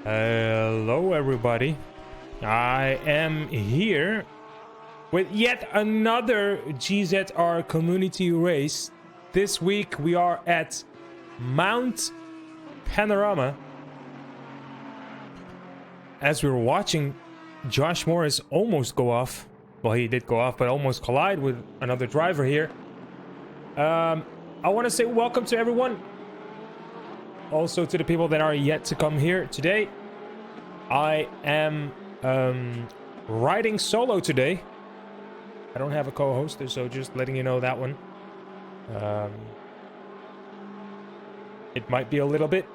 Hello everybody, I am here with yet another GZR community race. This week we are at Mount Panorama. As we were watching Josh Morris almost go off, well he did go off but almost collide with another driver here. I want to say welcome to everyone. Also to the people that are yet to come here today. I am riding solo today. I don't have a co-host, so just letting you know that one. It might be a little bit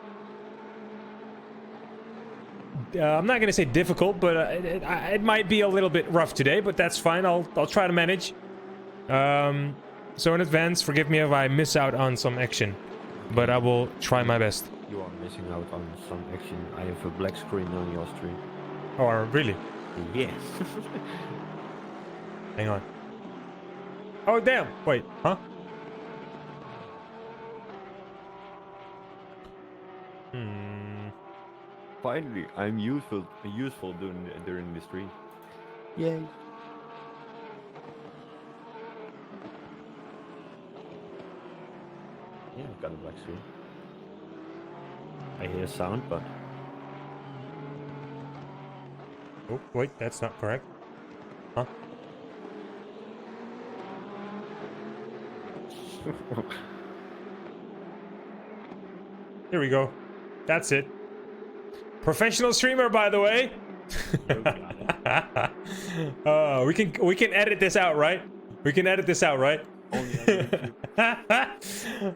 I'm not gonna say difficult, but it might be a little bit rough today, but that's fine. I'll try to manage. So in advance, forgive me if I miss out on some action, but I will try my best. You are missing out on some action. I have a black screen on your stream. Oh, really? Yeah. Hang on. Oh, damn. Wait, huh? Finally, I'm useful during the stream. Yay. Yeah, I've got a black screen. I hear sound, but... Oh, wait, that's not correct. Huh? Here we go. That's it. Professional streamer, by the way. We can edit this out, right? We can edit this out, right?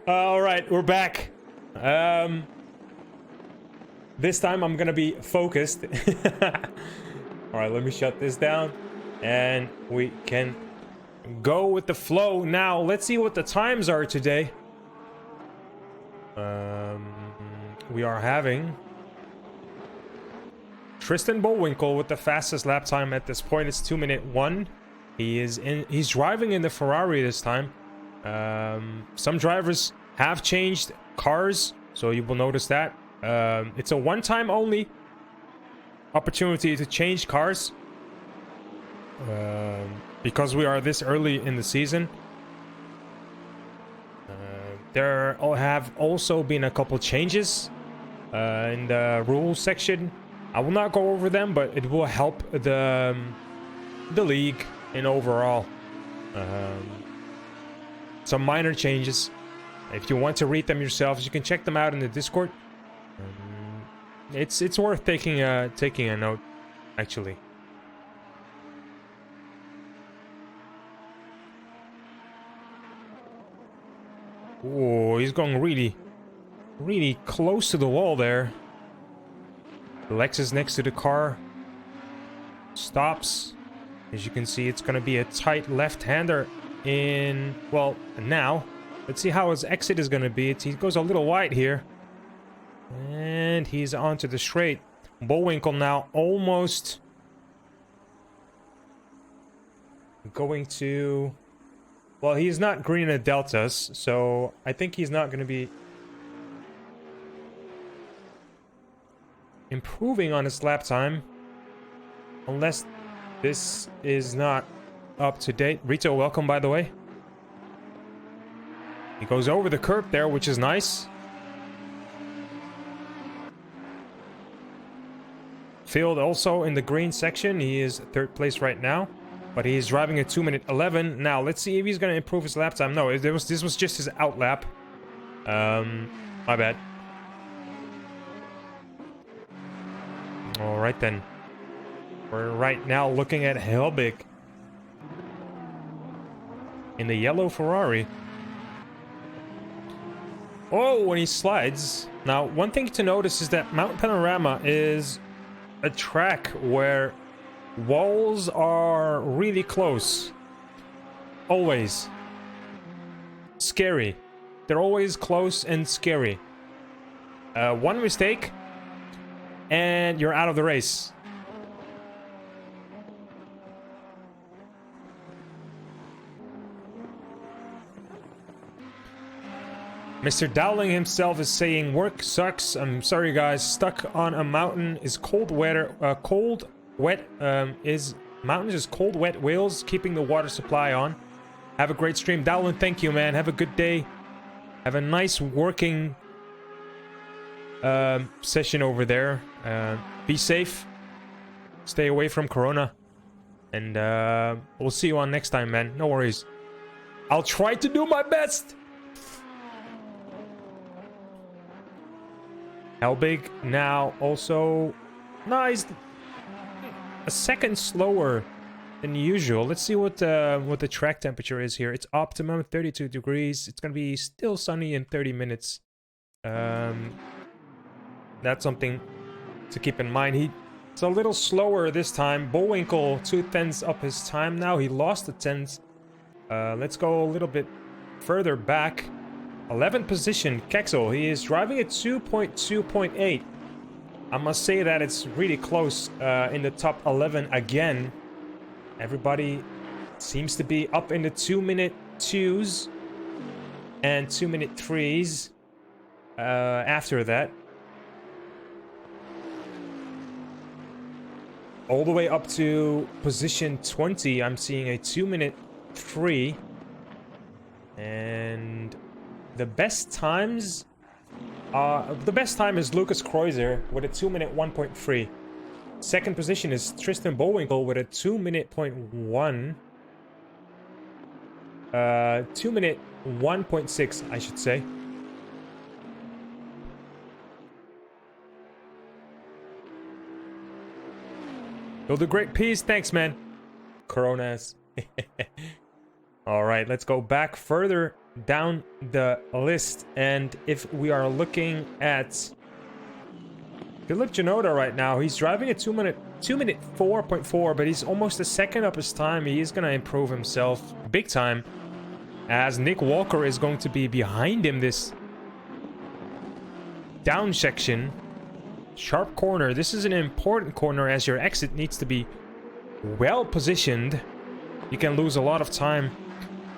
All right, we're back. This time I'm gonna be focused. All right, let me shut this down, and we can go with the flow now. Let's see what the times are today. We are having Tristan Bullwinkle with the fastest lap time at this point. It's 2:01. He's driving in the Ferrari this time. Some drivers have changed cars, so you will notice that. It's a one-time only opportunity to change cars, because we are this early in the season. There have also been a couple changes in the rules section. I will not go over them, but it will help the league in overall. Some minor changes. If you want to read them yourselves, you can check them out in the Discord. It's worth taking a note, actually. Oh, he's going really close to the wall there. Lexus next to the car stops. As you can see, it's gonna be a tight left-hander in, well, now. Let's see how his exit is gonna be. He goes a little wide here. And he's onto the straight. Bullwinkle now almost going to... Well, he's not green at deltas, so I think he's not gonna be improving on his lap time, unless this is not up to date. Rito, welcome, by the way. He goes over the curb there, which is nice. Field also in the green section. He is third place right now, but he's driving a 2:11. Now let's see if he's going to improve his lap time. No, this was just his out lap. My bad. All right then. We're right now looking at Helbig in the yellow Ferrari. Oh, when he slides. Now, one thing to notice is that Mount Panorama is a track where walls are really close. Always. Scary. They're always close and scary. One mistake and you're out of the race. Mr. Dowling himself is saying, work sucks. I'm sorry, guys. Stuck on a mountain is cold weather. Cold, wet, is mountains is cold, wet whales, keeping the water supply on. Have a great stream. Dowling, thank you, man. Have a good day. Have a nice working session over there. Be safe. Stay away from Corona. And we'll see you on next time, man. No worries. I'll try to do my best. Helbig now also nice, a second slower than usual. Let's see what the track temperature is here. It's optimum 32 degrees. It's gonna be still sunny in 30 minutes. That's something to keep in mind. It's a little slower this time. Bullwinkle 2/10 up his time now. He lost the 10s. Let's go a little bit further back. 11th position, Kexel. He is driving at 2.2.8. I must say that it's really close in the top 11 again. Everybody seems to be up in the 2-minute 2s and 2-minute 3s after that. All the way up to position 20, I'm seeing a 2-minute 3. And the best times, the best time is Lucas Kreuzer with a 2-minute 1.3. Second position is Tristan Bullwinkle with a 2-minute 0.1. 2-minute 1.6, I should say. Build a great piece, thanks, man. Coronas. All right, let's go back further down the list, and if we are looking at Philip Genoda right now, he's driving a 2-minute 4.4, but he's almost a second up his time. He is gonna improve himself big time, as Nick Walker is going to be behind him this down section. Sharp corner. This is an important corner, as your exit needs to be well positioned. You can lose a lot of time.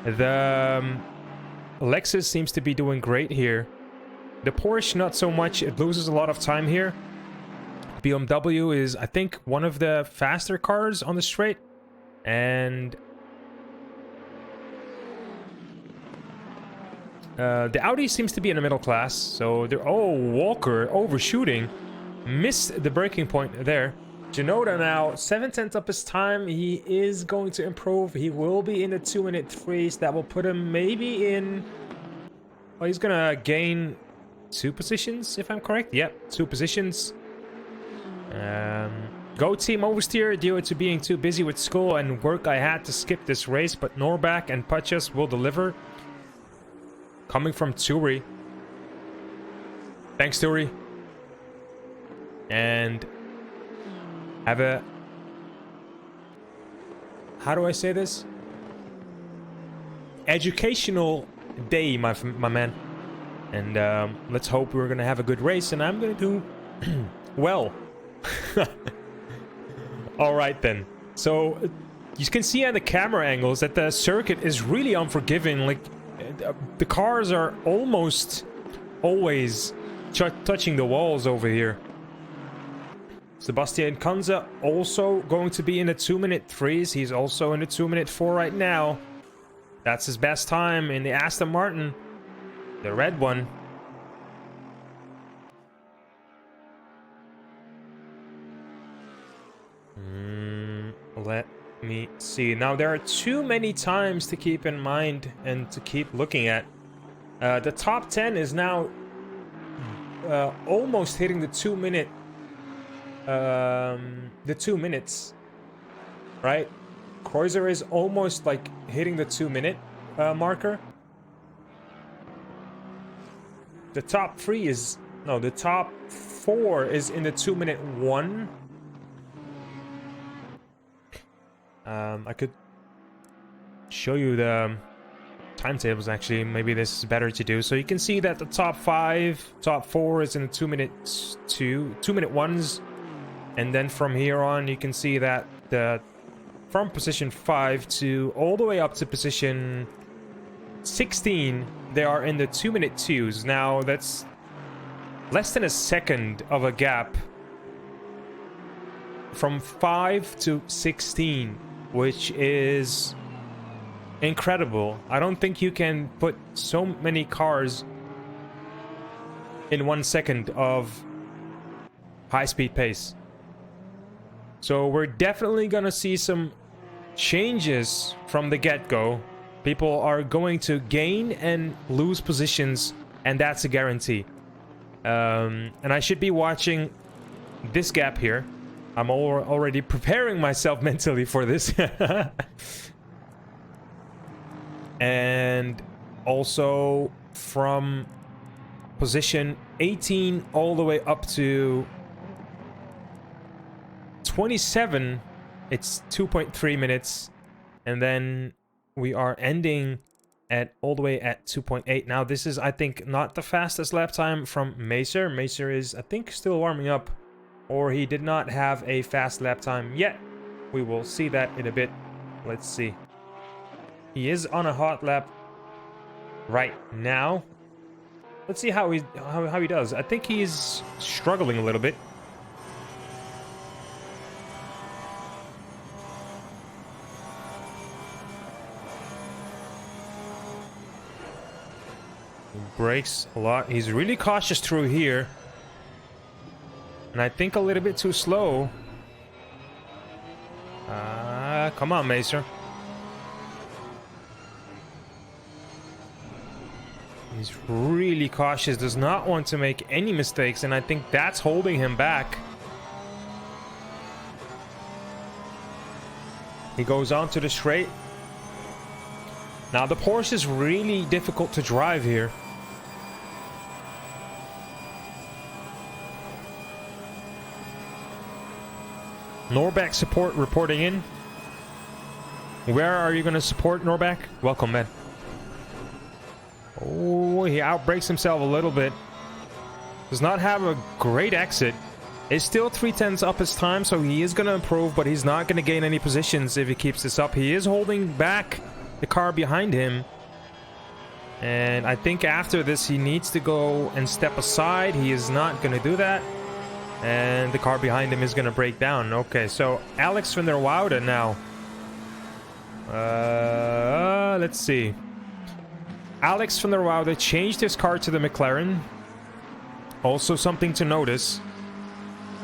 The Lexus seems to be doing great here. The Porsche, not so much. It loses a lot of time here. BMW is, I think, one of the faster cars on the straight. And the Audi seems to be in the middle class. So they're... Oh, Walker overshooting. Missed the breaking point there. Genoda now 7/10 up his time. He is going to improve. He will be in the 2-minute 3s. That will put him maybe in... Well, he's gonna gain 2 positions, if I'm correct. Yep, 2 positions. Go team oversteer due to being too busy with school and work. I had to skip this race, but Norbach and Pachas will deliver. Coming from Turi. Thanks, Turi. And have a... How do I say this? Educational day, my man. And let's hope we're gonna have a good race, and I'm gonna do well. All right then. So you can see on the camera angles that the circuit is really unforgiving. Like the cars are almost always touching the walls over here. Sebastian Kanza also going to be in the 2-minute 3s. He's also in the 2-minute 4 right now. That's his best time in the Aston Martin, the red one. Let me see. Now, there are too many times to keep in mind and to keep looking at. The top 10 is now almost hitting the 2-minute. The 2 minutes, right? Kreuzer is almost like hitting the 2-minute marker. The top 3 is... No, the top 4 is in the 2-minute 1. I could show you the timetables, actually. Maybe this is better to do. So you can see that the top 5, top 4 is in the 2-minute 2-minute 1s. And then from here on, you can see that from position 5 to all the way up to position 16, they are in the 2-minute 2s. Now, that's less than a second of a gap from 5 to 16, which is incredible. I don't think you can put so many cars in 1 second of high-speed pace. So we're definitely gonna see some changes from the get-go. People are going to gain and lose positions, and that's a guarantee. And I should be watching this gap here. I'm already preparing myself mentally for this. And also from position 18 all the way up to 27, it's 2.3 minutes. And then we are ending at all the way at 2.8. Now, this is, I think, not the fastest lap time from Macer. Macer is, I think, still warming up, or he did not have a fast lap time yet. We will see that in a bit. Let's see. He is on a hot lap right now. Let's see how he does. I think he's struggling a little bit. He brakes a lot. He's really cautious through here. And I think a little bit too slow. Come on, Macer. He's really cautious, does not want to make any mistakes, and I think that's holding him back. He goes on to the straight. Now, the Porsche is really difficult to drive here. Norback support reporting in. Where are you going to support, Norback? Welcome, man. Oh, he outbrakes himself a little bit. Does not have a great exit. Is still 3/10 up his time, so he is going to improve, but he's not going to gain any positions if he keeps this up. He is holding back the car behind him. And I think after this, he needs to go and step aside. He is not going to do that. And the car behind him is going to break down. Okay, so Alex van der Woude now. Let's see. Alex van der Woude changed his car to the McLaren. Also something to notice.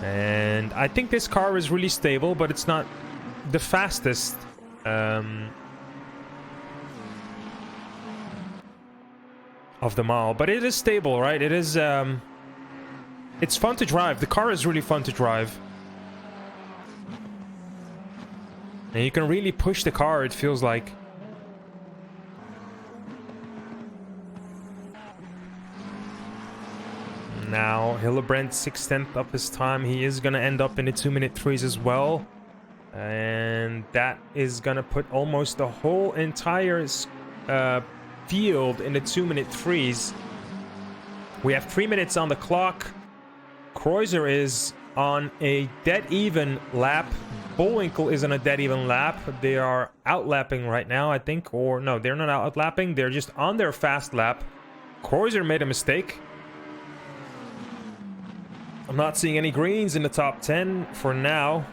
And I think this car is really stable, but it's not the fastest. Of them all. But it is stable, right? It is... it's fun to drive. The car is really fun to drive. And you can really push the car, it feels like. Now, Hillebrand 6/10 up his time. He is going to end up in the 2-minute 3s as well. And that is going to put almost the whole entire field in the 2-minute 3s. We have 3 minutes on the clock. Kreuzer is on a dead-even lap. Bullwinkle is on a dead-even lap. They are outlapping right now, I think. Or, no, they're not outlapping. They're just on their fast lap. Kreuzer made a mistake. I'm not seeing any greens in the top 10 for now.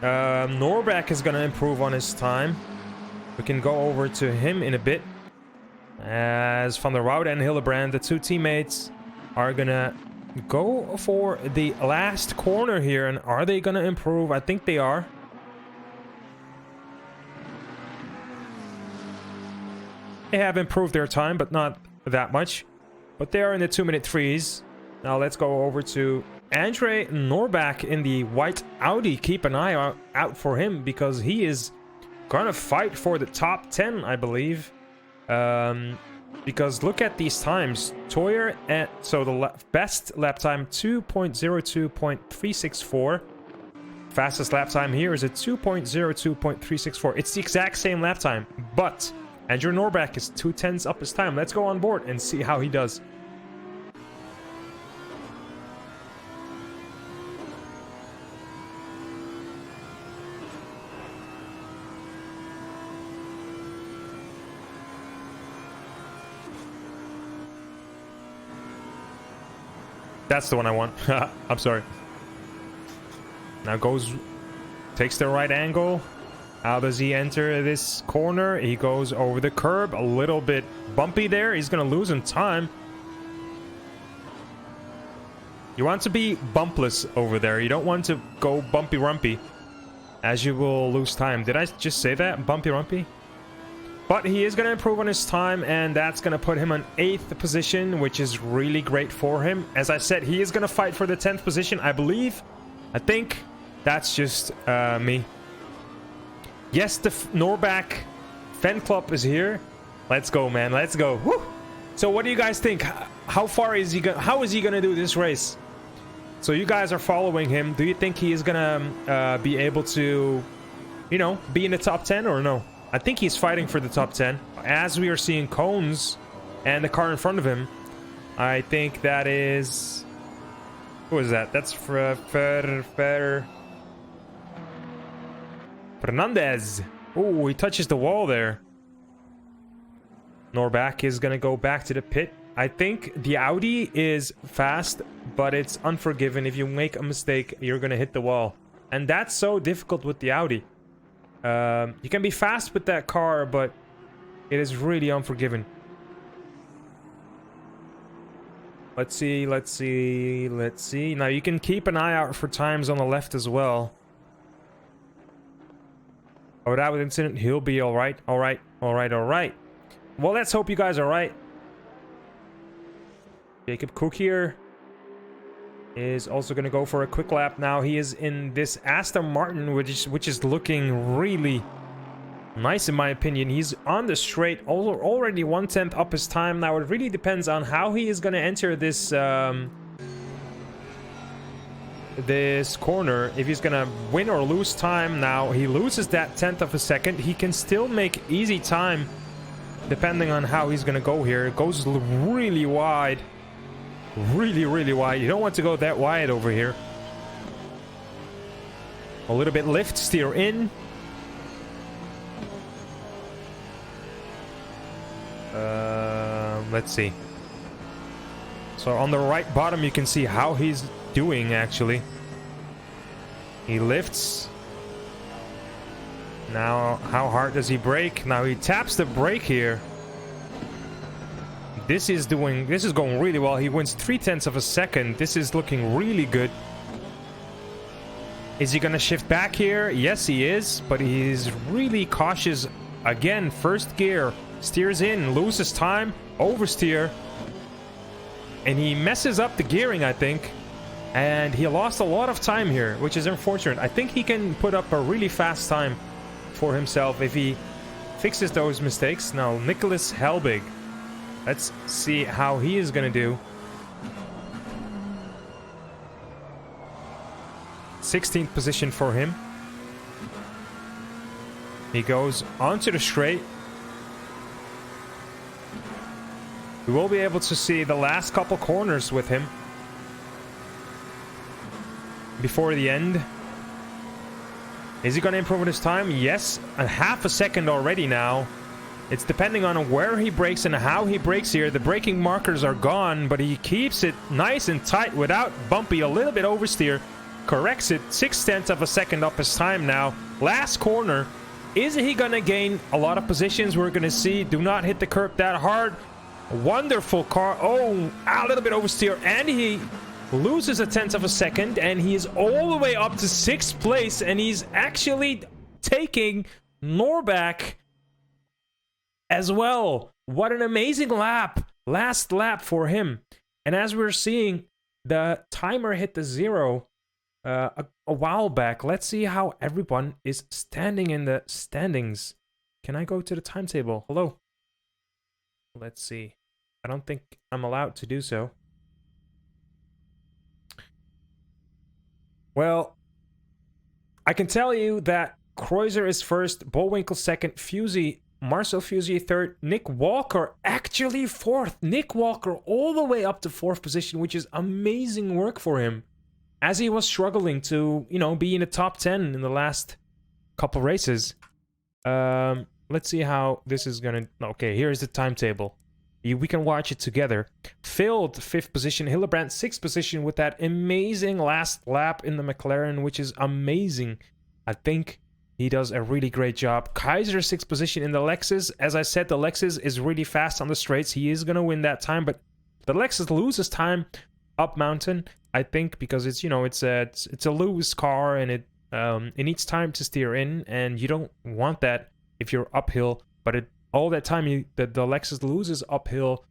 Norback is going to improve on his time. We can go over to him in a bit. As Van der Woude and Hillebrand, the two teammates, are going to go for the last corner here. And are they going to improve? I think they are. They have improved their time, but not that much. But they are in the 2-minute 3s. Now let's go over to Andre Norback in the white Audi. Keep an eye out for him, because he is gonna fight for the top 10, I believe. Because look at these times. Toyer, so the best lap time 2.02.364. Fastest lap time here is a 2.02.364. It's the exact same lap time, but Andrew Norback is 2/10 up his time. Let's go on board and see how he does. That's the one I want. I'm sorry. Now takes the right angle. How does he enter this corner? He goes over the curb, a little bit bumpy there. He's gonna lose in time. You want to be bumpless over there. You don't want to go bumpy rumpy, as you will lose time. Did I just say that? Bumpy rumpy? But he is going to improve on his time, and that's going to put him on 8th position, which is really great for him. As I said, he is going to fight for the 10th position, I believe. I think that's just me. Yes, the Norbach Fan Club is here. Let's go, man. Let's go. Woo! So what do you guys think? How far is he how is he going to do this race? So you guys are following him. Do you think he is going to be able to, you know, be in the top 10 or no? I think he's fighting for the top 10. As we are seeing cones and the car in front of him, I think that is... Who is that? That's Fernandez. Oh, he touches the wall there. Norbach is going to go back to the pit. I think the Audi is fast, but it's unforgiving. If you make a mistake, you're going to hit the wall. And that's so difficult with the Audi. You can be fast with that car, but it is really unforgiving. Let's see. Now you can keep an eye out for times on the left as well. Oh, that was incident. He'll be all right. All right. Well, let's hope you guys are right. Jacob Cook here is also going to go for a quick lap now. He is in this Aston Martin, which is looking really nice in my opinion. He's on the straight, already 1/10 up his time. Now it really depends on how he is going to enter this this corner. If he's going to win or lose time. Now he loses that 1/10 of a second. He can still make easy time depending on how he's going to go here. It goes really wide. Really wide. You don't want to go that wide over here. A little bit lift, steer in. Let's see. So on the right bottom you can see how he's doing actually. He lifts. Now how hard does he brake? Now he taps the brake here. This is going really well. He wins 3/10 of a second. This is looking really good. Is he gonna shift back here? Yes, he is, but he's really cautious. Again, first gear, steers in, loses time, oversteer, and he messes up the gearing, I think. And he lost a lot of time here, which is unfortunate. I think he can put up a really fast time for himself if he fixes those mistakes. Now, Nicholas Helbig. Let's see how he is going to do. 16th position for him. He goes onto the straight. We will be able to see the last couple corners with him before the end. Is he going to improve his time? Yes, a half a second already now. It's depending on where he brakes and how he brakes here. The braking markers are gone, but he keeps it nice and tight without bumpy. A little bit oversteer. Corrects it. 6/10 of a second up his time now. Last corner. Is he going to gain a lot of positions? We're going to see. Do not hit the curb that hard. Wonderful car. Oh, a little bit oversteer. And he loses a 1/10 of a second. And he is all the way up to 6th place. And he's actually taking Norbach as well. What an amazing lap. Last lap for him. And as we're seeing, the timer hit the 0 a while back. Let's see how everyone is standing in the standings. Can I go to the timetable? Hello. Let's see. I don't think I'm allowed to do so. Well, I can tell you that Kreuzer is first, Bullwinkle second, Marcel Fusey third, Nick Walker actually fourth. Nick Walker all the way up to 4th position, which is amazing work for him, as he was struggling to, you know, be in the top 10 in the last couple races. Let's see how this is gonna... Okay, here's the timetable. We can watch it together. Filled 5th position, Hillebrand 6th position with that amazing last lap in the McLaren, which is amazing. I think he does a really great job. Kaiser 6th position in the Lexus. As I said, the Lexus is really fast on the straights. He is going to win that time, but the Lexus loses time up mountain, I think, because it's, you know, it's a loose car, and it needs time to steer in, and you don't want that if you're uphill. But all that time the Lexus loses uphill,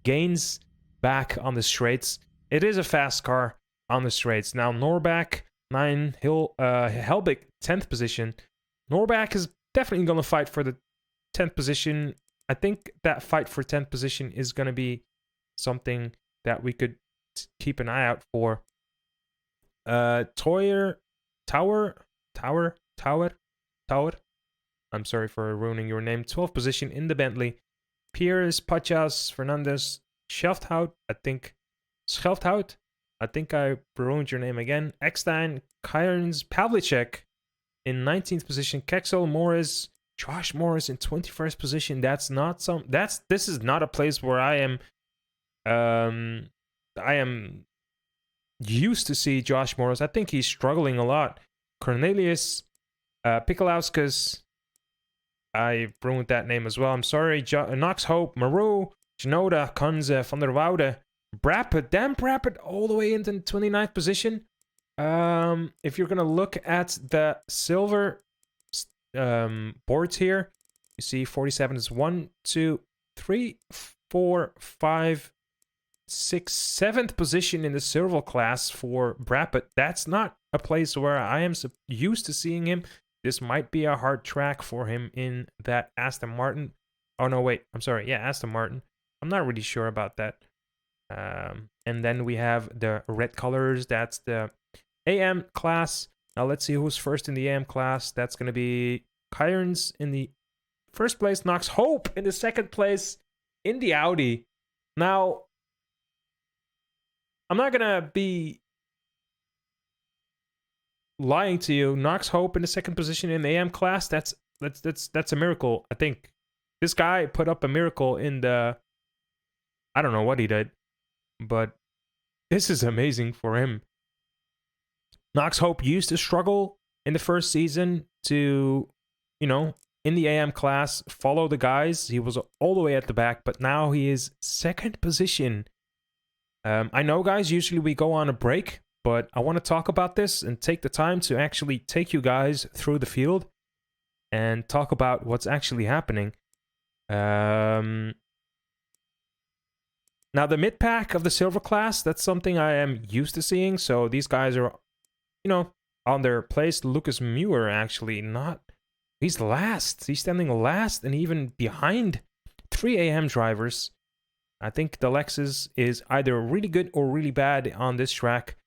gains back on the straights. It is a fast car on the straights. Now Norbach 9, Helbig 10th position. Norbach is definitely going to fight for the 10th position. I think that fight for 10th position is going to be something that we could keep an eye out for. Tower. I'm sorry for ruining your name. 12th position in the Bentley. Piers, Pachas, Fernandez, Schelfthout. I think I ruined your name again. Eckstein, Kearns, Pavlicek in 19th position. Kexel, Morris, Josh Morris in 21st position. This is not a place where I am used to see Josh Morris. I think he's struggling a lot. Cornelius, Pikalauskas, I ruined that name as well. I'm sorry. Knox Hope, Maru, Janoda, Kunze, Van der Woude, Brappet. Damn, Brappet all the way into 29th position. If you're going to look at the silver boards here, you see 47 is 1, 2, 3, 4, 5, 6, 7th position in the silver class for Brappet. That's not a place where I am used to seeing him. This might be a hard track for him in that Aston Martin. Oh, no, wait. I'm sorry. Yeah, Aston Martin. I'm not really sure about that. And then we have the red colors. That's the AM class. Now let's see who's first in the AM class. That's going to be Kearns in the first place. Knox Hope in the second place in the Audi. Now, I'm not going to be lying to you. Knox Hope in the second position in the AM class. That's a miracle. I think this guy put up a miracle in the, I don't know what he did, but this is amazing for him. Knox Hope used to struggle in the first season to, you know, in the AM class, follow the guys. He was all the way at the back, but now he is second position. I know, guys, usually we go on a break, but I want to talk about this and take the time to actually take you guys through the field and talk about what's actually happening. Now, the mid-pack of the silver class, that's something I am used to seeing. So these guys are, you know, on their place. Lucas Muir, actually, he's last. He's standing last and even behind 3 AM drivers. I think the Lexus is either really good or really bad on this track.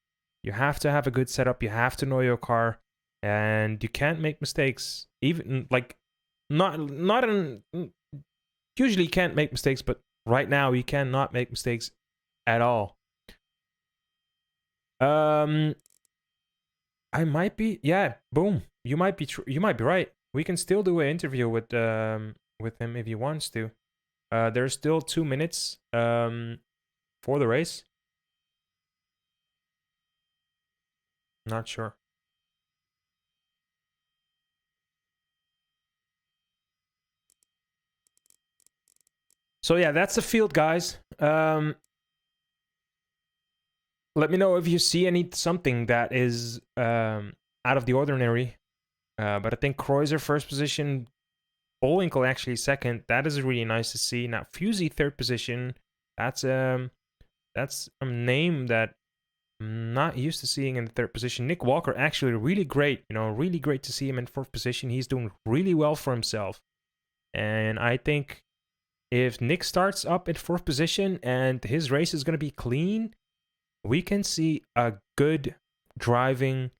You have to have a good setup. You have to know your car, and you can't make mistakes. Even like usually you can't make mistakes, but right now you cannot make mistakes at all. I might be, yeah, boom. You might be right. We can still do an interview with him if he wants to. There's still 2 minutes for the race. Not sure. So yeah, that's the field, guys. Let me know if you see something that is out of the ordinary. But I think Kreuzer first position, Bullwinkle actually second. That is really nice to see. Now Fusey third position. That's a name that I'm not used to seeing in the third position. Nick Walker actually really great. You know, really great to see him in fourth position. He's doing really well for himself. And I think if Nick starts up in fourth position and his race is going to be clean, we can see a good driving,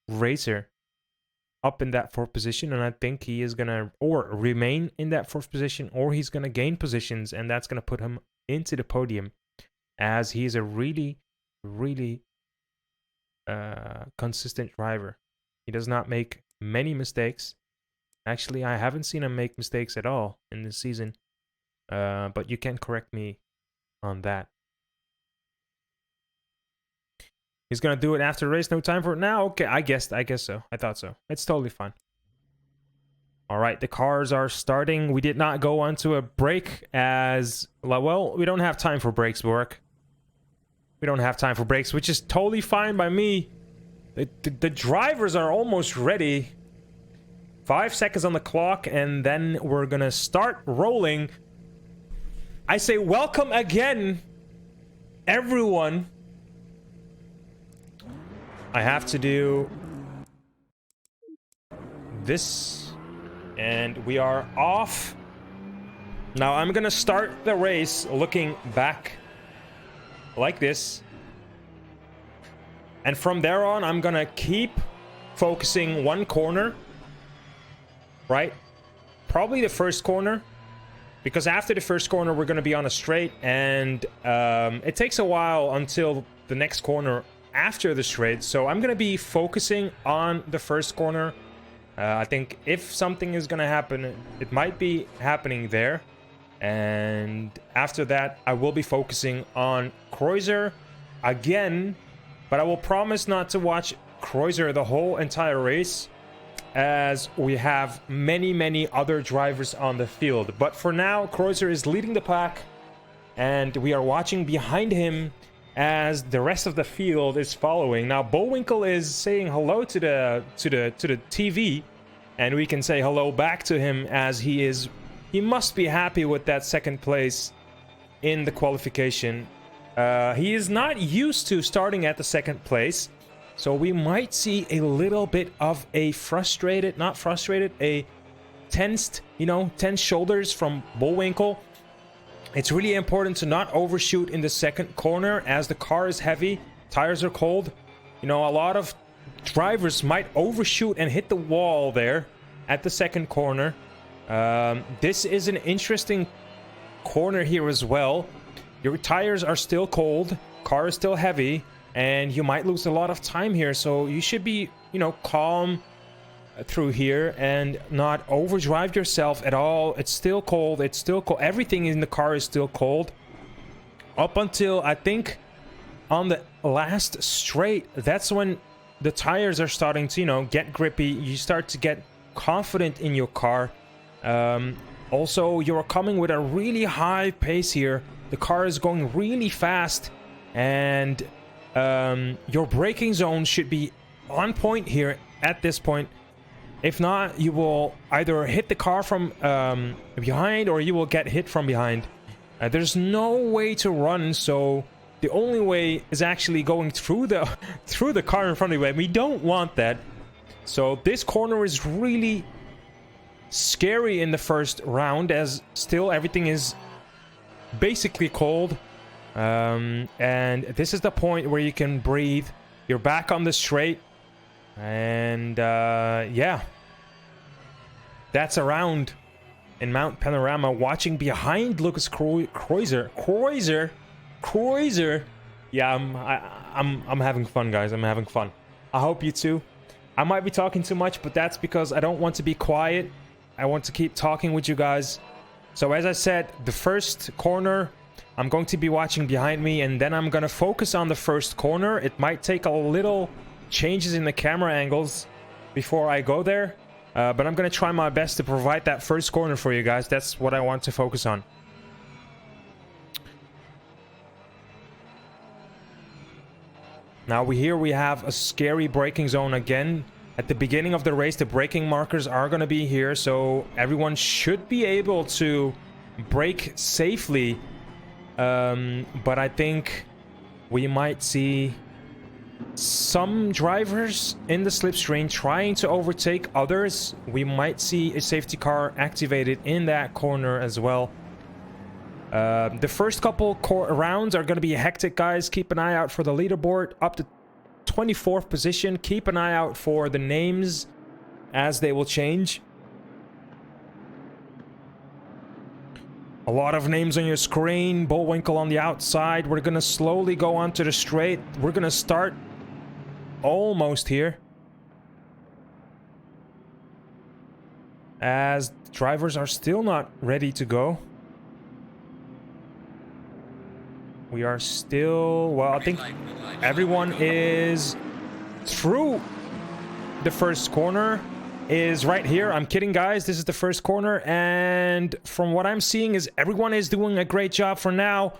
racer up in that fourth position. And I think he is going to or remain in that fourth position, or he's going to gain positions, and that's going to put him into the podium, as he is a really, really consistent driver. He does not make many mistakes. Actually, I haven't seen him make mistakes at all in this season. But you can correct me on that. He's gonna do it after the race. No time for it now. Okay, I guess so. I thought so. It's totally fine. All right, the cars are starting. We did not go onto a break as well. We don't have time for breaks, Bork. We don't have time for breaks, which is totally fine by me. The drivers are almost ready. 5 seconds on the clock, and then we're gonna start rolling. I say welcome again, everyone. I have to do this, and we are off. Now I'm gonna start the race looking back like this. And from there on, I'm gonna keep focusing one corner, right? Probably the first corner. Because after the first corner, we're going to be on a straight, and it takes a while until the next corner after the straight. So I'm going to be focusing on the first corner. I think if something is going to happen, it might be happening there. And after that, I will be focusing on Kreuzer again. But I will promise not to watch Kreuzer the whole entire race, as we have many other drivers on the field. But for now, Kreuzer is leading the pack, and we are watching behind him as the rest of the field is following. Now Bullwinkle is saying hello to the TV, and we can say hello back to him, as he must be happy with that second place in the qualification. He is not used to starting at the second place. So we might see a little bit of a tensed, tense shoulders from Bullwinkle. It's really important to not overshoot in the second corner, as the car is heavy, tires are cold. A lot of drivers might overshoot and hit the wall there at the second corner. This is an interesting corner here as well. Your tires are still cold, car is still heavy, and you might lose a lot of time here, so you should be, calm through here and not overdrive yourself at all. It's still cold. Everything in the car is still cold. Up until, I think, on the last straight, that's when the tires are starting to, get grippy. You start to get confident in your car. Also, you're coming with a really high pace here. The car is going really fast, and your braking zone should be on point here at this point. If not, you will either hit the car from behind, or you will get hit from behind. There's no way to run, so the only way is actually going through the car in front of you, and we don't want that. So this corner is really scary in the first round, as still everything is basically cold. And this is the point where you can breathe. You're back on the straight, and yeah, that's a round in Mount Panorama. Watching behind Lucas Kreuzer. Yeah, I'm having fun, guys. I'm having fun. I hope you too. I might be talking too much, but that's because I don't want to be quiet. I want to keep talking with you guys. So as I said, the first corner, I'm going to be watching behind me, and then I'm going to focus on the first corner. It might take a little changes in the camera angles before I go there, but I'm going to try my best to provide that first corner for you guys. That's what I want to focus on. Now we have a scary braking zone again. At the beginning of the race, the braking markers are going to be here, so everyone should be able to brake safely. But I think we might see some drivers in the slipstream trying to overtake others. We might see a safety car activated in that corner as well. The first couple rounds are going to be hectic, guys. Keep an eye out for the leaderboard up to 24th position. Keep an eye out for the names as they will change. A lot of names on your screen. Bullwinkle on the outside. We're going to slowly go onto the straight. We're going to start almost here. as drivers are still not ready to go. We are still, well, I think everyone is through the first corner, is right here. I'm kidding, guys. This is the first corner, and from what I'm seeing is everyone is doing a great job for now.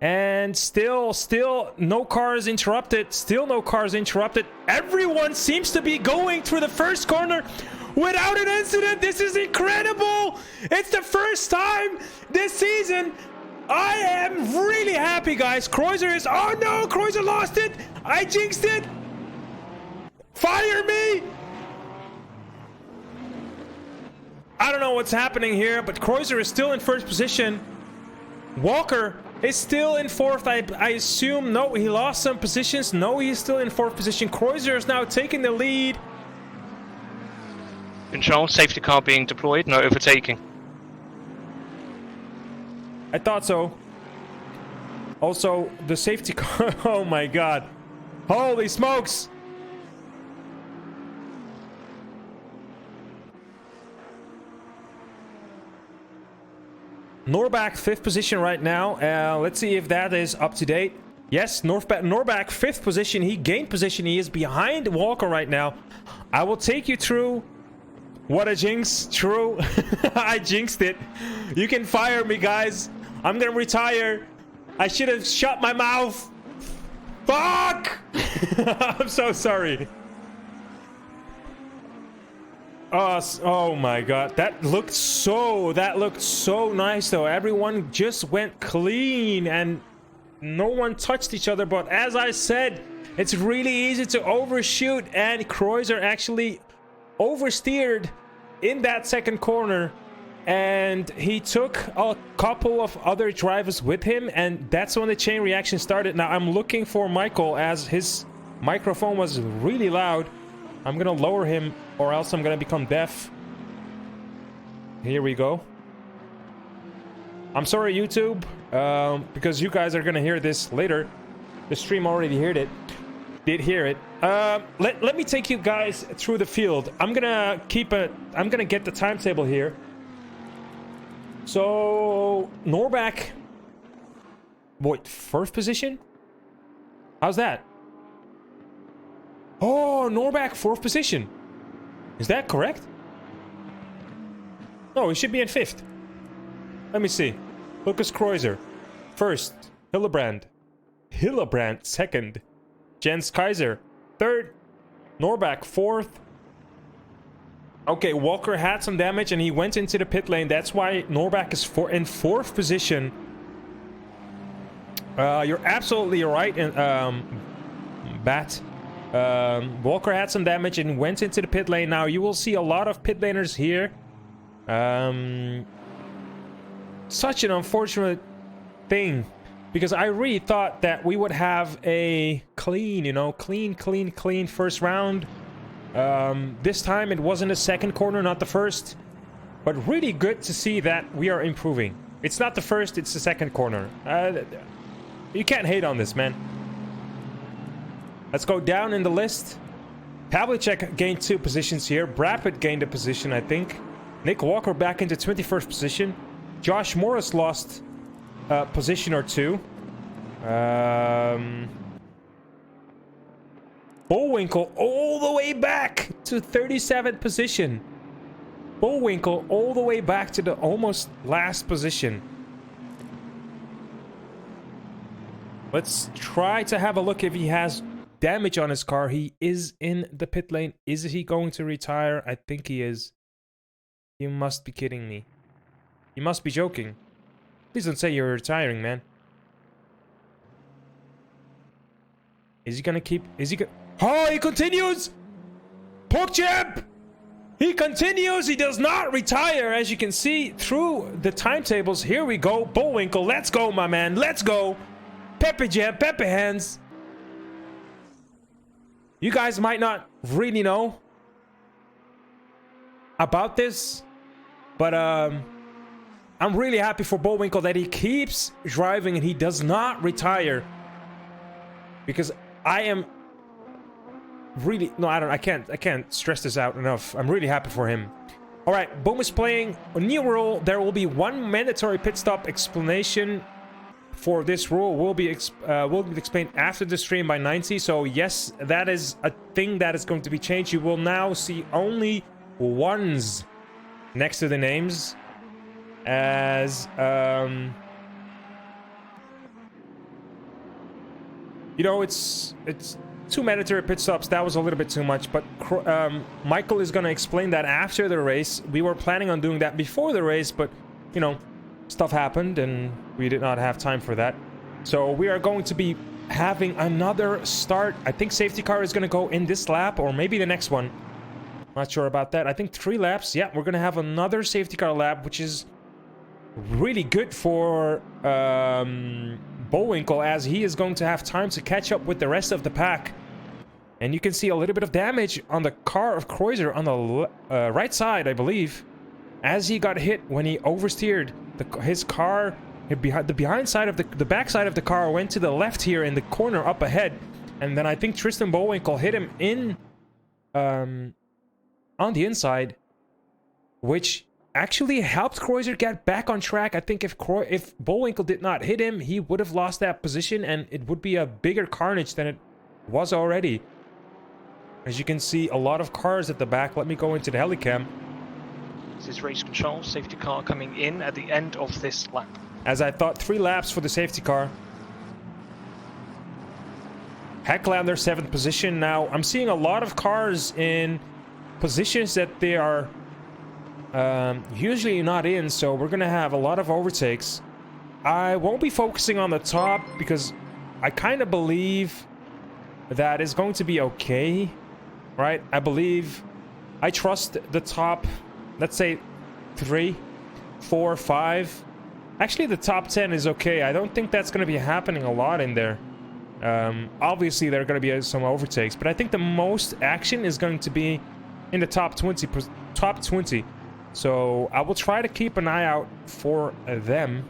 And still no cars interrupted. Still no cars interrupted. Everyone seems to be going through the first corner without an incident. This is incredible. It's the first time this season. I am really happy, guys. Kreuzer is... Oh, no. Kreuzer lost it. I jinxed it. Fire me. I don't know what's happening here, but Kreuzer is still in first position. Walker is still in fourth. I assume. No, he lost some positions. No, he's still in fourth position. Kreuzer is now taking the lead. Control, safety car being deployed, no overtaking. I thought so. Also, the safety car. Oh my god. Holy smokes. Norbach, fifth position right now. Let's see if that is up to date. Yes, Norbach, fifth position. He gained position. He is behind Walker right now. I will take you through. What a jinx. True. I jinxed it. You can fire me, guys. I'm gonna retire. I should have shut my mouth. Fuck! I'm so sorry. Oh my god, that looked so nice though. Everyone just went clean and no one touched each other, but as I said, it's really easy to overshoot, and Kreuzer actually oversteered in that second corner, and he took a couple of other drivers with him, and that's when the chain reaction started. Now I'm looking for Michael, as his microphone was really loud. I'm gonna lower him or else I'm gonna become deaf. Here we go. I'm sorry, YouTube, because you guys are gonna hear this later. The stream already did hear it. Let me take you guys through the field. I'm gonna get the timetable here. So Norbach, what, first position? How's that? Oh, Norbach, fourth position. Is that correct? No, he should be in fifth. Let me see. Lucas Kreuzer, first. Hillebrand, second. Jens Kaiser, third. Norbach, fourth. Okay, Walker had some damage and he went into the pit lane. That's why Norbach is in fourth position. You're absolutely right, Bat. Walker had some damage and went into the pit lane. Now you will see a lot of pit laners here. Such an unfortunate thing, because I really thought that we would have a clean, clean first round. This time it wasn't the second corner, not the first, but really good to see that we are improving. It's not the first, it's the second corner. You can't hate on this, man. Let's go down in the list. Pavlicek gained 2 positions here. Brapit gained a position, I think. Nick Walker back into 21st position. Josh Morris lost a position or 2. Bullwinkle all the way back to 37th position. Bullwinkle all the way back to the almost last position. Let's try to have a look if he has damage on his car. He is in the pit lane. Is he going to retire? I think he is. You must be kidding me. You must be joking. Please don't say you're retiring, man. Is he gonna keep... Is he gonna... Oh, he continues! PogChamp! He continues! He does not retire, as you can see through the timetables. Here we go. Bullwinkle, let's go, my man. Let's go. Pepe Jam, Pepe Hands. You guys might not really know about this, but I'm really happy for Bullwinkle that he keeps driving and he does not retire, because I am really... No, I can't stress this out enough. I'm really happy for him. All right, Boom is playing a new rule. There will be one mandatory pit stop explanation for this rule. Will be explained after the stream by 90. So yes, that is a thing that is going to be changed. You will now see only ones next to the names, as you know, it's 2 mandatory pit stops. That was a little bit too much, but Michael is going to explain that after the race. We were planning on doing that before the race, but you know, stuff happened and we did not have time for that. So we are going to be having another start. I think safety car is going to go in this lap or maybe the next one. Not sure about that. I think 3 laps. Yeah, we're going to have another safety car lap, which is really good for Bullwinkle, as he is going to have time to catch up with the rest of the pack. And you can see a little bit of damage on the car of Kreuzer on the right side, I believe, as he got hit when he oversteered. His car, the behind side of the back side of the car went to the left here in the corner up ahead, and then I think Tristan Bullwinkle hit him in on the inside, which actually helped Kreuzer get back on track. I think if Bullwinkle did not hit him, he would have lost that position, and it would be a bigger carnage than it was already. As you can see, a lot of cars at the back. Let me go into the helicam. This is race control. Safety car coming in at the end of this lap. As I thought, 3 laps for the safety car. Hecklander 7th position. Now, I'm seeing a lot of cars in positions that they are usually not in, so we're gonna have a lot of overtakes. I won't be focusing on the top because I kind of believe that is going to be okay, right? I trust the top, let's say 3, 4, 5. Actually, the top 10 is okay. I don't think that's going to be happening a lot in there. Obviously, there are going to be some overtakes, but I think the most action is going to be in the top 20. So I will try to keep an eye out for them.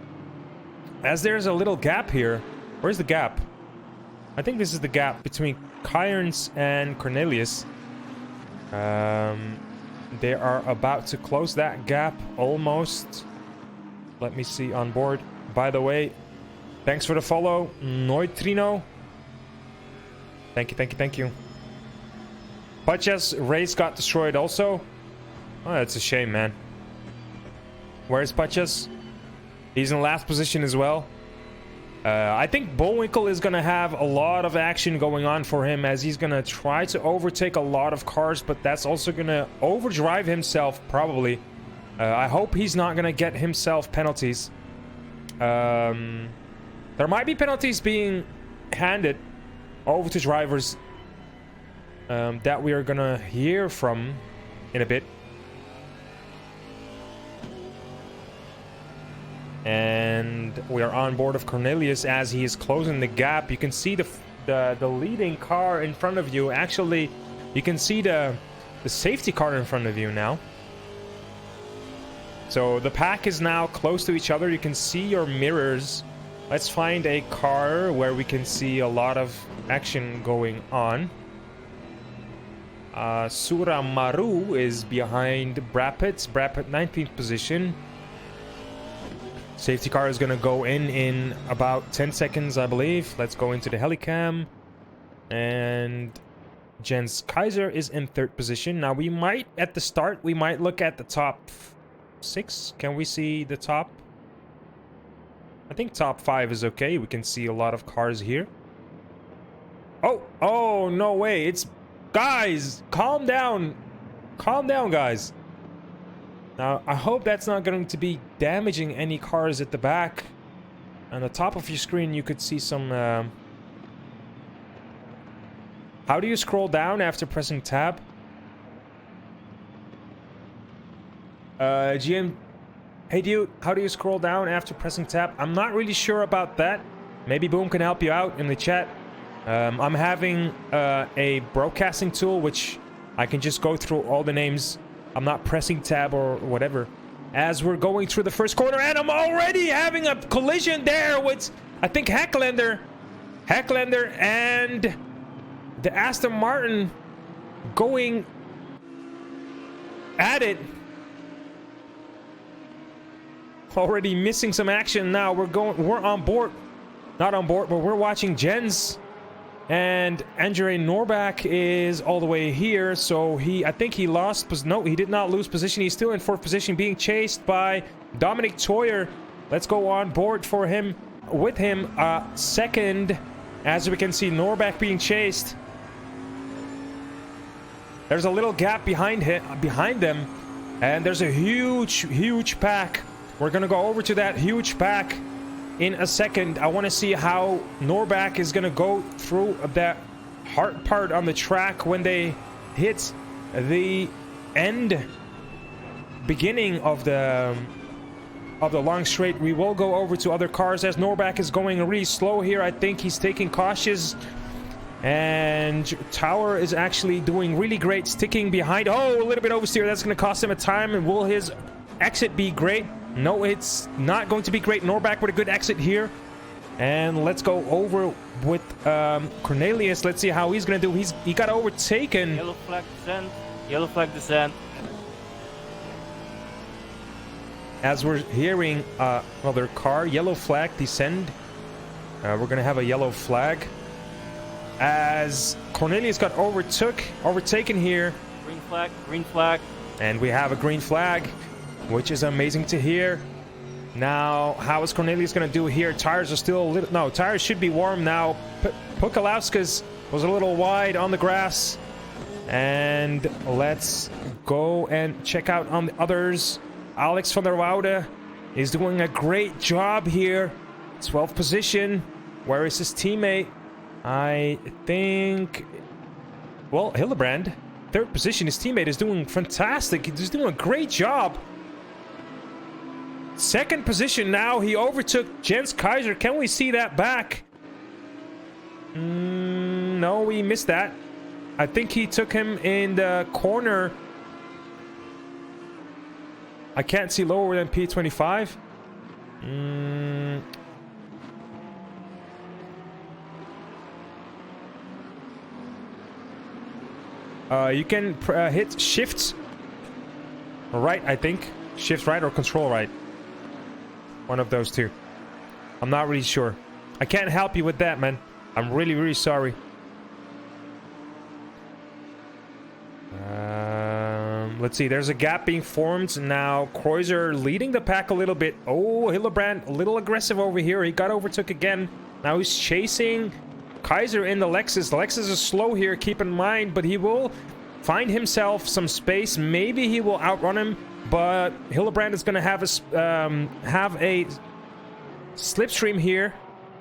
As there's a little gap here. Where's the gap? I think this is the gap between Cairns and Cornelius. They are about to close that gap almost. Let me see on board. By the way, thanks for the follow, Neutrino. Thank you. Pacha's race got destroyed also. Oh, that's a shame, man. Where's Pachas? He's in last position as well. I think Bullwinkle is going to have a lot of action going on for him, as he's going to try to overtake a lot of cars, but that's also going to overdrive himself, probably. I hope he's not going to get himself penalties. There might be penalties being handed over to drivers that we are going to hear from in a bit. And we are on board of Cornelius as he is closing the gap. You can see the leading car in front of you. Actually, you can see the safety car in front of you now. So the pack is now close to each other. You can see your mirrors. Let's find a car where we can see a lot of action going on. Sura Maru is behind Brapit. Brapit 19th position. Safety car is going to go in about 10 seconds, I believe. Let's go into the helicam. And Jens Kaiser is in 3rd position. Now, we might, at the start, we might look at the top 6. Can we see the top? I think top 5 is okay. We can see a lot of cars here. Oh, no way. It's... Guys, calm down. Calm down, guys. Now, I hope that's not going to be damaging any cars at the back. On the top of your screen, you could see some... How do you scroll down after pressing tab? GM... Hey, dude, how do you scroll down after pressing tab? I'm not really sure about that. Maybe Boom can help you out in the chat. I'm having a broadcasting tool, which I can just go through all the names. I'm not pressing tab or whatever. As we're going through the first corner, and I'm already having a collision there with, I think, Hecklander and the Aston Martin going at it. already missing some action now. We're on board. Not on board, but we're watching Jens. And Andre Norbach is all the way here, so I think he lost, no, he did not lose position. He's still in 4th position, being chased by Dominic Toyer. Let's go on board for him, with him, 2nd, as we can see Norbach being chased. There's a little gap behind them, and there's a huge pack. We're gonna go over to that huge pack in a second. I want to see how Norbach is gonna go through that hard part on the track when they hit the beginning of the long straight. We will go over to other cars as Norbach is going really slow here. I think he's taking cautious, and Tower is actually doing really great, sticking behind. Oh, a little bit oversteer. That's going to cost him a time. And will his exit be great? No, it's not going to be great. Norbach with a good exit here. And let's go over with Cornelius. Let's see how he's going to do. He got overtaken. Yellow flag descent. Yellow flag descent. As we're hearing another car, yellow flag descend. We're going to have a yellow flag. As Cornelius got overtaken here. Green flag, green flag. And we have a green flag, which is amazing to hear. Now, how is Cornelius going to do here? Tires are still a little... No, tires should be warm now. Pukalowska's was a little wide on the grass. And let's go and check out on the others. Alex van der Woude is doing a great job here. 12th position. Where is his teammate? I think... Well, Hillebrand. 3rd position. His teammate is doing fantastic. He's doing a great job. 2nd position now. He overtook Jens Kaiser. Can we see that back? No, we missed that. I think he took him in the corner. I can't see lower than P25. You can hit shift right, I think. Shift right or control right. One of those two. I'm not really sure. I can't help you with that, man. I'm really, really sorry. Let's see. There's a gap being formed. Now, Kreuzer leading the pack a little bit. Oh, Hillebrand a little aggressive over here. He got overtook again. Now he's chasing Kaiser in the Lexus. The Lexus is slow here, keep in mind, but he will find himself some space. Maybe he will outrun him, but Hillebrand is going to have a slipstream here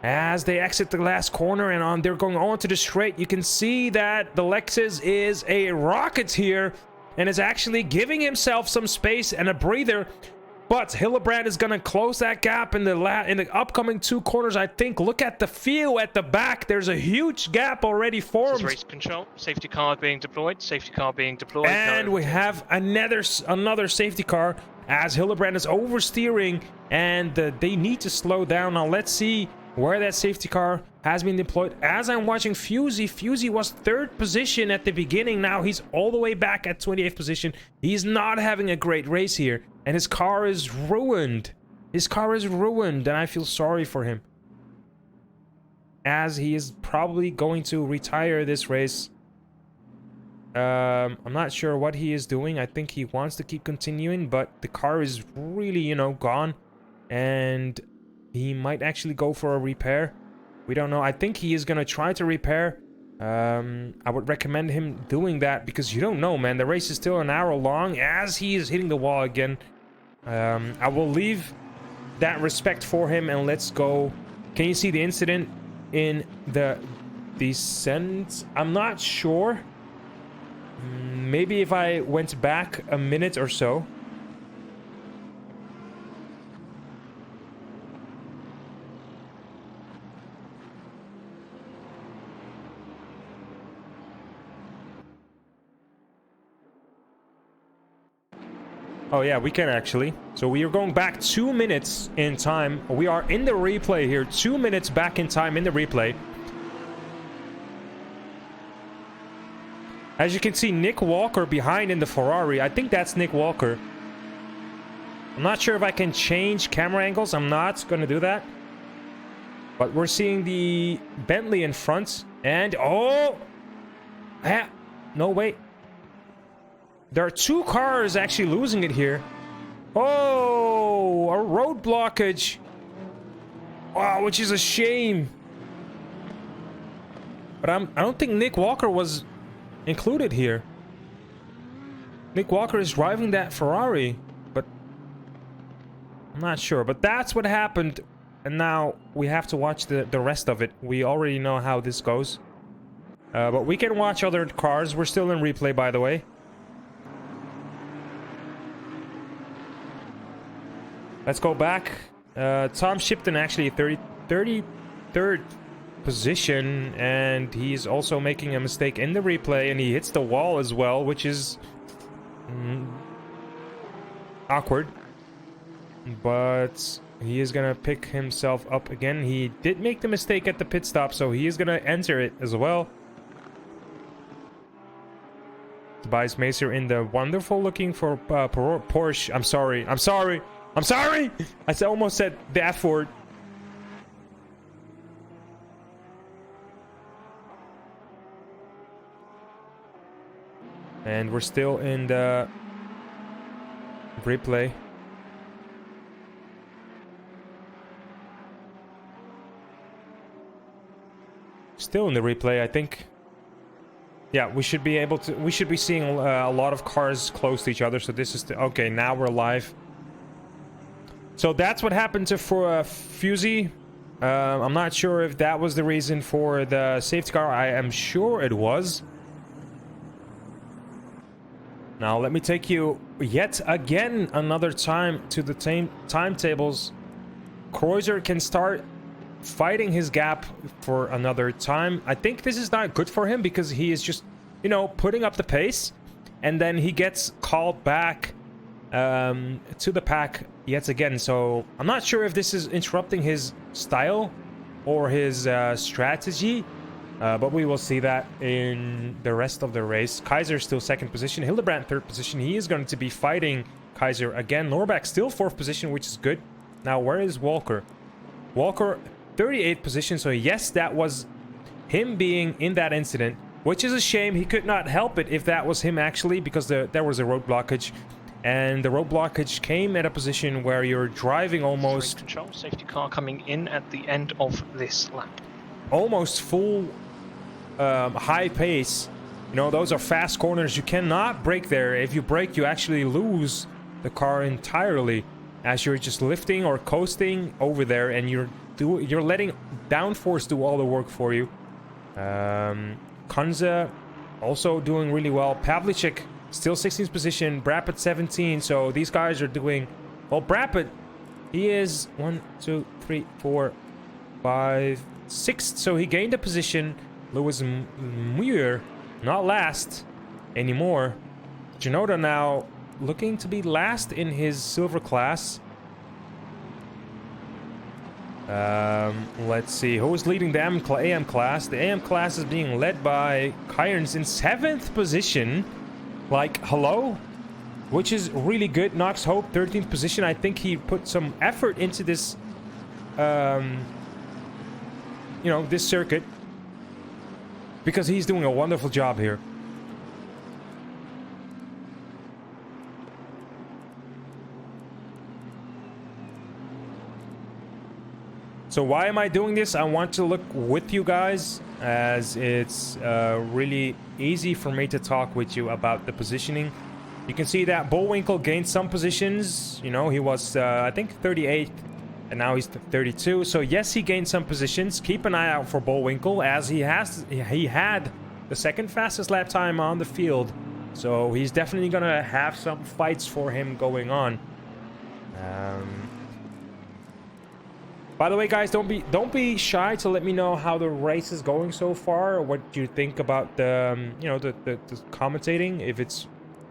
as they exit the last corner, and they're going on to the straight. You can see that the Lexus is a rocket here and is actually giving himself some space and a breather. But Hillebrand is going to close that gap in the upcoming 2 corners, I think. Look at the field at the back. There's a huge gap already formed. This is race control. Safety car being deployed. Safety car being deployed. And we have another safety car as Hillebrand is oversteering, and they need to slow down. Now let's see where that safety car has been deployed. As I'm watching Fusey was 3rd position at the beginning. Now he's all the way back at 28th position. He's not having a great race here. And his car is ruined. His car is ruined, and I feel sorry for him, as he is probably going to retire this race. I'm not sure what he is doing. I think he wants to keep continuing, but the car is really, you know, gone. And he might actually go for a repair. We don't know. I think he is going to try to repair. I would recommend him doing that, because you don't know, man. The race is still an hour long as he is hitting the wall again. I will leave that respect for him, and let's go. Can you see the incident in the descent? I'm not sure. Maybe if I went back a minute or so. Oh yeah, we can actually. So we are going back 2 minutes in time. We are in the replay here. 2 minutes back in time in the replay. As you can see, Nick Walker behind in the Ferrari. I think that's Nick Walker. I'm not sure if I can change camera angles. I'm not going to do that. But we're seeing the Bentley in front. And, oh! Ah, no, wait. There are two cars actually losing it here. Oh, a road blockage. Wow, which is a shame. But I don't think Nick Walker was included here. Nick Walker is driving that Ferrari, but I'm not sure. But that's what happened, and now we have to watch the rest of it. We already know how this goes. But we can watch other cars. We're still in replay, by the way. Let's go back. Tom Shipton actually 33rd position, and he's also making a mistake in the replay, and he hits the wall as well, which is awkward. But he is gonna pick himself up again. He did make the mistake at the pit stop, so he is gonna enter it as well. Tobias Macer in the wonderful looking for Porsche. I'm sorry. I almost said the F word. And we're still in the replay. Still in the replay, I think. Yeah, we should be able to. We should be seeing a lot of cars close to each other. So this is okay. Now we're live. So that's what happened to Fusey. I'm not sure if that was the reason for the safety car. I am sure it was. Now let me take you yet again another time to the timetables. Kreuzer can start fighting his gap for another time. I think this is not good for him because he is just, you know, putting up the pace, and then he gets called back to the pack yet again. So I'm not sure if this is interrupting his style or his strategy, but we will see that in the rest of the race. Kaiser still second position, Hildebrand third position. He is going to be fighting Kaiser again. Norbeck still fourth position, which is good. Now where is Walker? Walker 38th position. So yes, that was him being in that incident, which is a shame. He could not help it if that was him actually, because there was a road blockage. And the road blockage came at a position where you're driving almost... Control, safety car coming in at the end of this lap. Almost full high pace. You know, those are fast corners. You cannot brake there. If you brake, you actually lose the car entirely, as you're just lifting or coasting over there, and you're letting downforce do all the work for you. Kanza also doing really well. Pavlicek still 16th position, Brapet 17. So these guys are doing well. Brapet, he is 1, 2, 3, 4, 5, 6. So he gained a position. Lewis Muir not last anymore. Genoda now looking to be last in his silver class. Let's see who is leading the AM class. The AM class is being led by Kyrens in 7th position. Like, hello? Which is really good. Knox Hope, 13th position. I think he put some effort into this, you know, this circuit, because he's doing a wonderful job here. So why am I doing this? I want to look with you guys, as it's really easy for me to talk with you about the positioning. You can see that Bullwinkle gained some positions. You know, he was, I think, 38th, and now he's 32. So yes, he gained some positions. Keep an eye out for Bullwinkle, as he had the second fastest lap time on the field. So he's definitely gonna have some fights for him going on. By the way, guys, don't be shy to let me know how the race is going so far, or what you think about the you know, the commentating. If it's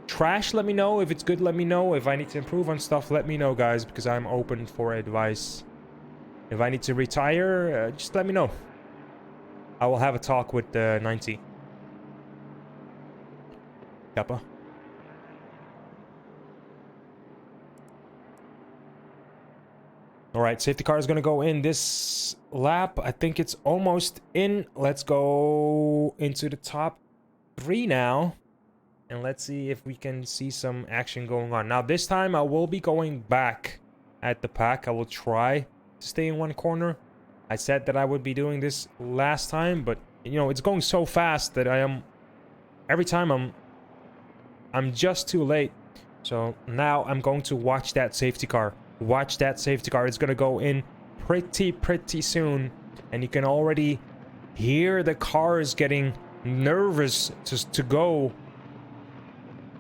trash, let me know. If it's good, let me know. If I need to improve on stuff, let me know, guys, because I'm open for advice. If I need to retire, just let me know. I will have a talk with 90. Kappa. All right, safety car is going to go in this lap. I think it's almost in. Let's go into the top 3 now. And let's see if we can see some action going on. Now, this time I will be going back at the pack. I will try to stay in one corner. I said that I would be doing this last time, but you know, it's going so fast that every time I'm just too late. So now I'm going to watch that safety car. Watch that safety car. It's going to go in pretty soon. And you can already hear the cars getting nervous to go.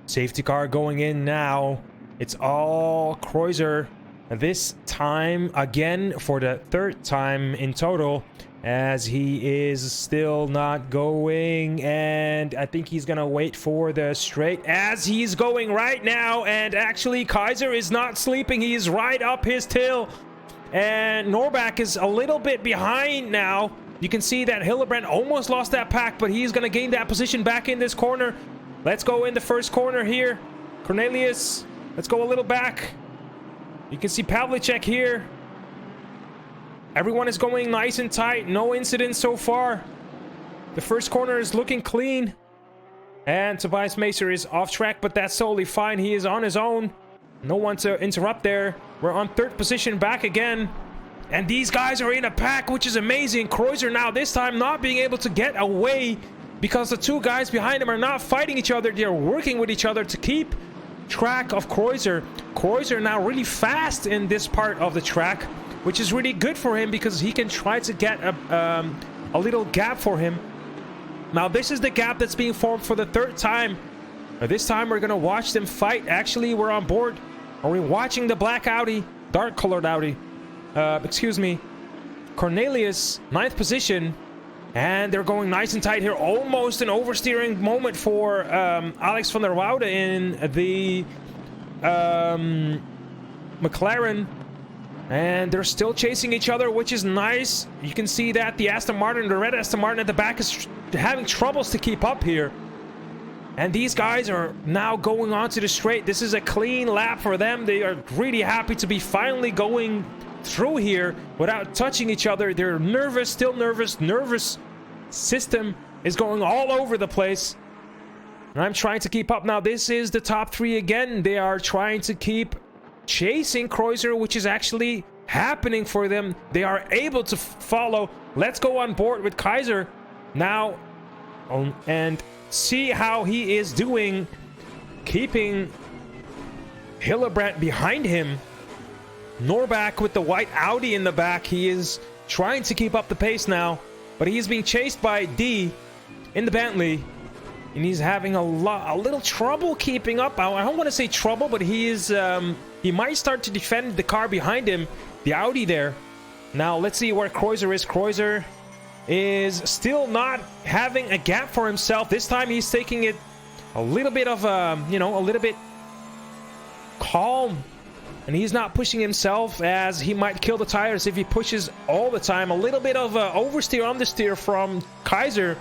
Safety car going in now. It's all Kreuzer. This time again for the 3rd time in total, as he is still not going, and I think he's gonna wait for the straight as he's going right now. And actually Kaiser is not sleeping. He's right up his tail, and Norbach is a little bit behind now. You can see that Hillebrand almost lost that pack, but he's gonna gain that position back in this corner. Let's go in the first corner here. Cornelius, let's go a little back. You can see Pavlicek here. Everyone is going nice and tight. No incidents so far. The first corner is looking clean. And Tobias Macer is off track, but that's totally fine. He is on his own. No one to interrupt there. We're on 3rd position back again. And these guys are in a pack, which is amazing. Kreuzer now this time not being able to get away because the 2 guys behind him are not fighting each other. They're working with each other to keep track of Kreuzer. Kreuzer now really fast in this part of the track, which is really good for him because he can try to get a little gap for him. Now this is the gap that's being formed for the 3rd time. This time we're gonna watch them fight. Actually, we're on board. Are we watching the black Audi, dark colored Audi? Excuse me. Cornelius, 9th position. And they're going nice and tight here. Almost an oversteering moment for Alex van der Woude in the McLaren. And they're still chasing each other, which is nice. You can see that the Aston Martin, the red Aston Martin at the back is having troubles to keep up here. And these guys are now going on to the straight. This is a clean lap for them. They are really happy to be finally going through here without touching each other. They're nervous, still nervous. Nervous system is going all over the place. And I'm trying to keep up. Now this is the top 3 again. They are trying to keep chasing Kreuzer, which is actually happening for them. They are able to follow. Let's go on board with Kaiser now and see how he is doing, keeping Hillebrand behind him. Norbach with the white Audi in the back. He is trying to keep up the pace now, but he is being chased by D in the Bentley, and he's having a little trouble keeping up. I don't want to say trouble, but he is he might start to defend the car behind him, the Audi there. Now let's see where Kreuzer is. Kreuzer is still not having a gap for himself. This time he's taking it a little bit of a little bit calm. And he's not pushing himself, as he might kill the tires if he pushes all the time. A little bit of oversteer, understeer from Kaiser.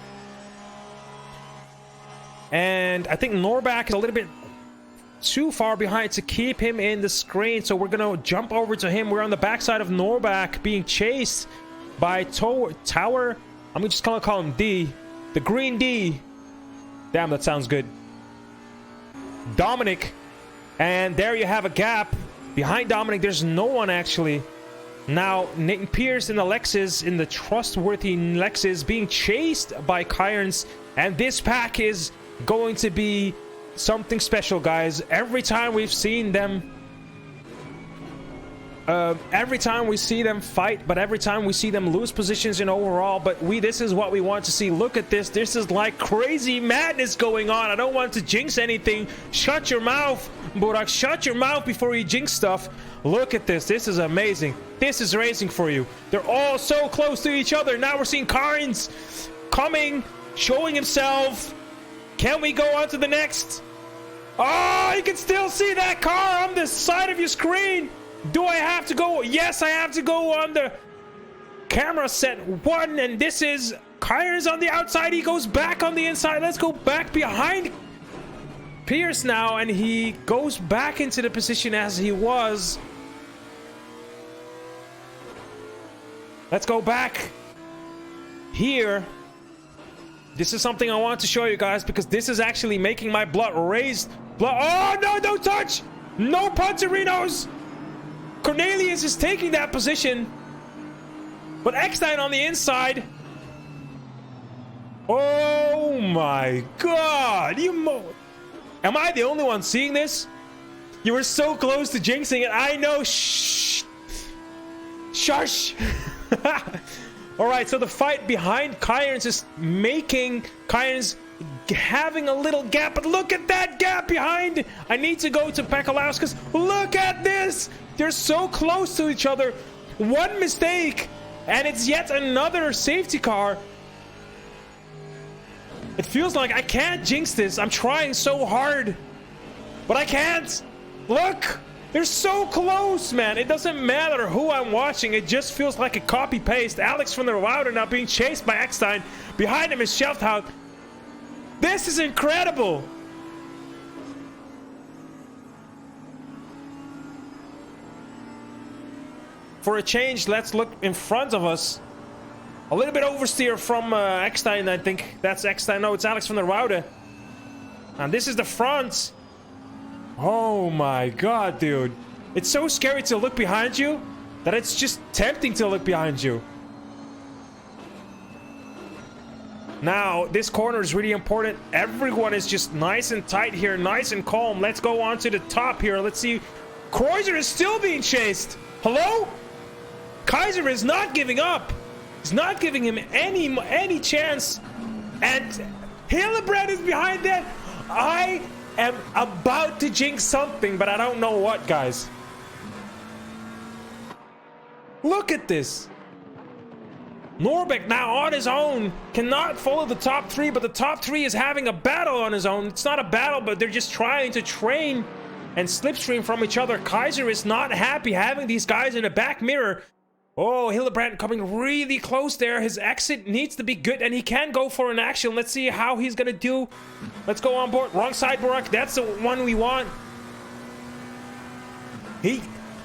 And I think Norbach is a little bit too far behind to keep him in the screen. So we're going to jump over to him. We're on the backside of Norbach being chased by Tower. I'm just going to call him D. The green D. Damn, that sounds good. Dominic. And there you have a gap. Behind Dominic, there's no one actually. Now, Nathan Pierce in the Lexus, in the trustworthy Lexus, being chased by Cairns. And this pack is going to be something special, guys. Every time we've seen them... every time we see them fight, but every time we see them lose positions in overall, but this is what we want to see. Look at this. This is like crazy madness going on. I don't want to jinx anything. Shut your mouth, Burak. Shut your mouth before you jinx stuff. Look at this. This is amazing. This is racing for you. They're all so close to each other. Now we're seeing Carnes coming, showing himself. Can we go on to the next? Oh, you can still see that car on the side of your screen. Do I have to go? Yes, I have to go on the camera set 1, and this is Kyers on the outside. He goes back on the inside. Let's go back behind Pierce now, and he goes back into the position as he was. Let's go back here. This is something I want to show you guys because this is actually making my blood raise. Oh no, don't touch! No Panzerinos! Cornelius is taking that position. But Eckstein on the inside. Oh my god! Am I the only one seeing this? You were so close to jinxing it. I know. Shh. Shush. Alright, so the fight behind Kyron's is making Kyron's having a little gap, but look at that gap behind. I need to go to Pekalauskas. Look at this. They're so close to each other. One mistake and it's yet another safety car. It feels like I can't jinx this. I'm trying so hard, but I can't. Look, they're so close, man. It doesn't matter who I'm watching. It just feels like a copy paste. Alex from the Router now being chased by Eckstein. Behind him is Shelfhout. This is incredible. For a change, let's look in front of us. A little bit oversteer from Eckstein, I think. That's Eckstein. No, it's Alex from the Router. And this is the front. Oh my god, dude. It's so scary to look behind you that it's just tempting to look behind you. Now, this corner is really important. Everyone is just nice and tight here, nice and calm. Let's go on to the top here. Let's see. Kreuzer is still being chased. Hello? Kaiser is not giving up. He's not giving him any chance. And Hillebrand is behind that. I am about to jinx something, but I don't know what, guys. Look at this. Norbeck now on his own cannot follow the top three, but the top three is having a battle on his own. It's not a battle, but they're just trying to train and slipstream from each other. Kaiser is not happy having these guys in the back mirror. Oh, Hillebrand coming really close there. His exit needs to be good, and he can go for an action. Let's see how he's gonna do. Let's go on board. Wrong side, Barack. That's the one we want.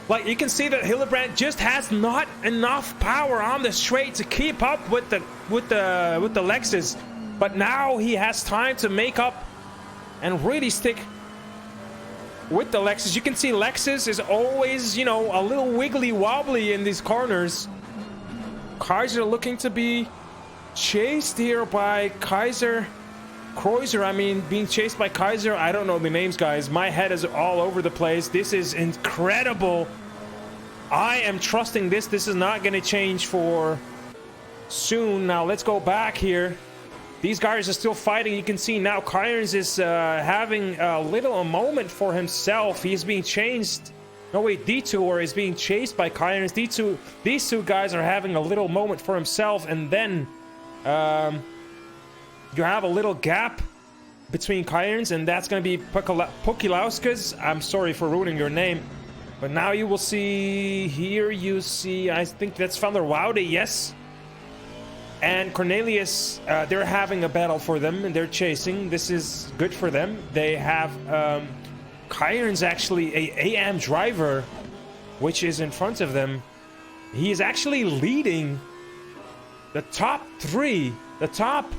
Like, you can see that Hillebrand just has not enough power on the straight to keep up with the Lexus. But now he has time to make up and really stick with the Lexus. You can see Lexus is always, you know, a little wiggly wobbly in these corners. Kaiser looking to be chased here by Kreuzer, I mean, being chased by Kaiser. I don't know the names, guys. My head is all over the place. This is incredible. I am trusting this. This is not going to change for soon. Now, let's go back here. These guys are still fighting. You can see now Kyron's is having a moment for himself. He's being chased. No, wait, Detour is being chased by Kyron's. These two guys are having a little moment for himself. And then you have a little gap between Kyron's, and that's going to be Pukilauskas. I'm sorry for ruining your name. But now you will see here, you see, I think that's Van der Woude, yes. And Cornelius, they're having a battle for them, and they're chasing. This is good for them. They have Kyron's actually a AM driver, which is in front of them. He is actually leading the top three. The top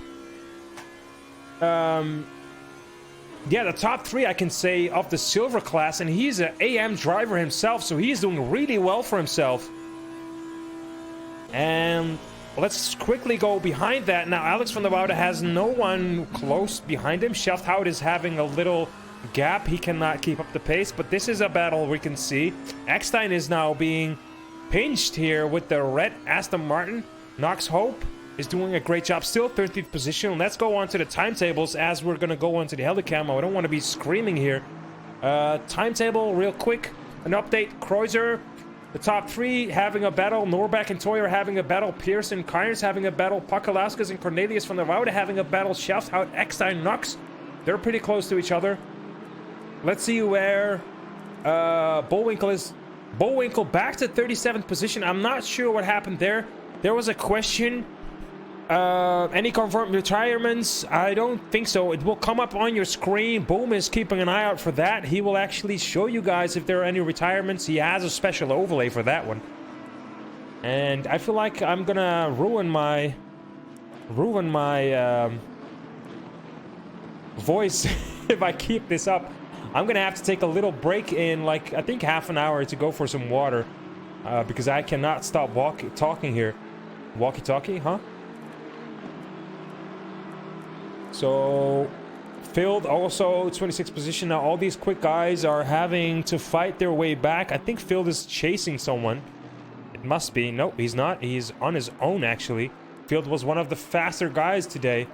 the top three, I can say, of the silver class, and he's an AM driver himself, so he's doing really well for himself. And let's quickly go behind that. Now, Alex from the Woude has no one close behind him. Shelfhout is having a little gap. He cannot keep up the pace, but this is a battle we can see. Eckstein is now being pinched here with the red Aston Martin. Knox Hope is doing a great job. Still 13th position. Let's go on to the timetables as we're going to go on to the helicam. I don't want to be screaming here. Timetable real quick. An update. Kreuzer, the top three having a battle. Norbeck and Toyer having a battle. Pearson, Kyron's having a battle. Pakalauskas and Cornelius from the Router having a battle. Shelfhout, Eckstein, Knox. They're pretty close to each other. Let's see where Bullwinkle is. Bullwinkle back to 37th position. I'm not sure what happened there. There was a question. Any confirmed retirements? I don't think so. It will come up on your screen. Boom is keeping an eye out for that. He will actually show you guys if there are any retirements. He has a special overlay for that one. And I feel like I'm gonna ruin my voice if I keep this up. I'm gonna have to take a little break in, like, I think half an hour to go for some water, because I cannot stop talking here. Walkie-talkie, huh? So, Field also 26th position. Now all these quick guys are having to fight their way back. I think Field is chasing someone. It must be. Nope, he's not. He's on his own, actually. Field was one of the faster guys today.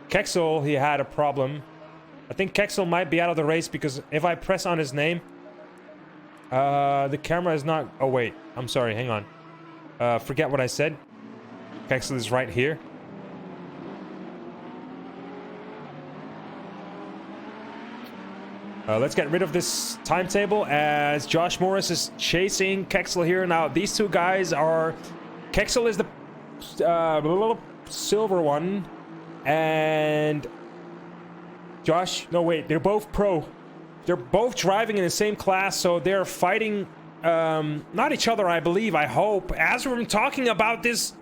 Kexel, he had a problem. I think Kexel might be out of the race because if I press on his name, the camera is not... Oh, wait. I'm sorry. Hang on. Forget what I said. Kexel is right here. Let's get rid of this timetable as Josh Morris is chasing Kexel here. Now, these two guys are... Kexel is the silver one. And... Josh... No, wait. They're both pro. They're both driving in the same class, so they're fighting... not each other, I believe, I hope. As we're talking about this...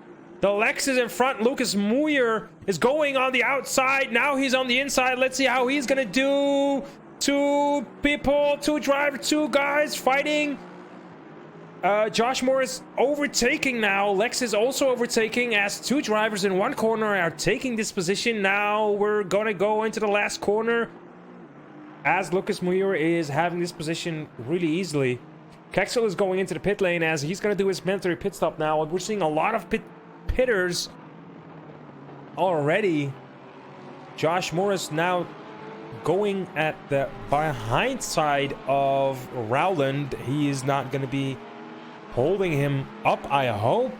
The Lexus in front, Lucas Muir is going on the outside. Now he's on the inside. Let's see how he's gonna do... Two people, two drivers, two guys fighting. Josh Moore is overtaking now. Lex is also overtaking as two drivers in one corner are taking this position. Now we're gonna go into the last corner as Lucas Muir is having this position really easily. Kexel is going into the pit lane as he's gonna do his mandatory pit stop now. We're seeing a lot of pitters already. Josh Morris now going at the behind side of Rowland. He is not going to be holding him up, I hope.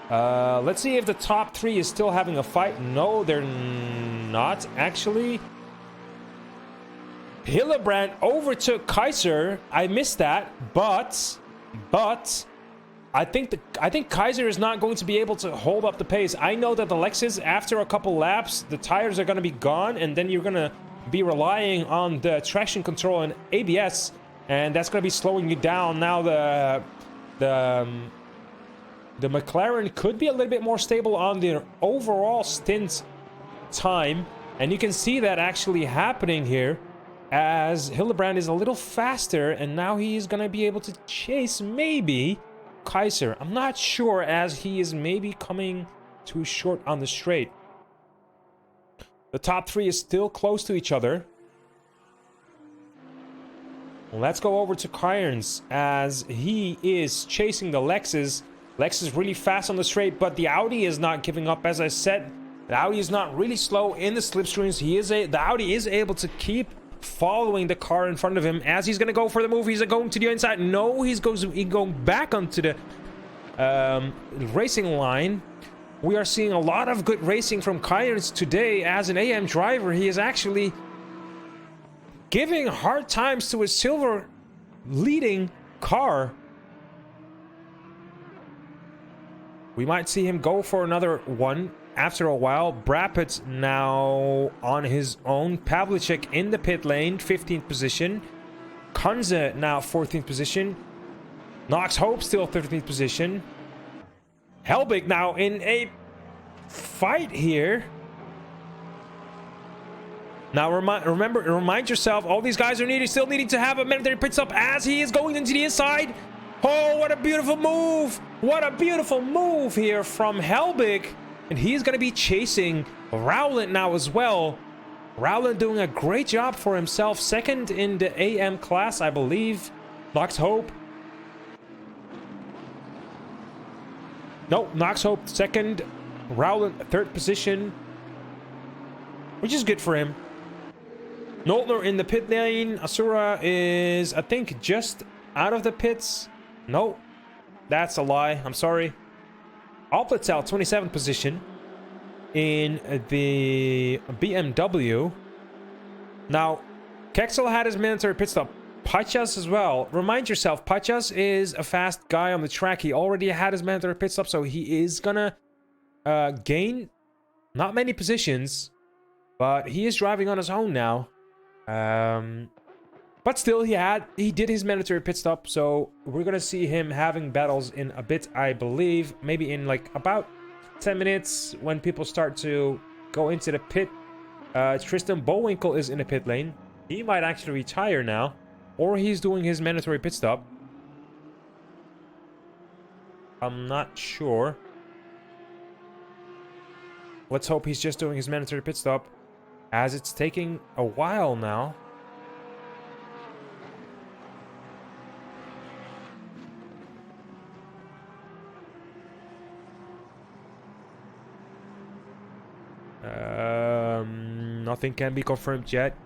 Let's see if the top three is still having a fight. No, they're not, actually. Hillebrand overtook Kaiser. I missed that, but I think Kaiser is not going to be able to hold up the pace. I know that the Lexus, after a couple laps, the tires are going to be gone, and then you're going to be relying on the traction control and ABS, and that's going to be slowing you down. Now the McLaren could be a little bit more stable on the overall stint time, and you can see that actually happening here as Hillebrand is a little faster, and now he's going to be able to chase maybe Kaiser. I'm not sure as he is maybe coming too short on the straight. The top three is still close to each other. Let's go over to Cairns as he is chasing the Lexus. Lexus really fast on the straight, but the Audi is not giving up. As I said, the Audi is not really slow in the slipstreams. The Audi is able to keep following the car in front of him as he's going to go for the move. He's going to the inside. No, he's going back onto the racing line. We are seeing a lot of good racing from Cairns today. As an AM driver, he is actually giving hard times to his silver leading car. We might see him go for another one after a while. Brapit now on his own. Pavlicek in the pit lane, 15th position. Kunze now 14th position. Knox Hope still 13th position. Helbig now in a fight here. Now remind yourself, all these guys are still needing to have a mandatory pit stop as he is going into the inside. Oh, what a beautiful move! What a beautiful move here from Helbig. And he's going to be chasing Rowland now as well. Rowland doing a great job for himself. Second in the AM class, I believe. Knox Hope. No, Knox Hope second. Rowland third position. Which is good for him. Noltner in the pit lane. Asura is, I think, just out of the pits. No, that's a lie. I'm sorry. Alplitzal, 27th position in the BMW. Now, Kexel had his mandatory pit stop. Pachas as well. Remind yourself, Pachas is a fast guy on the track. He already had his mandatory pit stop, so he is gonna gain not many positions, but he is driving on his own now. But still, he did his mandatory pit stop, so we're gonna see him having battles in a bit, I believe. Maybe in like about 10 minutes when people start to go into the pit. Tristan Bowinkle is in the pit lane. He might actually retire now, or he's doing his mandatory pit stop. I'm not sure. Let's hope he's just doing his mandatory pit stop, as it's taking a while now. Nothing can be confirmed yet.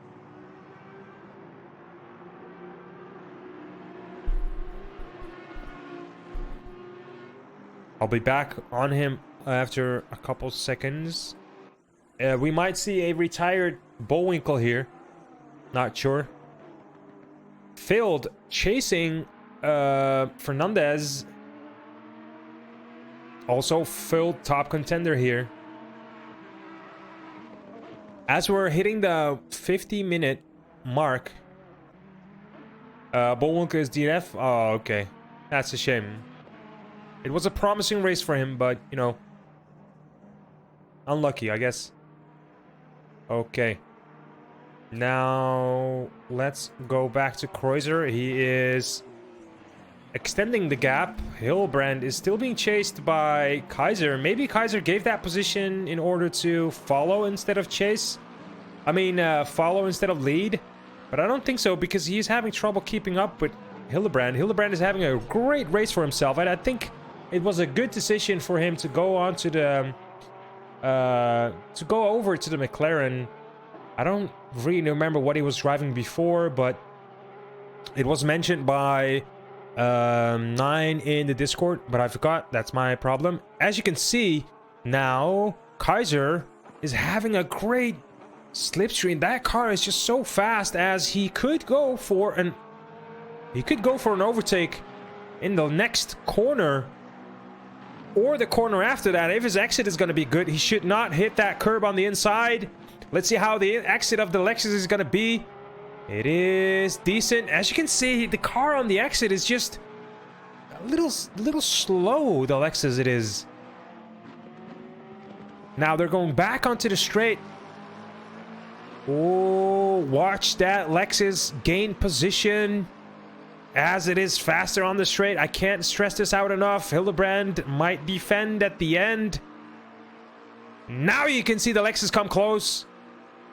I'll be back on him after a couple seconds. We might see a retired Bullwinkle here. Not sure. Failed chasing Fernandez. Also filled top contender here. As we're hitting the 50-minute mark, Bullwinkle is DNF. Oh, okay. That's a shame. It was a promising race for him, but, you know, unlucky, I guess. Okay. Now, let's go back to Kreuzer. He is extending the gap. Hilbrand is still being chased by Kaiser. Maybe Kaiser gave that position in order to follow instead of chase. I mean, follow instead of lead. But I don't think so, because he's having trouble keeping up with Hildebrand. Hildebrand is having a great race for himself, and I think it was a good decision for him to go on to the to go over to the McLaren. I don't really remember what he was driving before, but it was mentioned by 9 in the Discord, but I forgot. That's my problem. As you can see, now Kaiser is having a great slipstream. That car is just so fast, as he could go for an overtake in the next corner, or the corner after that. If his exit is going to be good, he should not hit that curb on the inside. Let's see how the exit of the Lexus is going to be. It is decent. As you can see, the car on the exit is just a little slow, the Lexus it is. Now they're going back onto the straight. Oh, watch that Lexus gain position as it is faster on the straight. I can't stress this out enough. Hildebrand might defend at the end. Now you can see the Lexus come close.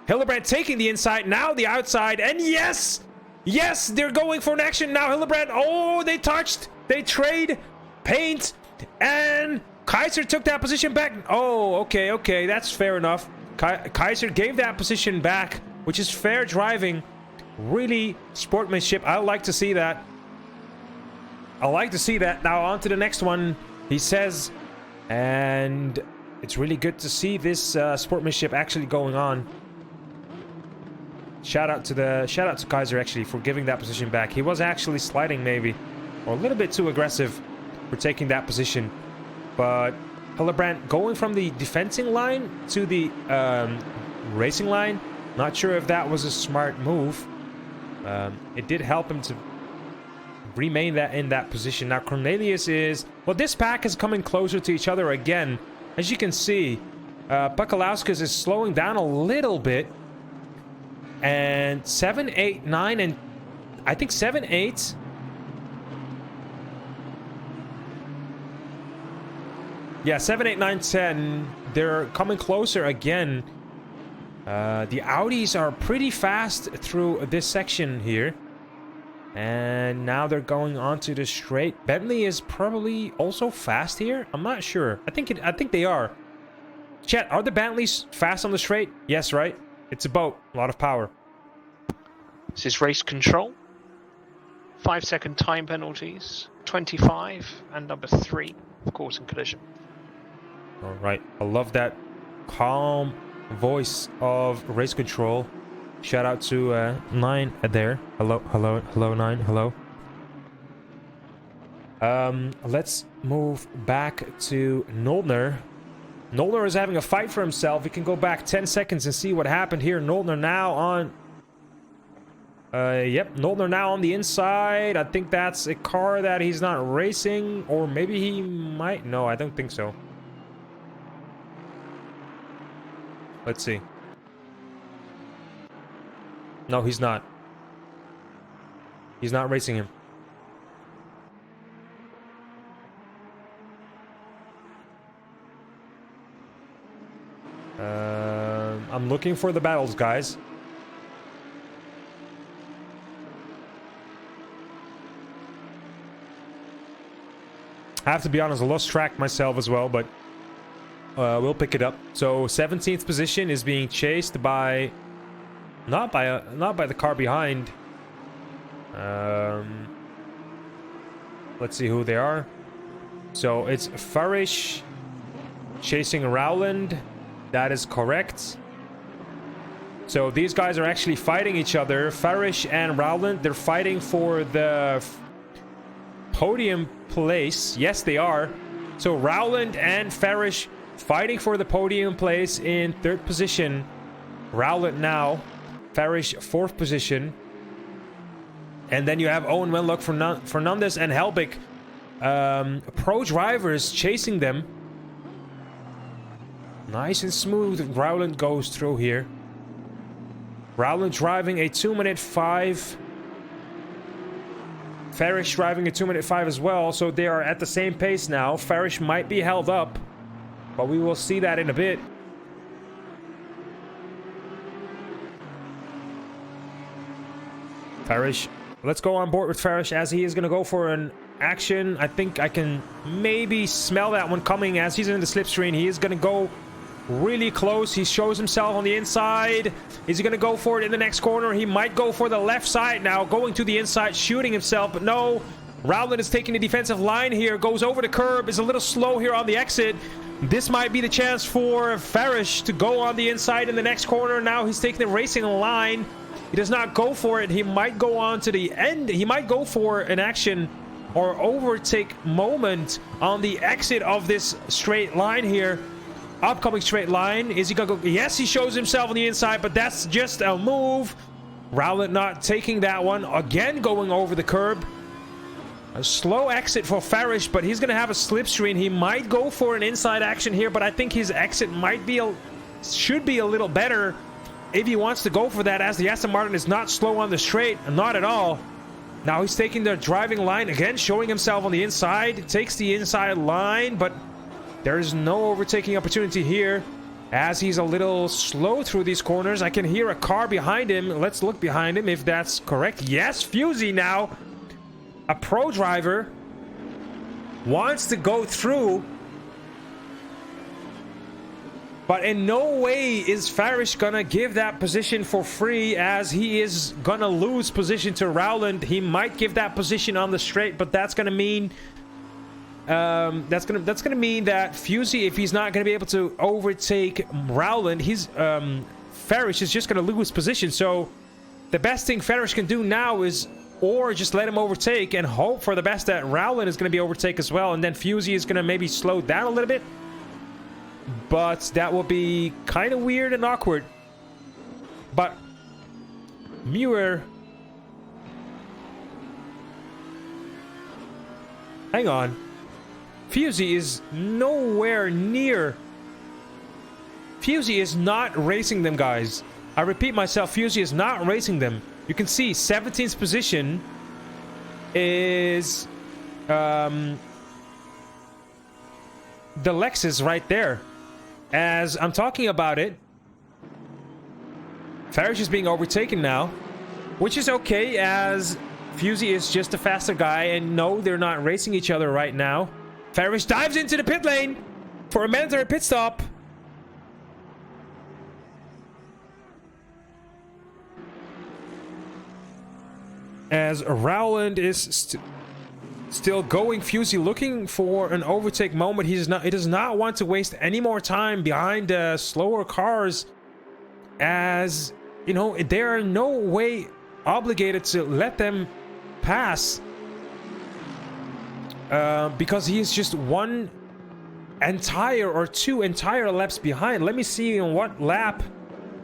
Hildebrand taking the inside, now the outside, and yes! Yes, they're going for an action now. Hildebrand, oh, they touched, they trade, paint, and Kaiser took that position back. Oh, okay, that's fair enough. Kaiser gave that position back, which is fair driving. Really sportsmanship. I like to see that. I like to see that. Now on to the next one, he says, and it's really good to see this sportsmanship actually going on. Shout out to Kaiser actually for giving that position back. He was actually sliding maybe, or a little bit too aggressive for taking that position. But Hildebrand going from the defending line to the racing line. Not sure if that was a smart move. It did help him to remain in that position. Now Cornelius is... Well, this pack is coming closer to each other again. As you can see, Pakalauskas is slowing down a little bit. And 7, 8, 9, and I think 7, 8... Yeah, 7, 8, 9, 10. They're coming closer again. The Audis are pretty fast through this section here. And now they're going onto the straight. Bentley is probably also fast here. I'm not sure. I think they are. Chat, are the Bentleys fast on the straight? Yes, right? It's a boat. A lot of power. This is race control. 5-second time penalties. 25 and number 3, of course, in collision. All right. I love that calm voice of race control. Shout out to 9 there. Hello 9. Hello. Let's move back to Noldner. Noldner is having a fight for himself. We can go back 10 seconds and see what happened here. Noldner now on Yep, Noltner now on the inside. I think that's a car that he's not racing, or maybe he might. No, I don't think so. Let's see. No, he's not. He's not racing him. I'm looking for the battles, guys. I have to be honest, I lost track myself as well, but we'll pick it up. So 17th position is being chased by not by the car behind. Let's see who they are. So it's Farish chasing Rowland. That is correct. So these guys are actually fighting each other. Farish and Rowland, they're fighting for the podium place. Yes, they are. So Rowland and Farish fighting for the podium place in 3rd position. Rowland now. Farish 4th position. And then you have Owen Wenlock, Fernandez, and Helbig. Pro drivers chasing them. Nice and smooth. Rowland goes through here. Rowland driving a 2-minute 5. Farish driving a 2-minute 5 as well. So they are at the same pace now. Farish might be held up, but we will see that in a bit. Farish. Let's go on board with Farish as he is going to go for an action. I think I can maybe smell that one coming as he's in the slipstream. He is going to go really close. He shows himself on the inside. Is he going to go for it in the next corner? He might go for the left side now, going to the inside, shooting himself, but no. Rowland is taking the defensive line here, goes over the curb, is a little slow here on the exit. This might be the chance for Farish to go on the inside in the next corner. Now he's taking the racing line. He does not go for it. He might go on to the end. He might go for an action or overtake moment on the exit of this straight line here. Upcoming straight line. Is he gonna go? Yes, he shows himself on the inside, but that's just a move. Rowland not taking that one. Again, going over the curb. A slow exit for Farish, but he's gonna have a slipstream. He might go for an inside action here, but I think his exit might be should be a little better if he wants to go for that, as the Aston Martin is not slow on the straight. Not at all. Now he's taking the driving line again, showing himself on the inside. Takes the inside line, but there is no overtaking opportunity here as he's a little slow through these corners. I can hear a car behind him. Let's look behind him if that's correct. Yes, Fusey now. A pro driver wants to go through, but in no way is Farish gonna give that position for free, as he is gonna lose position to Rowland. He might give that position on the straight, but that's gonna mean that's gonna mean that Fusey, if he's not gonna be able to overtake Rowland, Farish is just gonna lose position. So the best thing Farish can do now is or just let him overtake and hope for the best that Rowland is going to be overtake as well, and then Fusey is going to maybe slow down a little bit. But that will be kind of weird and awkward. But Muir, hang on. Fusey is nowhere near. Fusey is not racing them, guys. I repeat myself, Fusey is not racing them. You can see 17th position is the Lexus right there. As I'm talking about it, Farish is being overtaken now, which is okay, as Fusey is just a faster guy, and no, they're not racing each other right now. Farish dives into the pit lane for a mandatory pit stop. As Rowland is still going, Fusey looking for an overtake moment. He does not want to waste any more time behind the slower cars, as you know, they are no way obligated to let them pass, because he is just one entire or two entire laps behind. Let me see on what lap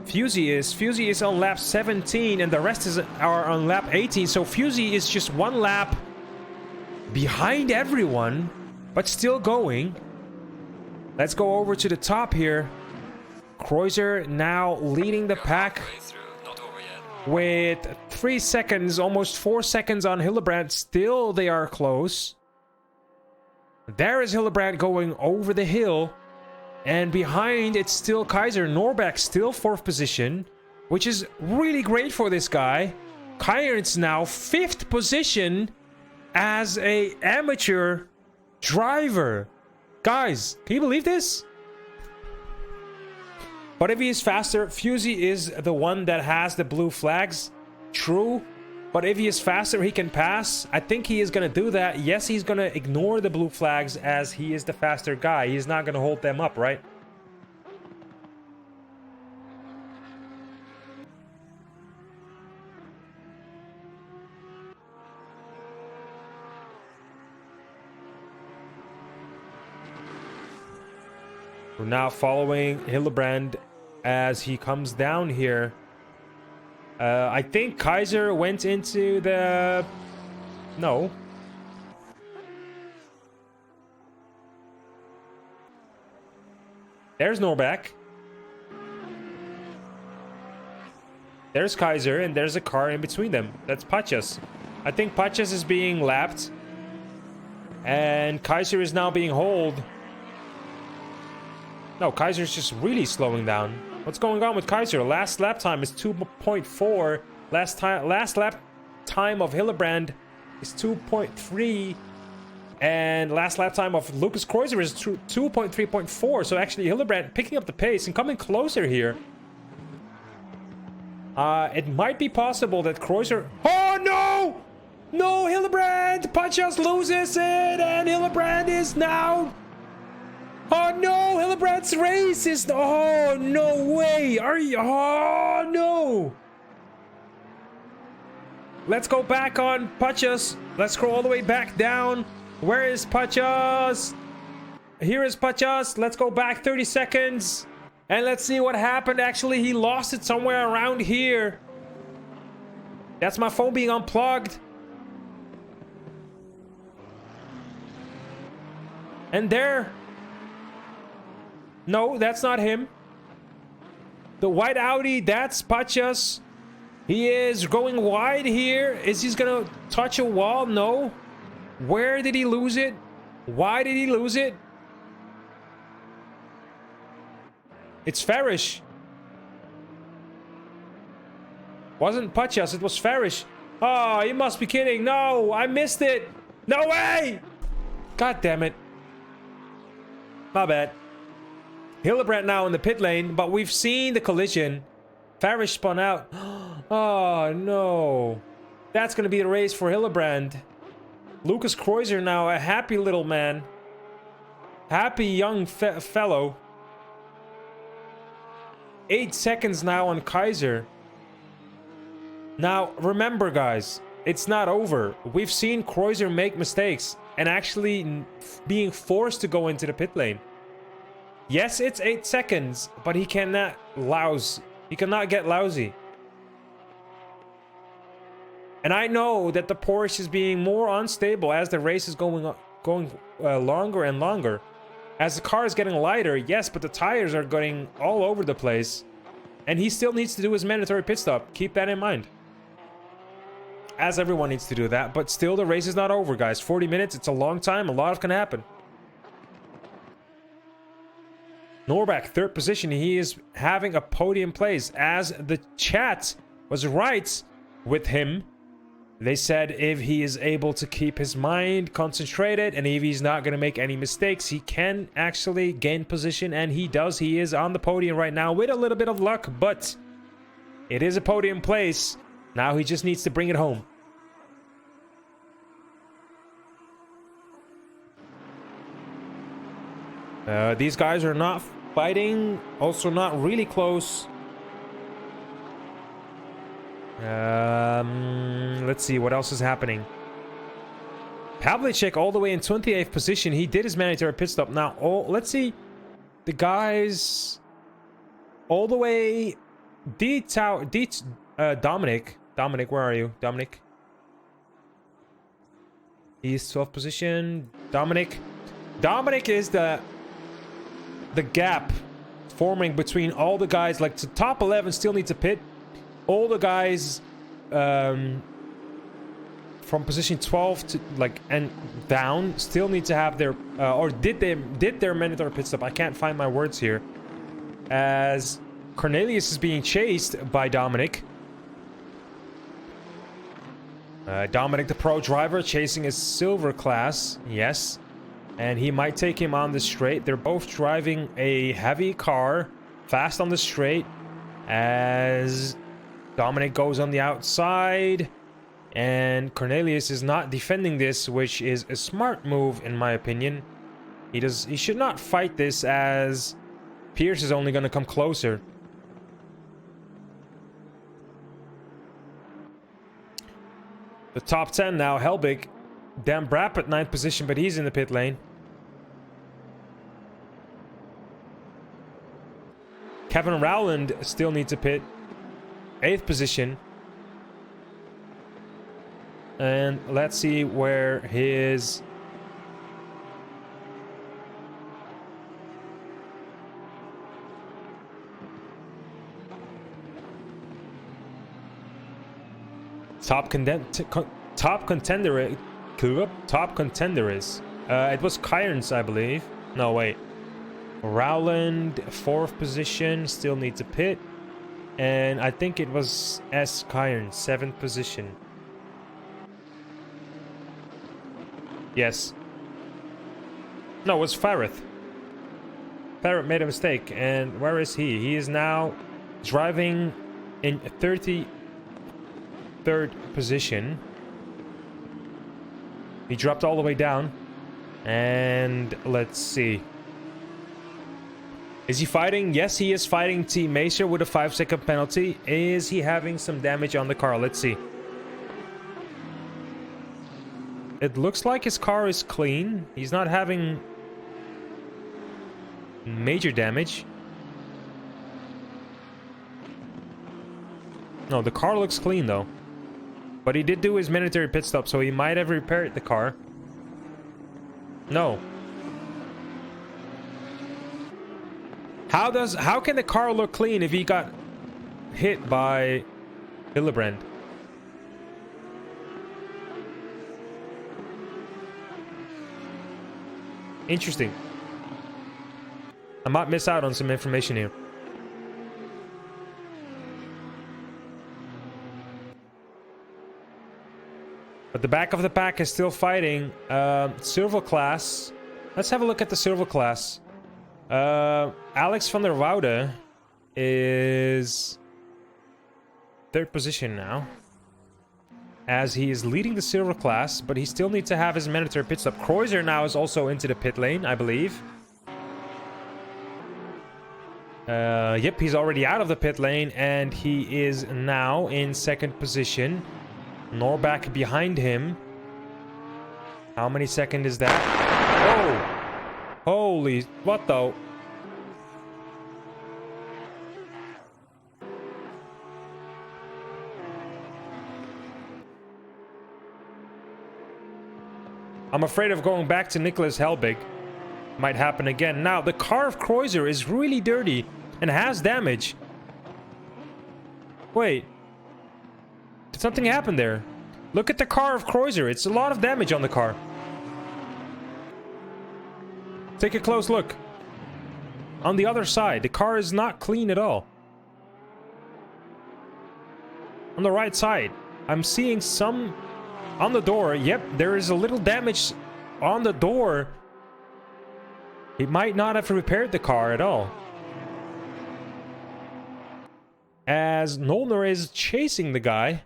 Fusey is. Fusey is on lap 17 and the rest are on lap 18. So Fusey is just one lap behind everyone, but still going. Let's go over to the top here. Kreuzer now leading the pack with 3 seconds, almost 4 seconds on Hillebrand. Still, they are close. There is Hillebrand going over the hill. And behind, it's still Kaiser. Norbeck still 4th position, which is really great for this guy. Kaiser's now 5th position as a amateur driver. Guys, can you believe this? But if he is faster, Fusey is the one that has the blue flags. True. But if he is faster, he can pass. I think he is going to do that. Yes, he's going to ignore the blue flags as he is the faster guy. He's not going to hold them up, right? We're now following Hillebrand as he comes down here. I think Kaiser went into the... No. There's Norbeck. There's Kaiser, and there's a car in between them. That's Pachas. I think Pachas is being lapped. And Kaiser is now being hauled. No, Kaiser's just really slowing down. What's going on with Kaiser? Last lap time is 2.4. Last lap time of Hillebrand is 2.3. And last lap time of Lucas Kreuzer is 2.3.4. So actually Hillebrand picking up the pace and coming closer here. It might be possible that Kreuzer... Oh no! No, Hillebrand! Pachas loses it and Hillebrand is now... Oh no, Hillebrand's race is... Oh, no way. Are you... Oh no. Let's go back on Pachas. Let's scroll all the way back down. Where is Pachas? Here is Pachas. Let's go back 30 seconds. And let's see what happened. Actually, he lost it somewhere around here. That's my phone being unplugged. And there... No, that's not him. The white Audi, that's Pachas. He is going wide here. Is he gonna touch a wall? No. Where did he lose it? Why did he lose it? It's Farish. Wasn't Pachas, it was Farish. Oh, you must be kidding. No, I missed it. No way! God damn it. My bad. Hillebrand now in the pit lane, but we've seen the collision. Farish spun out. Oh, no. That's going to be a race for Hillebrand. Lucas Kreuzer now, a happy little man. Happy young fellow. 8 seconds now on Kaiser. Now, remember, guys, it's not over. We've seen Kreuzer make mistakes and actually being forced to go into the pit lane. Yes, it's 8 seconds, but he cannot He cannot get lousy. And I know that the Porsche is being more unstable as the race is going longer and longer. As the car is getting lighter, yes, but the tires are going all over the place. And he still needs to do his mandatory pit stop. Keep that in mind. As everyone needs to do that, but still the race is not over, guys. 40 minutes, it's a long time, a lot can happen. Norbeck, 3rd position. He is having a podium place. As the chat was right with him, they said if he is able to keep his mind concentrated and if he's not going to make any mistakes, he can actually gain position, and he does. He is on the podium right now with a little bit of luck, but it is a podium place. Now he just needs to bring it home. These guys are not fighting, also not really close. Let's see what else is happening. Pavlicek all the way in 28th position. He did his mandatory pit stop. Now, let's see the guys all the way Dominic. Dominic, where are you? Dominic. He's 12th position. Dominic. Dominic is the gap forming between all the guys. Like, the top 11 still need to pit. All the guys from position 12 to like and down still need to have their or did their mandatory pit stop. I can't find my words here. As Cornelius is being chased by Dominic. Dominic, the pro driver, chasing his silver class. Yes. And he might take him on the straight. They're both driving a heavy car, fast on the straight. As Dominic goes on the outside. And Cornelius is not defending this, which is a smart move, in my opinion. He should not fight this, as Pierce is only going to come closer. The top 10 now, Helbig. Dan Brapp at 9th position, but he's in the pit lane. Kevin Rowland still needs a pit. 8th position. And let's see where his... Top contender is. It was Kyron's, I believe. No, wait. Rowland, 4th position, still needs a pit. And I think it was S. Kyron, 7th position. Yes. No, it was Farreth. Farreth made a mistake. And where is he? He is now driving in 33rd position. He dropped all the way down. And let's see. Is he fighting? Yes, he is fighting Team Macer with a 5-second penalty. Is he having some damage on the car? Let's see. It looks like his car is clean. He's not having major damage. No, the car looks clean though. But he did do his mandatory pit stop, so he might have repaired the car. No. How can the car look clean if he got hit by Hillebrand? Interesting. I might miss out on some information here. But the back of the pack is still fighting. Silver class. Let's have a look at the silver class. Alex van der Woude is 3rd position now. As he is leading the silver class, but he still needs to have his mandatory pit stop. Kreuzer now is also into the pit lane, I believe. Yep, he's already out of the pit lane, and he is now in 2nd position. Norback behind him. How many seconds is that? Oh! Holy... What the... I'm afraid of going back to Nicholas Helbig. Might happen again. Now, the car of Kreuzer is really dirty and has damage. Wait. Did something happen there? Look at the car of Kreuzer. It's a lot of damage on the car. Take a close look. On the other side, the car is not clean at all. On the right side, I'm seeing some... On the door, yep, there is a little damage on the door. He might not have repaired the car at all. As Nolner is chasing the guy.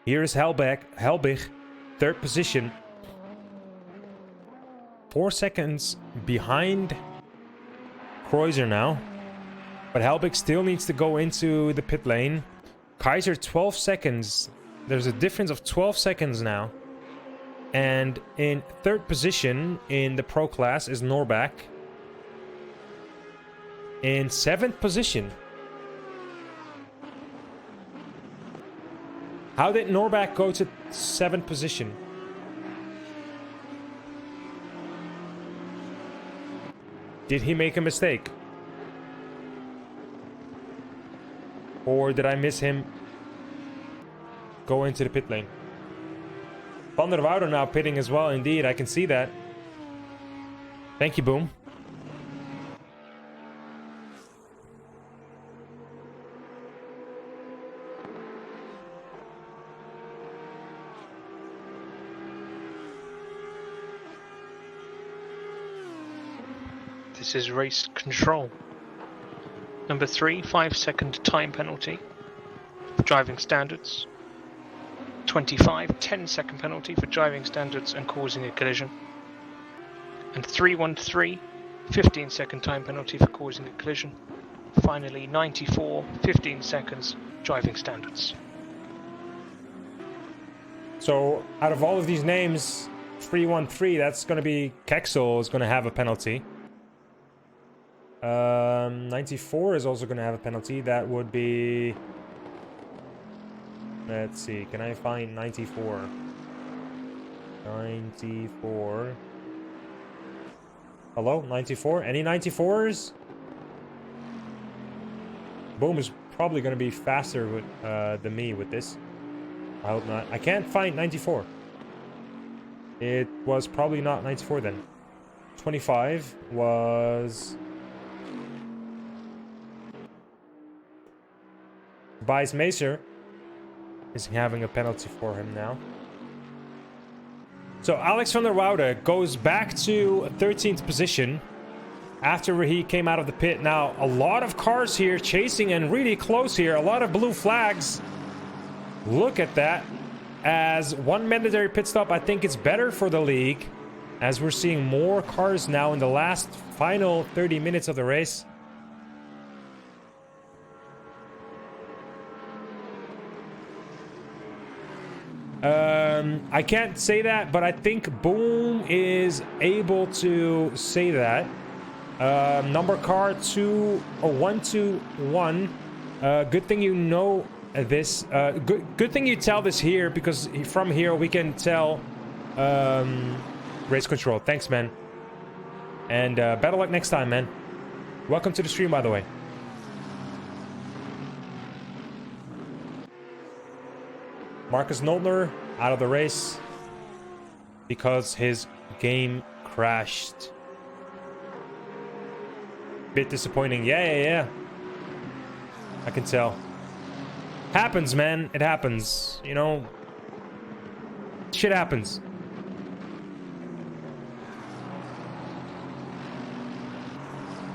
Here's Helbig, 3rd position. 4 seconds behind Kreuzer now. But Helbig still needs to go into the pit lane. Kaiser 12 seconds. There's a difference of 12 seconds now. And in third position in the pro class is Norback. In seventh position. How did Norback go to seventh position? Did he make a mistake? Or did I miss him go into the pit lane? Van der Woude now pitting as well. Indeed, I can see that. Thank you, Boom. This is race control. Number 3, 5-second time penalty for driving standards. 25, 10-second penalty for driving standards and causing a collision. And 313, 15-second time penalty for causing a collision. Finally, 94, 15 seconds driving standards. So, out of all of these names, 313, that's going to be Kexel is going to have a penalty. 94 is also going to have a penalty. That would be... Let's see, can I find 94? 94. Hello, 94? Any 94s? Boom is probably going to be faster with, than me with this. I hope not. I can't find 94. It was probably not 94 then. 25 was... Tobias Macer is having a penalty for him now. So Alex van der Woude goes back to 13th position after he came out of the pit. Now, a lot of cars here chasing and really close here. A lot of blue flags. Look at that. As one mandatory pit stop, I think it's better for the league, as we're seeing more cars now in the last final 30 minutes of the race. I can't say that, but I think Boom is able to say that. Number car 121. Good thing you know this. Good thing you tell this here, because from here we can tell race control. Thanks, man. And better luck next time, man. Welcome to the stream, by the way. Marcus Noltner out of the race because his game crashed. Bit disappointing. Yeah. I can tell. Happens, man. It happens. You know, shit happens.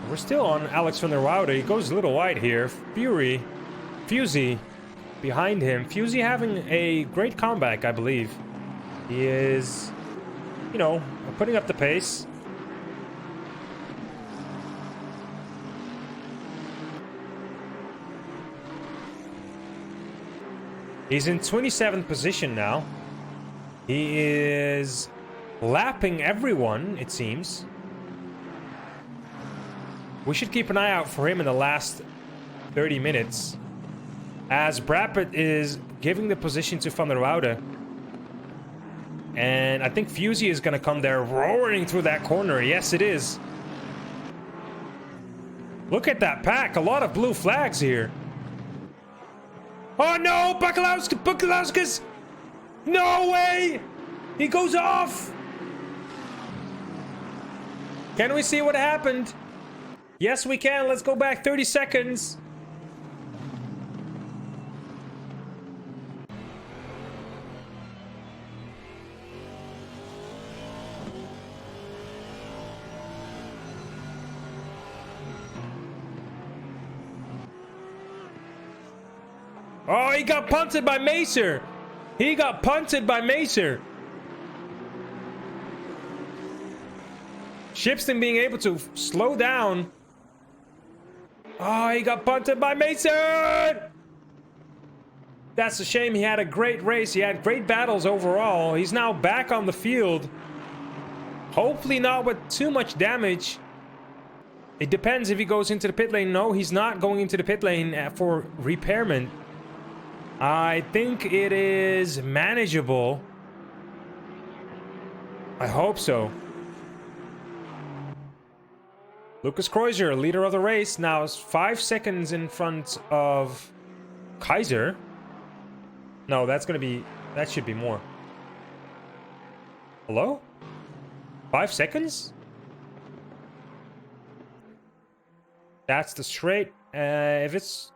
We're still on Alex van der Woude. He goes a little wide here. Fusey behind him. Fusey having a great comeback, I believe. He is, you know, putting up the pace. He's in 27th position now. He is lapping everyone, it seems. We should keep an eye out for him in the last 30 minutes. As Brad Pitt is giving the position to Van der Woude. And I think Fusey is going to come there roaring through that corner. Yes, it is. Look at that pack. A lot of blue flags here. Oh no, Bakalowskis! No way! He goes off! Can we see what happened? Yes, we can. Let's go back 30 seconds. Oh, he got punted by Macer. He got punted by Macer. Shipston being able to slow down. Oh, he got punted by Mason! That's a shame. He had a great race. He had great battles overall. He's now back on the field. Hopefully not with too much damage. It depends if he goes into the pit lane. No, he's not going into the pit lane for repairment. I think it is manageable. I hope so. Lucas Kreuzer, leader of the race, now is 5 seconds in front of Kaiser. No, that's gonna be... that should be more. Hello? 5 seconds? That's the straight. If it's...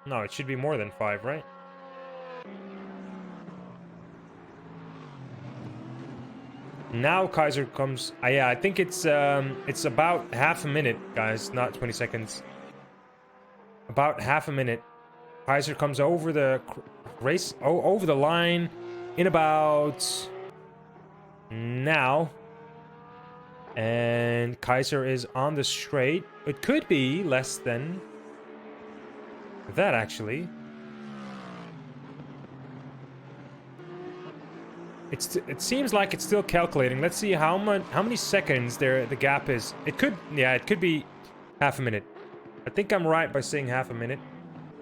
no, it should be more than 5, right? Now Kaiser comes... yeah, I think it's about half a minute, guys, not 20 seconds. About half a minute. Kaiser comes over the race... over the line in about... now. And Kaiser is on the straight. It could be less than that, actually. It seems like it's still calculating. Let's see how many seconds there the gap is. It could, yeah, it could be half a minute. I think I'm right by saying half a minute.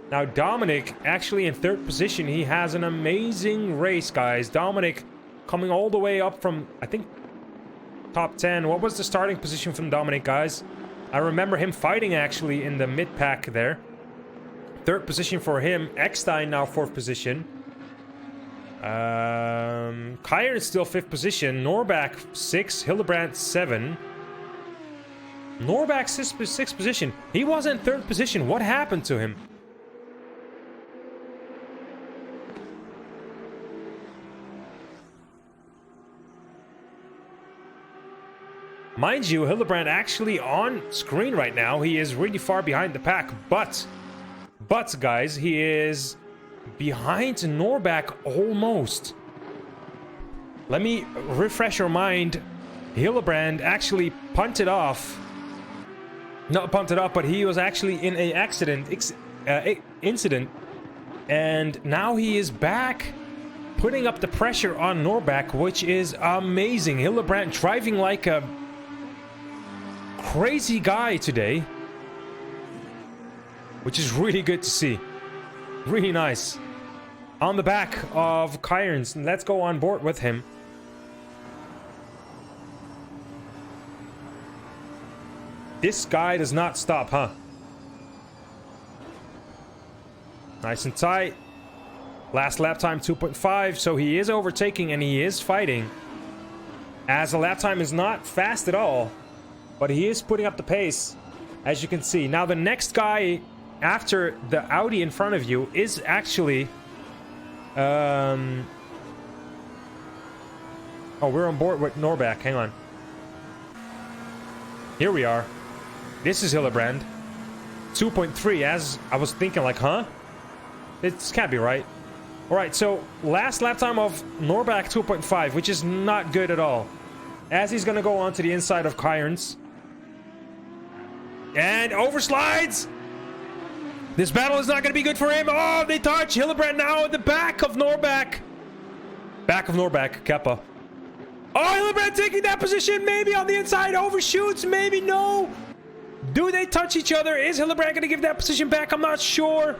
Now Dominic actually in 3rd position. He has an amazing race, guys. Dominic coming all the way up from, I think, top 10. What was the starting position from Dominic, guys? I remember him fighting actually in the mid pack there. 3rd position for him. Eckstein now 4th position. Kyer is still 5th position. Norback 6. Hildebrandt 7. Norback 6th position. He was in 3rd position. What happened to him? Mind you, Hildebrandt actually on screen right now. He is really far behind the pack, but guys, he is behind Norback almost. Let me refresh your mind. Hildebrandt actually punted off. Not punted off, but he was actually in a incident, and now he is back, putting up the pressure on Norback, which is amazing. Hildebrandt driving like a crazy guy today, which is really good to see. Really nice. On the back of Kyron's. Let's go on board with him. This guy does not stop, huh? Nice and tight. Last lap time 2.5, so he is overtaking and he is fighting. As the lap time is not fast at all, but he is putting up the pace, as you can see. Now the next guy after the Audi in front of you is actually... oh, we're on board with Norback. Hang on. Here we are. This is Hildebrandt. 2.3, as I was thinking, like, huh? This can't be right. Alright, so last lap time of Norback 2.5, which is not good at all. As he's gonna go onto the inside of Kyron's. And overslides! This battle is not going to be good for him. Oh, they touch. Hildebrandt now at the back of Norback. Back of Norback, Keppa. Oh, Hildebrandt taking that position. Maybe on the inside. Overshoots. Maybe no. Do they touch each other? Is Hildebrandt going to give that position back? I'm not sure.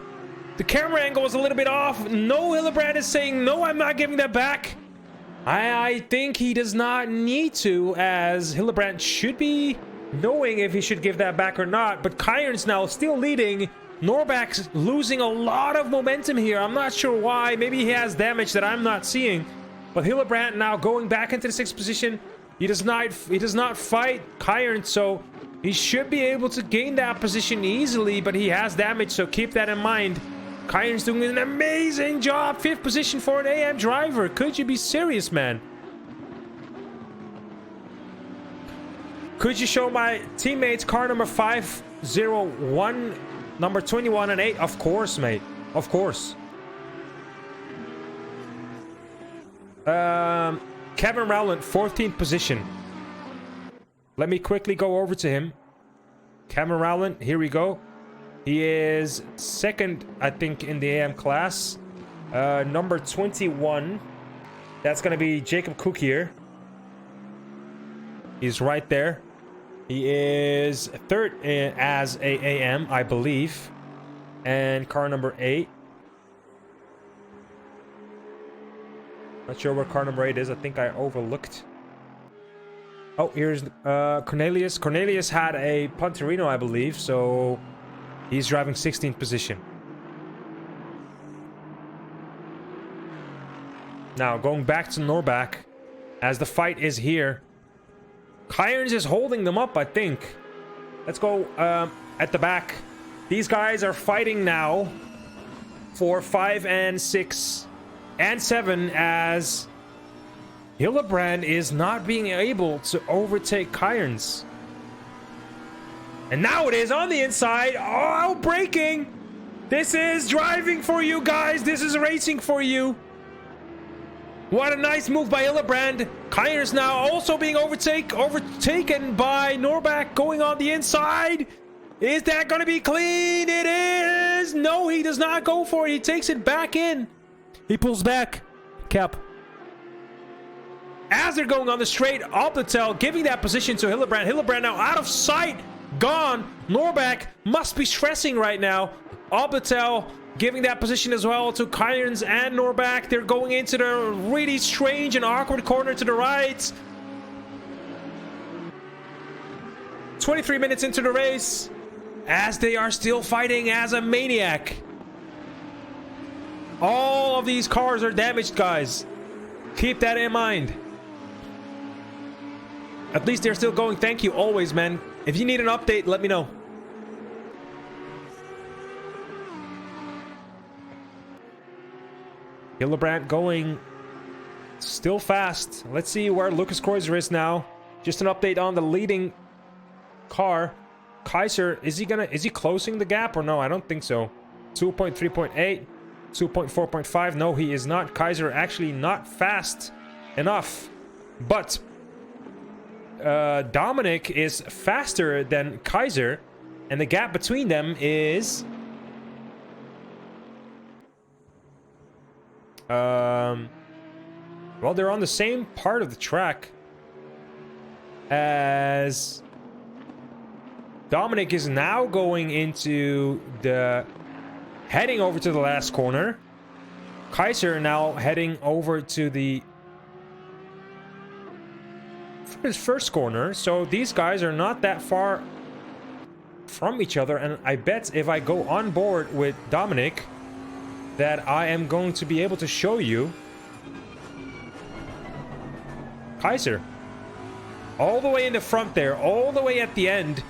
The camera angle was a little bit off. No, Hildebrandt is saying, no, I'm not giving that back. I think he does not need to, as Hildebrandt should be knowing if he should give that back or not. But Kyron's now still leading. Norback's losing a lot of momentum here. I'm not sure why. Maybe he has damage that I'm not seeing. But Hildebrandt now going back into the 6th position. He does not fight Kyron, so he should be able to gain that position easily, but he has damage, so keep that in mind. Kyron's doing an amazing job. 5th position for an AM driver. Could you be serious, man? Could you show my teammates car number 501, number 21 and 8? Of course, mate. Of course. Kevin Rowland, 14th position. Let me quickly go over to him. Kevin Rowland, here we go. He is second, I think, in the AM class. Number 21. That's going to be Jacob Cook here. He's right there. He is third as a AM, I believe. And car number 8. Not sure where car number 8 is. I think I overlooked. Oh, here's Cornelius. Cornelius had a Punterino, I believe. So he's driving 16th position. Now, going back to Norback, as the fight is here. Kyron's is holding them up, I think. Let's go at the back. These guys are fighting now for 5 and 6 and 7 as Hillebrand is not being able to overtake Kyron's. And now it is on the inside. Oh, braking! This is driving for you guys. This is racing for you. What a nice move by Hillebrand. Kyron's now also being overtaken by Norback going on the inside. Is that going to be clean? It is. No, he does not go for it. He takes it back in. He pulls back. Cap. As they're going on the straight, Oblatel giving that position to Hillebrand. Hillebrand now out of sight. Gone. Norback must be stressing right now. Oblatel giving that position as well to Kyron's and Norback. They're going into the really strange and awkward corner to the right. 23 minutes into the race as they are still fighting as a maniac. All of these cars are damaged, guys. Keep that in mind. At least they're still going. Thank you always, man. If you need an update, let me know. Hillebrand going still fast. Let's see where Lucas Kreuzer is now. Just an update on the leading car. Kaiser, is he closing the gap or no? I don't think so. 2.3.8, 2.4.5. No, he is not. Kaiser actually not fast enough. But Dominic is faster than Kaiser, and the gap between them is well, they're on the same part of the track as Dominic is now going into the heading over to the last corner. Kaiser now heading over to the first corner. So these guys are not that far from each other, and I bet if I go on board with Dominic that I am going to be able to show you Kaiser all the way in the front there, all the way at the end.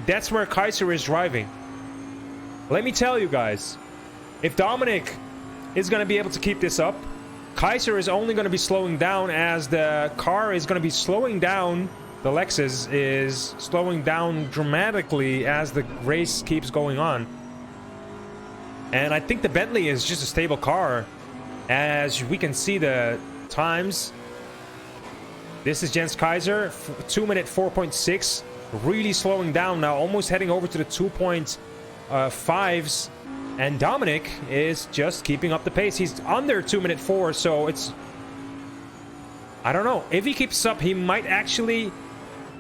That's where Kaiser is driving. Let me tell you guys, if Dominic is going to be able to keep this up, Kaiser is only going to be slowing down as the car is going to be slowing down. The Lexus is slowing down dramatically as the race keeps going on. And I think the Bentley is just a stable car. As we can see the times. This is Jens Kaiser, 2 minute 4.6. Really slowing down now, almost heading over to the 2.5s. And Dominic is just keeping up the pace. He's under 2 minute 4, so it's... I don't know. If he keeps up, he might actually...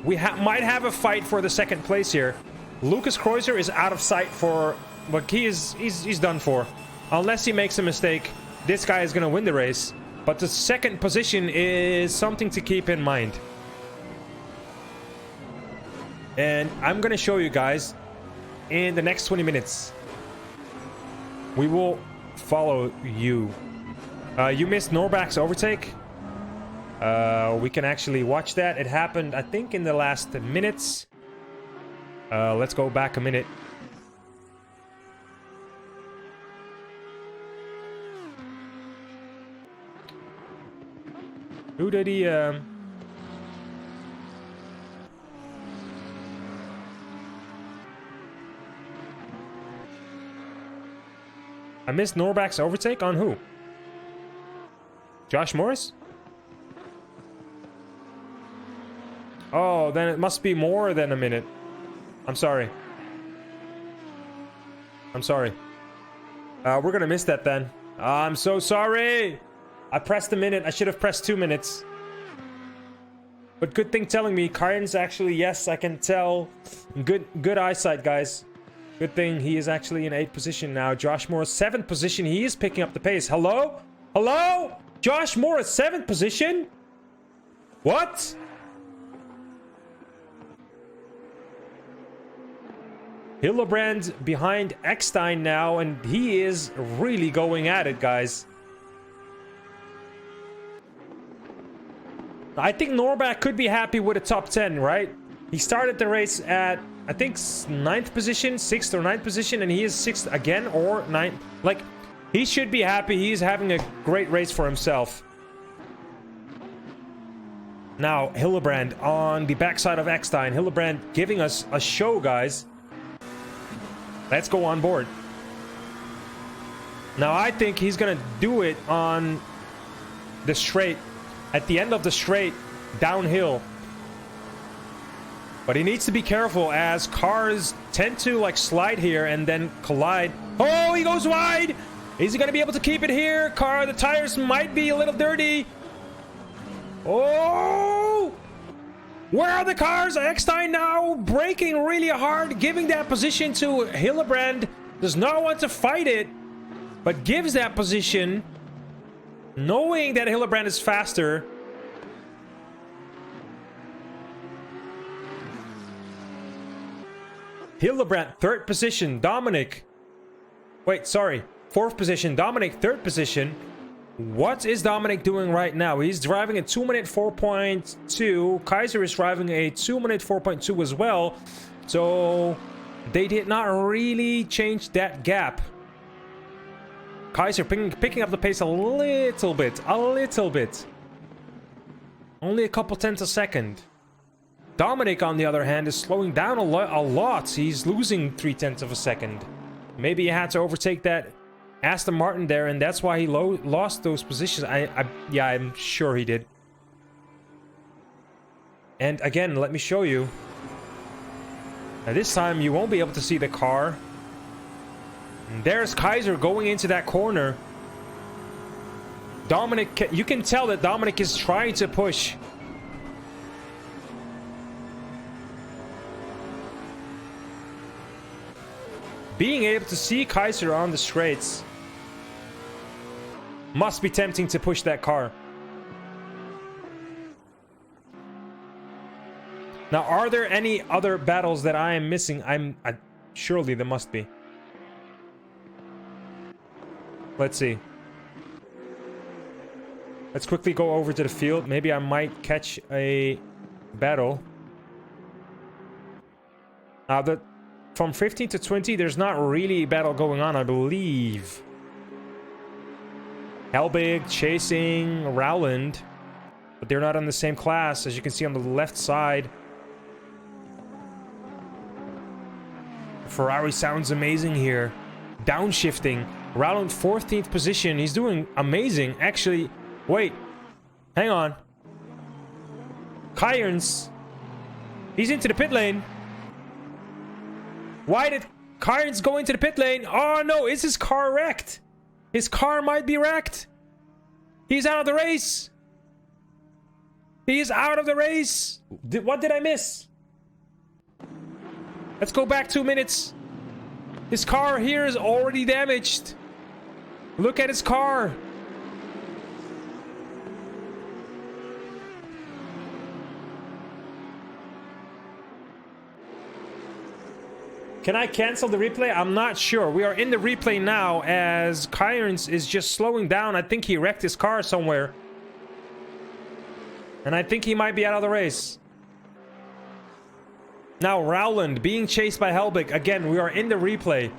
might have a fight for the second place here. Lucas Kreuzer is out of sight for... But he's done for. Unless he makes a mistake, this guy is going to win the race. But the second position is something to keep in mind. And I'm going to show you guys in the next 20 minutes. We will follow you. You missed Norback's overtake. We can actually watch that. It happened, I think, in the last minutes. Let's go back a minute. Who did he... I missed Norback's overtake on who? Josh Morris? Oh, then it must be more than a minute. I'm sorry. I'm sorry. We're gonna miss that then. I'm so sorry. I pressed a minute. I should have pressed 2 minutes. But good thing telling me. Kyron's actually, yes, I can tell. Good eyesight, guys. Good thing he is actually in 8th position now. Josh Morris, 7th position. He is picking up the pace. Hello? Hello? Josh Morris, 7th position? What? Hillebrand behind Eckstein now, and he is really going at it, guys. I think Norback could be happy with a top 10, right? He started the race at, I think, 9th position, 6th or 9th position, and he is 6th again, or 9th. Like, he should be happy. He's having a great race for himself. Now, Hillebrand on the backside of Eckstein. Hillebrand giving us a show, guys. Let's go on board. Now, I think he's going to do it on the straight. At the end of the straight, downhill. But he needs to be careful as cars tend to like slide here and then collide. Oh, he goes wide. Is he going to be able to keep it here? The tires might be a little dirty. Oh! Where are the cars? Eckstein now braking really hard, giving that position to Hillebrand. Does not want to fight it, but gives that position, knowing that Hillebrand is faster. Hillebrand, 3rd position. Dominic. Wait, sorry. 4th position. Dominic, 3rd position. What is Dominic doing right now? He's driving a 2-minute 4.2. Kaiser is driving a 2-minute 4.2 as well. So they did not really change that gap. Kaiser picking up the pace a little bit. A little bit. Only a couple tenths a second. Dominic, on the other hand, is slowing down a lot. He's losing 0.3 of a second. Maybe he had to overtake that Aston Martin there, and that's why he lost those positions. Yeah, I'm sure he did. And again, let me show you. Now this time you won't be able to see the car. And there's Kaiser going into that corner. Dominic, you can tell that Dominic is trying to push. Being able to see Kaiser on the straights must be tempting to push that car. Now, are there any other battles that I am missing? Surely there must be. Let's see. Let's quickly go over to the field. Maybe I might catch a battle. From 15 to 20, there's not really a battle going on, I believe. Helbig chasing Rowland, but they're not on the same class, as you can see on the left side. Ferrari sounds amazing here. Downshifting. Rowland 14th position. He's doing amazing. Actually, wait. Hang on. Kyron's. He's into the pit lane. Why did Kyron's go into the pit lane? Oh no, is his car wrecked? His car might be wrecked. He's out of the race. He is out of the race. What did I miss? Let's go back 2 minutes. His car here is already damaged. Look at his car. Can I cancel the replay? I'm not sure. We are in the replay now as Kyron's is just slowing down. I think he wrecked his car somewhere. And I think he might be out of the race. Now Rowland being chased by Helbig. Again, we are in the replay.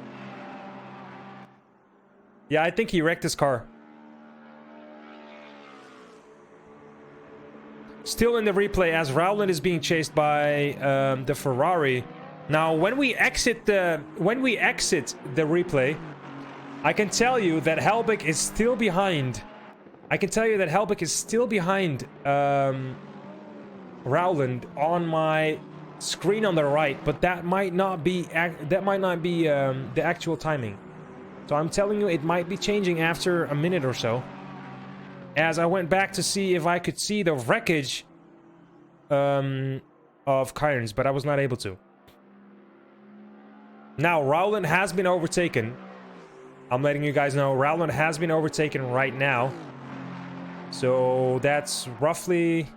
Yeah, I think he wrecked his car. Still in the replay as Rowland is being chased by the Ferrari. Now, when we exit the replay, I can tell you that Helbig is still behind. Rowland on my screen on the right, but that might not be the actual timing. So I'm telling you, it might be changing after a minute or so. As I went back to see if I could see the wreckage of Cairns, but I was not able to. Now, Rowland has been overtaken. I'm letting you guys know, Rowland has been overtaken right now. So that's roughly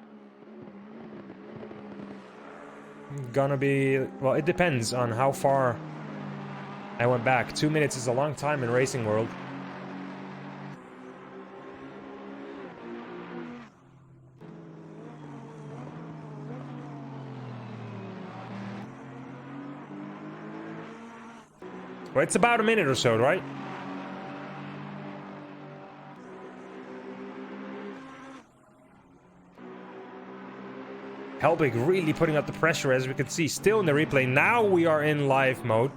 gonna be, well, it depends on how far I went back. 2 minutes is a long time in racing world. Well, it's about a minute or so, right? Helbig really putting up the pressure, as we can see, still in the replay. Now we are in live mode.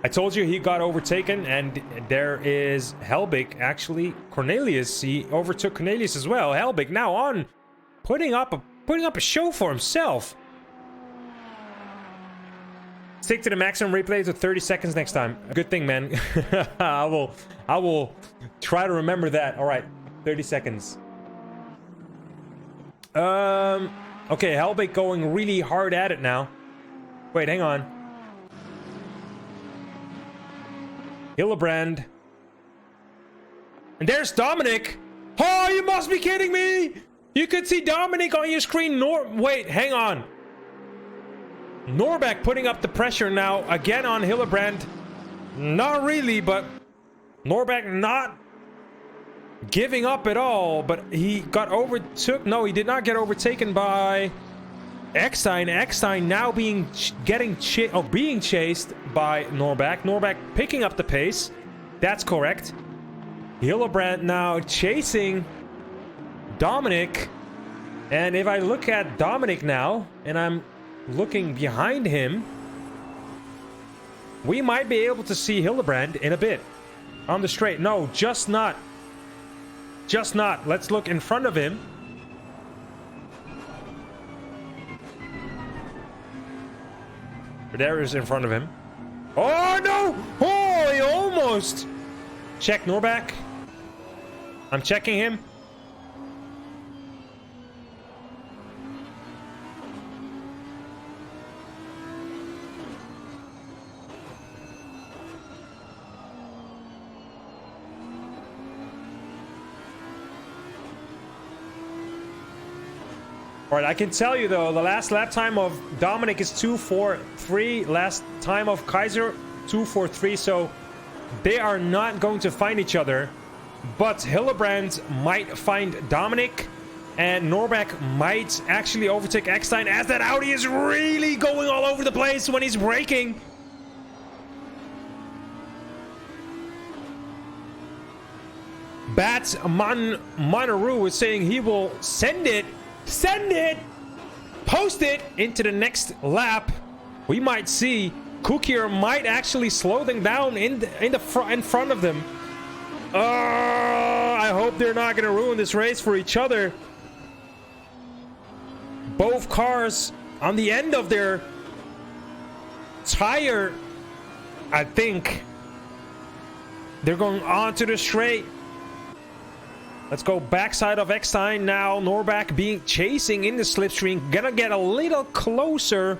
I told you he got overtaken, and there is Helbig. Actually, Cornelius, he overtook Cornelius as well. Helbig now on, putting up a show for himself. Stick to the maximum replay to 30 seconds next time. Good thing, man. I will try to remember that. All right, 30 seconds. Okay, Helbig going really hard at it now. Wait, hang on. Hillebrand. And there's Dominic. Oh, you must be kidding me! You could see Dominic on your screen. Wait, hang on. Norbeck putting up the pressure now again on Hillebrand. Not really, but Norbeck not giving up at all, but he got overtook. No, he did not get overtaken by Eckstein. Eckstein now being chased by Norbeck. Norbeck picking up the pace. That's correct. Hillebrand now chasing Dominic. And if I look at Dominic now, and I'm looking behind him, we might be able to see Hillebrand in a bit on the straight. No, just not. Just not. Let's look in front of him. There is in front of him. Oh no! Oh, he almost. Check Norbeck. I'm checking him. All right, I can tell you though, the last lap time of Dominic is 2:43. Last time of Kaiser 2:43. So they are not going to find each other. But Hillebrand might find Dominic, and Norbeck might actually overtake Eckstein, as that Audi is really going all over the place when he's braking. Bats Monteru is saying he will send it, post it into the next lap. We might see Kukier might actually slow them down in front of them. I hope they're not going to ruin this race for each other. Both cars on the end of their tire, I think. They're going on to the straight. Let's go backside of Eckstein now. Norbeck being chasing in the slipstream. Gonna get a little closer.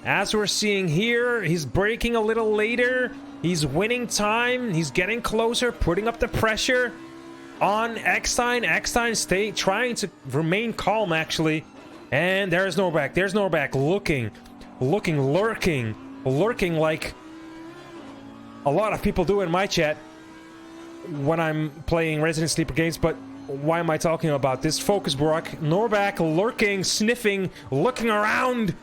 As we're seeing here, he's braking a little later. He's winning time. He's getting closer, putting up the pressure on Eckstein. Eckstein trying to remain calm, actually. And there's Norbeck. There's Norbeck lurking like a lot of people do in my chat when I'm playing Resident Sleeper games. But why am I talking about this? Focus, Brock. Norbeck lurking, sniffing, looking around,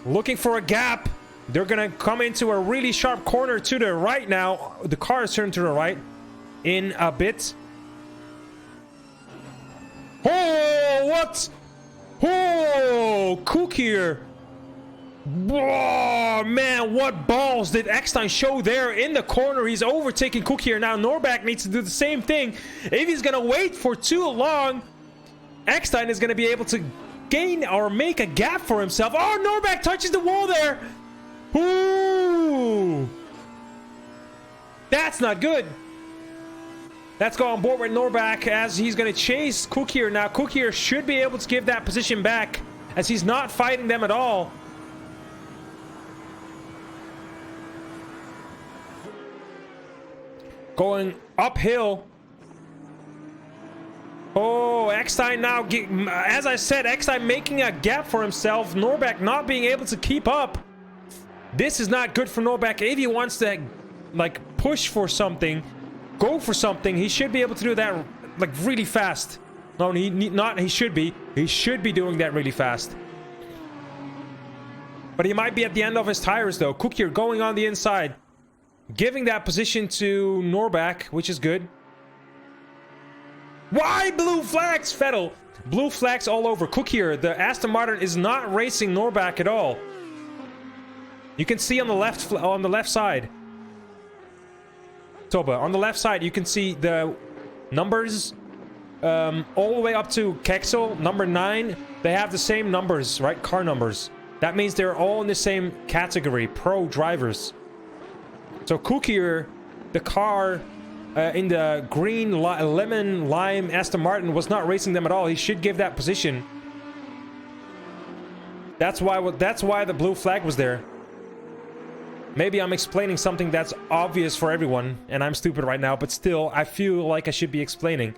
looking for a gap. They're gonna come into a really sharp corner to the right now. The car is turned to the right in a bit. Oh, what? Oh, Kukier. Whoa, man, what balls did Eckstein show there in the corner? He's overtaking Kukier now. Norbeck needs to do the same thing. If he's gonna wait for too long, Eckstein is gonna be able to gain or make a gap for himself. Oh, Norbeck touches the wall there. Ooh. That's not good. Let's go on board with Norbeck as he's going to chase Cook here. Now, Cook here should be able to give that position back as he's not fighting them at all. Going uphill. Oh, Eckstein now, as I said, Eckstein making a gap for himself. Norbeck not being able to keep up. This is not good for Norbeck. If he wants to, like, push for something, go for something, he should be able to do that, like, really fast. No, he should be. He should be doing that really fast. But he might be at the end of his tires, though. Cook here going on the inside. Giving that position to Norbeck, which is good. Why blue flags, Vettel? Blue flags all over. Cook here, the Aston Martin is not racing Norbeck at all. You can see on the left side. Toba, on the left side, you can see the numbers all the way up to Kexel, number 9. They have the same numbers, right? Car numbers. That means they're all in the same category, pro drivers. So Cook here, the car in the green lemon lime Aston Martin was not racing them at all. He should give that position. That's why the blue flag was there. Maybe I'm explaining something that's obvious for everyone, and I'm stupid right now, but still, I feel like I should be explaining.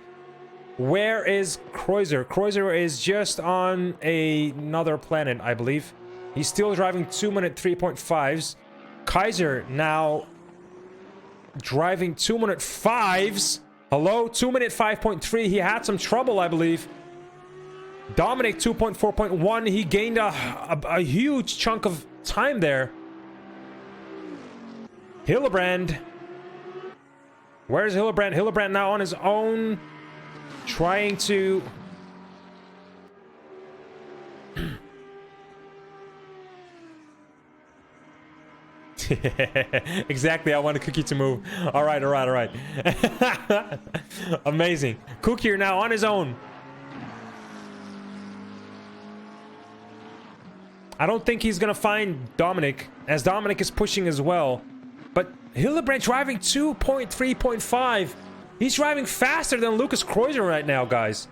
Where is Kreuzer? Kreuzer is just on another planet, I believe. He's still driving 2-minute 3.5s. Kaiser now driving 2-minute 5s. Hello, 2-minute 5.3. He had some trouble, I believe. Dominic 2.4.1. He gained a huge chunk of time there. Hillebrand. Where's Hillebrand? Hillebrand now on his own, trying to... Exactly, I want Cookie to move. All right. Amazing. Cook here now on his own. I don't think he's gonna find Dominic, as Dominic is pushing as well. But Hillebrand driving 2.3.5. He's driving faster than Lucas Kreuzer right now, guys.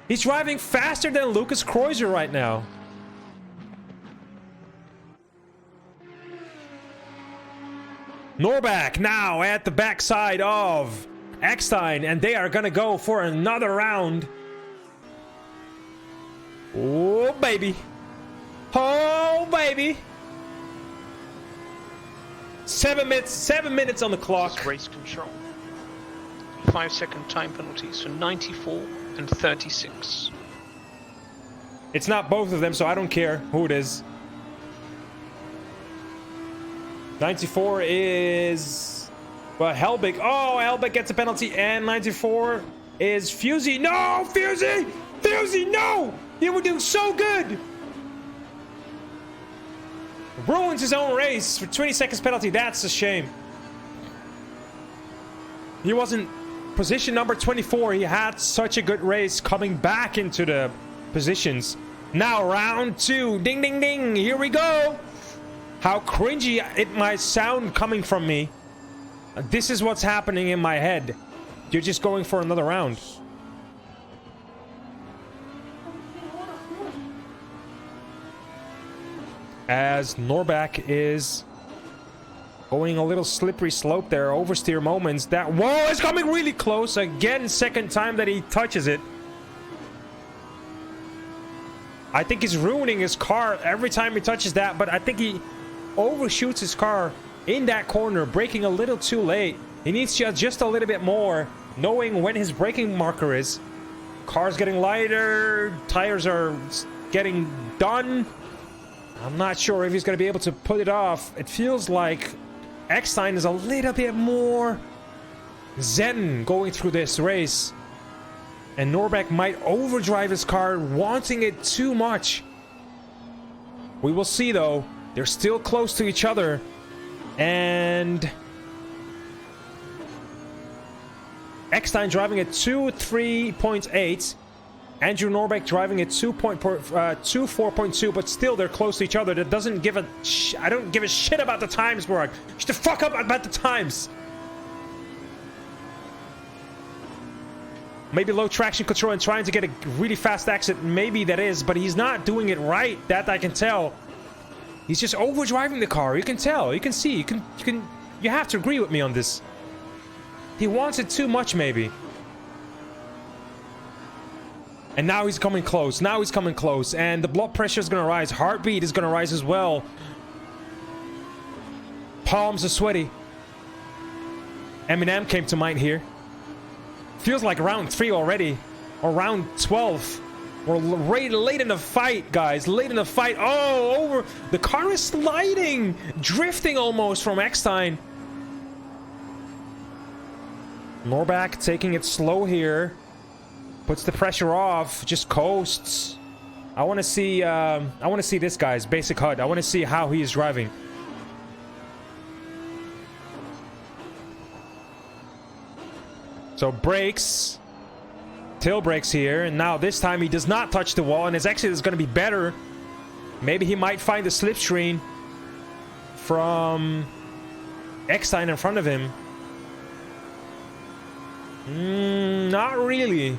He's driving faster than Lucas Kreuzer right now. Norbeck now at the backside of Eckstein, and they are gonna go for another round. Oh, baby. Oh, baby. 7 minutes on the clock. Race control. 5-second time penalties for 94 and 36. It's not both of them, so I don't care who it is. 94 is... well, Helbig. Oh, Helbig gets a penalty, and 94 is Fusey. No, Fusey! Fusey, no! You were doing so good! Ruins his own race for 20 seconds penalty. That's a shame. He wasn't position number 24. He had such a good race coming back into the positions. Now round 2. Ding, ding, ding. Here we go. How cringy it might sound coming from me. This is what's happening in my head. You're just going for another round. As Norbeck is going a little slippery slope there, oversteer moments. That whoa is coming really close again. Second time that he touches it. I think he's ruining his car every time he touches that, but I think he overshoots his car in that corner, braking a little too late. He needs to adjust a little bit more, knowing when his braking marker is. Car's getting lighter, tires are getting done. I'm not sure if he's going to be able to put it off. It feels like Eckstein is a little bit more zen going through this race. And Norbeck might overdrive his car, wanting it too much. We will see, though. They're still close to each other. And Eckstein driving at 2.3.8. Andrew Norbeck driving at 4.2, but still they're close to each other. That doesn't give a I don't give a shit about the times, Borg. Shut the fuck up about the times. Maybe low traction control and trying to get a really fast exit. Maybe that is, but he's not doing it right. That I can tell. He's just overdriving the car. You can tell. You can see. You have to agree with me on this. He wants it too much, maybe. And now he's coming close. Now he's coming close. And the blood pressure is going to rise. Heartbeat is going to rise as well. Palms are sweaty. Eminem came to mind here. Feels like round 3 already. Or round 12. We're late in the fight, guys. Late in the fight. Oh, over. The car is sliding. Drifting almost from Eckstein. Norbeck taking it slow here. Puts the pressure off, just coasts. I want to see this guy's basic HUD. I want to see how he is driving. So brakes, tail brakes here, and now this time he does not touch the wall, and his exit is going to be better. Maybe he might find the slipstream from Eckstein in front of him. Not really.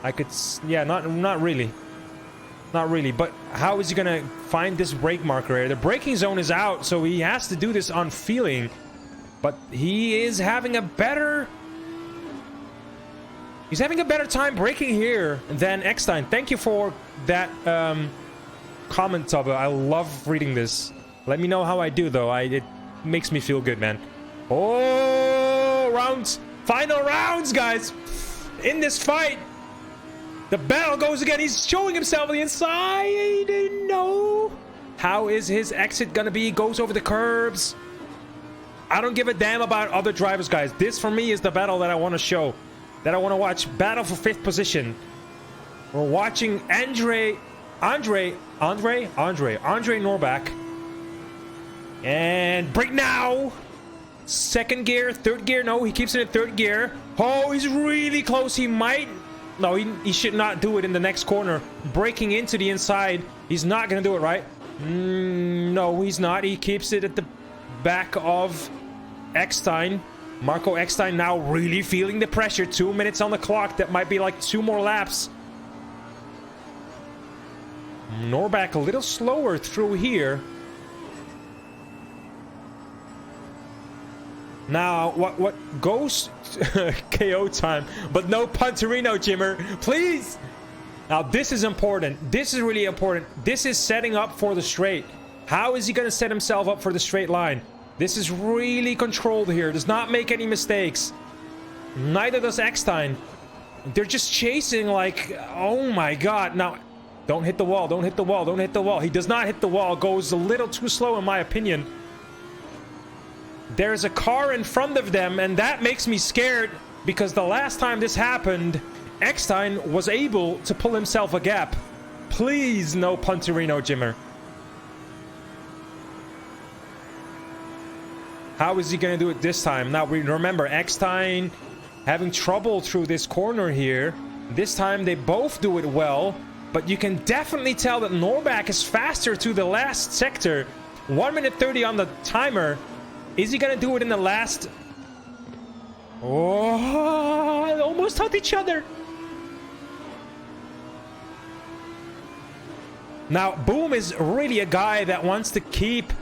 I could, yeah, not really. Not really, but how is he gonna find this brake marker here? The braking zone is out, so he has to do this on feeling. But he is having a better... He's having a better time braking here than Eckstein. Thank you for that comment, Tubba. I love reading this. Let me know how I do, though. It makes me feel good, man. Oh, rounds. Final rounds, guys. In this fight. The bell goes again. He's showing himself on the inside. No. How is his exit gonna be? Goes over the curbs. I don't give a damn about other drivers, guys. This, for me, is the battle that I want to show. That I want to watch. Battle for 5th position. We're watching Andre Norbeck. And brake now. 2nd gear, 3rd gear. No, he keeps it in 3rd gear. Oh, he's really close. He might... No, he should not do it in the next corner. Breaking into the inside. He's not going to do it, right? No, he's not. He keeps it at the back of Eckstein. Marco Eckstein now really feeling the pressure. 2 minutes on the clock. That might be like 2 more laps. Norbeck a little slower through here. Now, what goes KO time, but no Punterino, Jimmer, please. Now, this is important. This is really important. This is setting up for the straight. How is he going to set himself up for the straight line? This is really controlled here. Does not make any mistakes. Neither does Eckstein. They're just chasing like, oh my god. Now, don't hit the wall. Don't hit the wall. Don't hit the wall. He does not hit the wall. Goes a little too slow in my opinion. There's a car in front of them, and that makes me scared because the last time this happened, Eckstein was able to pull himself a gap. Please, no Punterino, Jimmer. How is he going to do it this time? Now, we remember Eckstein having trouble through this corner here. This time, they both do it well, but you can definitely tell that Norbeck is faster to the last sector. 1 minute 30 on the timer. Is he gonna do it in the last... Oh, almost hit each other. Now, Boom is really a guy that wants to keep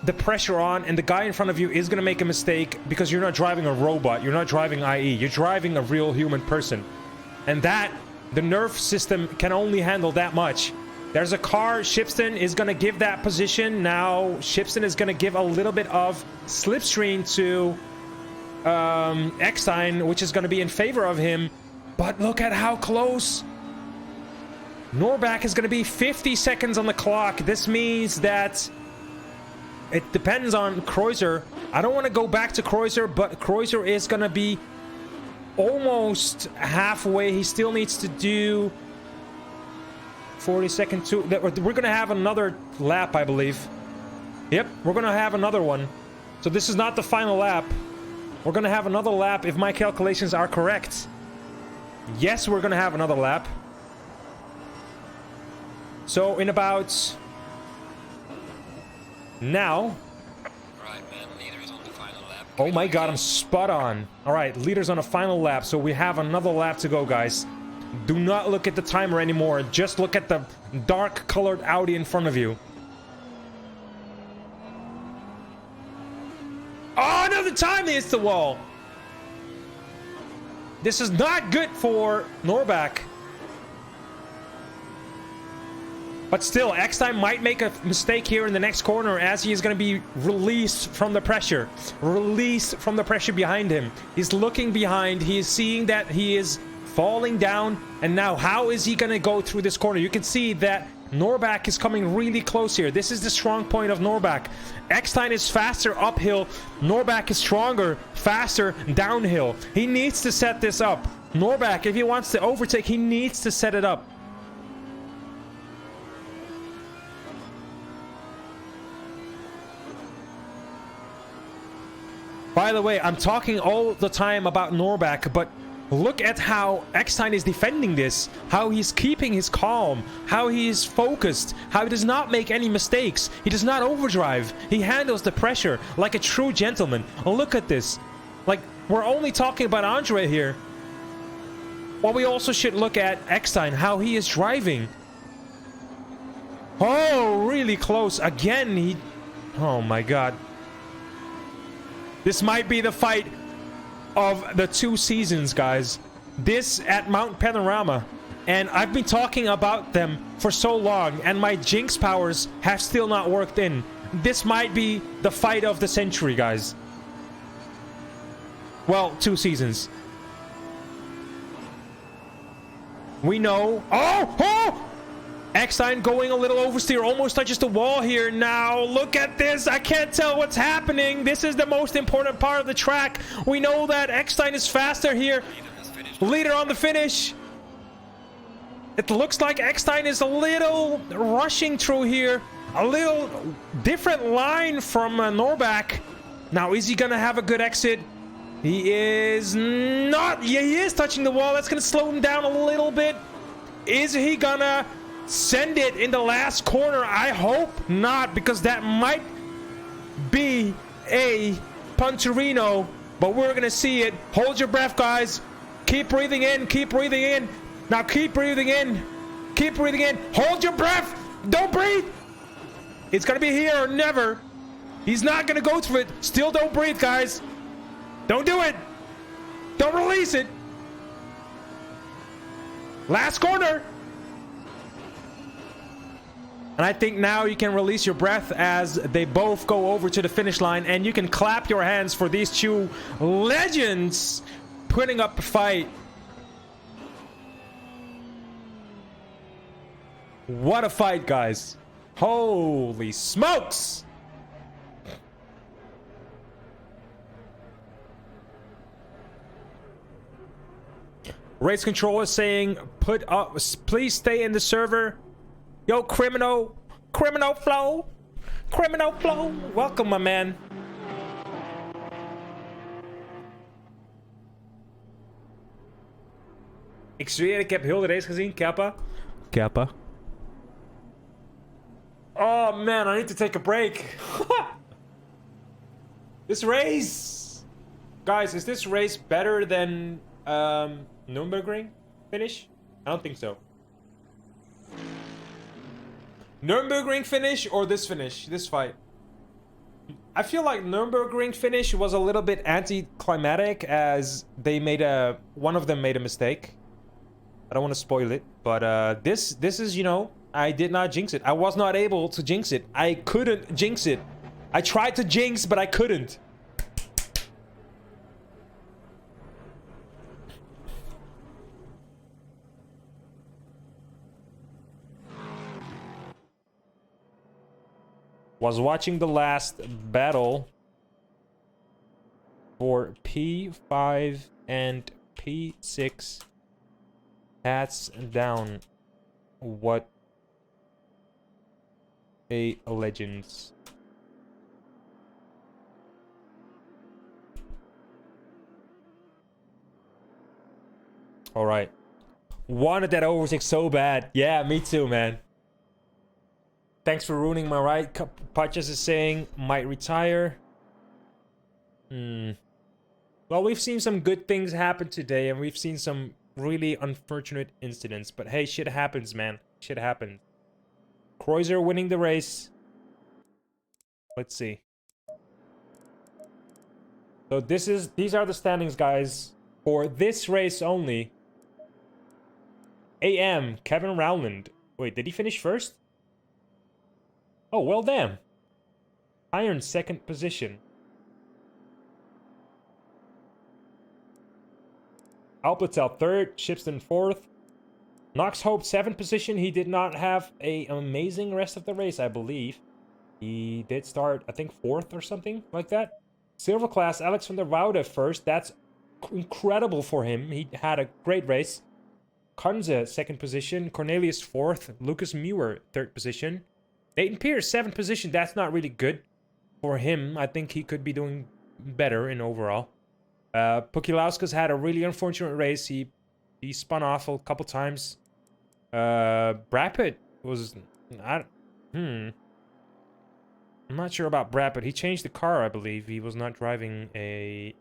the pressure on, and the guy in front of you is gonna make a mistake because you're not driving a robot. You're not driving IE. You're driving a real human person. And that, the nerve system can only handle that much. There's a car. Shipston is going to give that position. Now, Shipston is going to give a little bit of slipstream to Eckstein, which is going to be in favor of him. But look at how close. Norbeck is going to be 50 seconds on the clock. This means that it depends on Kreuzer. I don't want to go back to Kreuzer, but Kreuzer is going to be almost halfway. He still needs to do... 40-second to... We're going to have another lap, I believe. Yep, we're going to have another one. So this is not the final lap. We're going to have another lap if my calculations are correct. Yes, we're gonna have another lap. So in about now. Right, man. Leader's on the final lap. Oh my god, I'm spot on. All right, leaders on a final lap, so we have another lap to go, guys. Do not look at the timer anymore. Just look at the dark colored Audi in front of you. Oh, another time they hits the wall. This is not good for Norback. But still, Eckstein might make a mistake here in the next corner as he is going to be released from the pressure. Released from the pressure behind him. He's looking behind. He is seeing that he is falling down. And now, how is he going to go through this corner? You can see that Norback is coming really close here. This is the strong point of Norback. Eckstein is faster uphill. Norback is stronger, faster downhill. He needs to set this up. Norback, if he wants to overtake, he needs to set it up. By the way, I'm talking all the time about Norback, but look at how Eckstein is defending this. How he's keeping his calm. How he is focused. How he does not make any mistakes. He does not overdrive. He handles the pressure like a true gentleman. Look at this. Like, we're only talking about Andre here. Well, we also should look at Eckstein, how he is driving. Oh, really close. Again, he... Oh my god. This might be the fight of the 2 seasons, guys. This at Mount Panorama. And I've been talking about them for so long, and my jinx powers have still not worked in. This might be the fight of the century, guys. Well, 2 seasons. We know... Oh! Oh! Eckstein going a little oversteer, almost touches the wall here. Now, look at this. I can't tell what's happening. This is the most important part of the track. We know that Eckstein is faster here. Leader on the finish. It looks like Eckstein is a little rushing through here. A little different line from Norback. Now, is he going to have a good exit? He is not. Yeah, he is touching the wall. That's going to slow him down a little bit. Is he going to send it in the last corner? I hope not, because that might be a Punterino, but we're gonna see it. Hold your breath, guys. Keep breathing in. Keep breathing in. Now keep breathing in. Keep breathing in. Hold your breath. Don't breathe. It's gonna be here or never. He's not gonna go through it. Still don't breathe, guys. Don't do it. Don't release it. Last corner. And I think now you can release your breath as they both go over to the finish line, and you can clap your hands for these 2 legends putting up a fight. What a fight, guys. Holy smokes. Race control is saying, put up, please stay in the server. Yo, criminal flow, welcome, my man. Ik zweer, ik heb heel de race gezien, Kappa. Oh man, I need to take a break. This race, guys, is this race better than Nürburgring finish? I don't think so. Nürburgring finish or this finish? This fight. I feel like Nürburgring finish was a little bit anticlimactic as they made one of them made a mistake. I don't want to spoil it, but this is, you know, I did not jinx it. I was not able to jinx it. I couldn't jinx it. I tried to jinx, but I couldn't. Was watching the last battle for P5 and P6. Hats down. What a legends. All right. Wanted that overtake so bad. Yeah, me too, man. Thanks for ruining my ride. Patches is saying might retire. Well, we've seen some good things happen today, and we've seen some really unfortunate incidents. But hey, shit happens, man. Shit happens. Kreuzer winning the race. Let's see. So these are the standings, guys, for this race only. AM Kevin Rowland. Wait, did he finish first? Oh, well, damn. Iron second position. Alplatel third, Shipston fourth. Knox Hope seventh position. He did not have an amazing rest of the race, I believe. He did start, I think, fourth or something like that. Silver class, Alex van der Woude first. That's incredible for him. He had a great race. Kunze, second position. Cornelius, fourth. Lucas Muir, third position. Nathan Pierce, seventh position. That's not really good for him. I think he could be doing better in overall. Pukilauskas had a really unfortunate race. He spun off a couple times. Brad Pitt was... I'm not sure about Brad Pitt. He changed the car, I believe. He was not driving a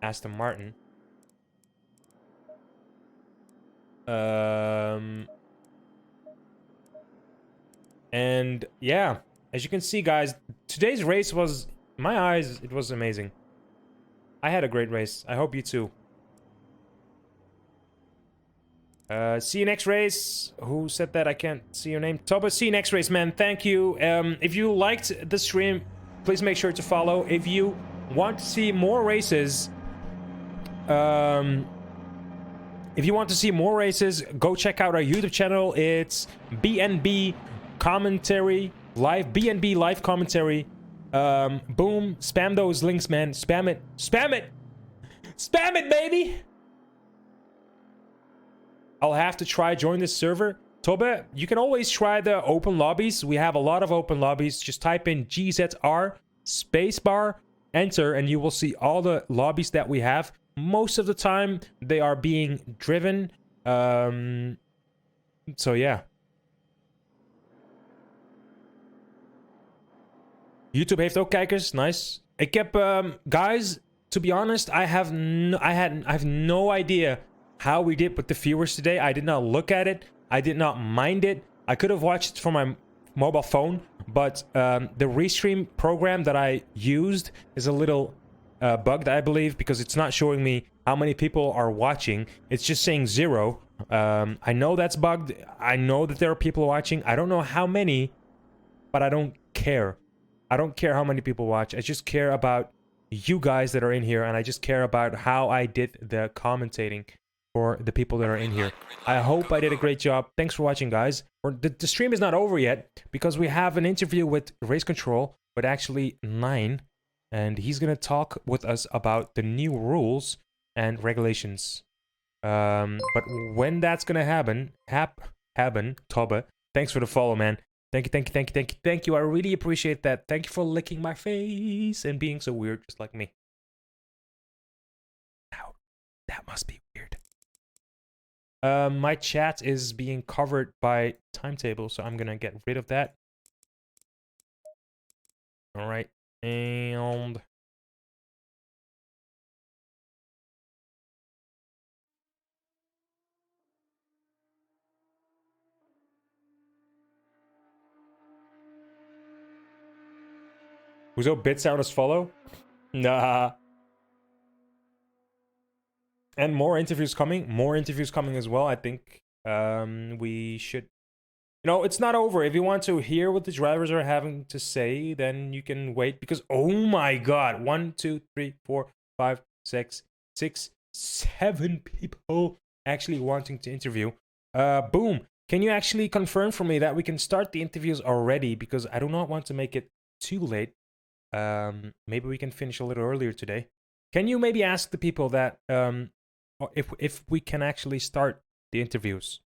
Aston Martin. And yeah, as you can see, guys, today's race was, in my eyes, it was amazing. I had a great race. I hope you too. See you next race. Who said that? I can't see your name. Toba, see you next race, man. Thank you. If you liked the stream, please make sure to follow. If you want to see more races, go check out our YouTube channel. It's BNB commentary live, BNB live commentary. Boom, spam those links, man. Spam it, spam it, spam it, baby. I'll have to try join this server. Tobe, you can always try the open lobbies. We have a lot of open lobbies. Just type in GZR spacebar, enter, and you will see all the lobbies that we have. Most of the time, they are being driven. So yeah. YouTube heeft ook kijkers. Nice. Ik heb, guys, to be honest, I have no idea how we did with the viewers today. I did not look at it. I did not mind it. I could have watched it from my mobile phone, but the restream program that I used is a little bugged, I believe, because it's not showing me how many people are watching. It's just saying 0. I know that's bugged. I know that there are people watching. I don't know how many, but I don't care. I don't care how many people watch. I just care about you guys that are in here, and I just care about how I did the commentating for the people that are in here. I hope I did a great job. Thanks for watching, guys. The stream is not over yet because we have an interview with Race Control, but actually 9, and he's gonna talk with us about the new rules and regulations. But when that's gonna happen, Tobbe, thanks for the follow, man. Thank you. I really appreciate that. Thank you for licking my face and being so weird, just like me. Now, that must be weird. My chat is being covered by timetable, so I'm gonna get rid of that. All right, and hoezo Bitsounders follow? Nah. And more interviews coming. More interviews coming as well. I think we should... You know, it's not over. If you want to hear what the drivers are having to say, then you can wait. Because, oh my god. 1, 2, 3, 4, 5, 6, 7 people actually wanting to interview. Boom. Can you actually confirm for me that we can start the interviews already? Because I do not want to make it too late. Maybe we can finish a little earlier today. Can you maybe ask the people that if we can actually start the interviews?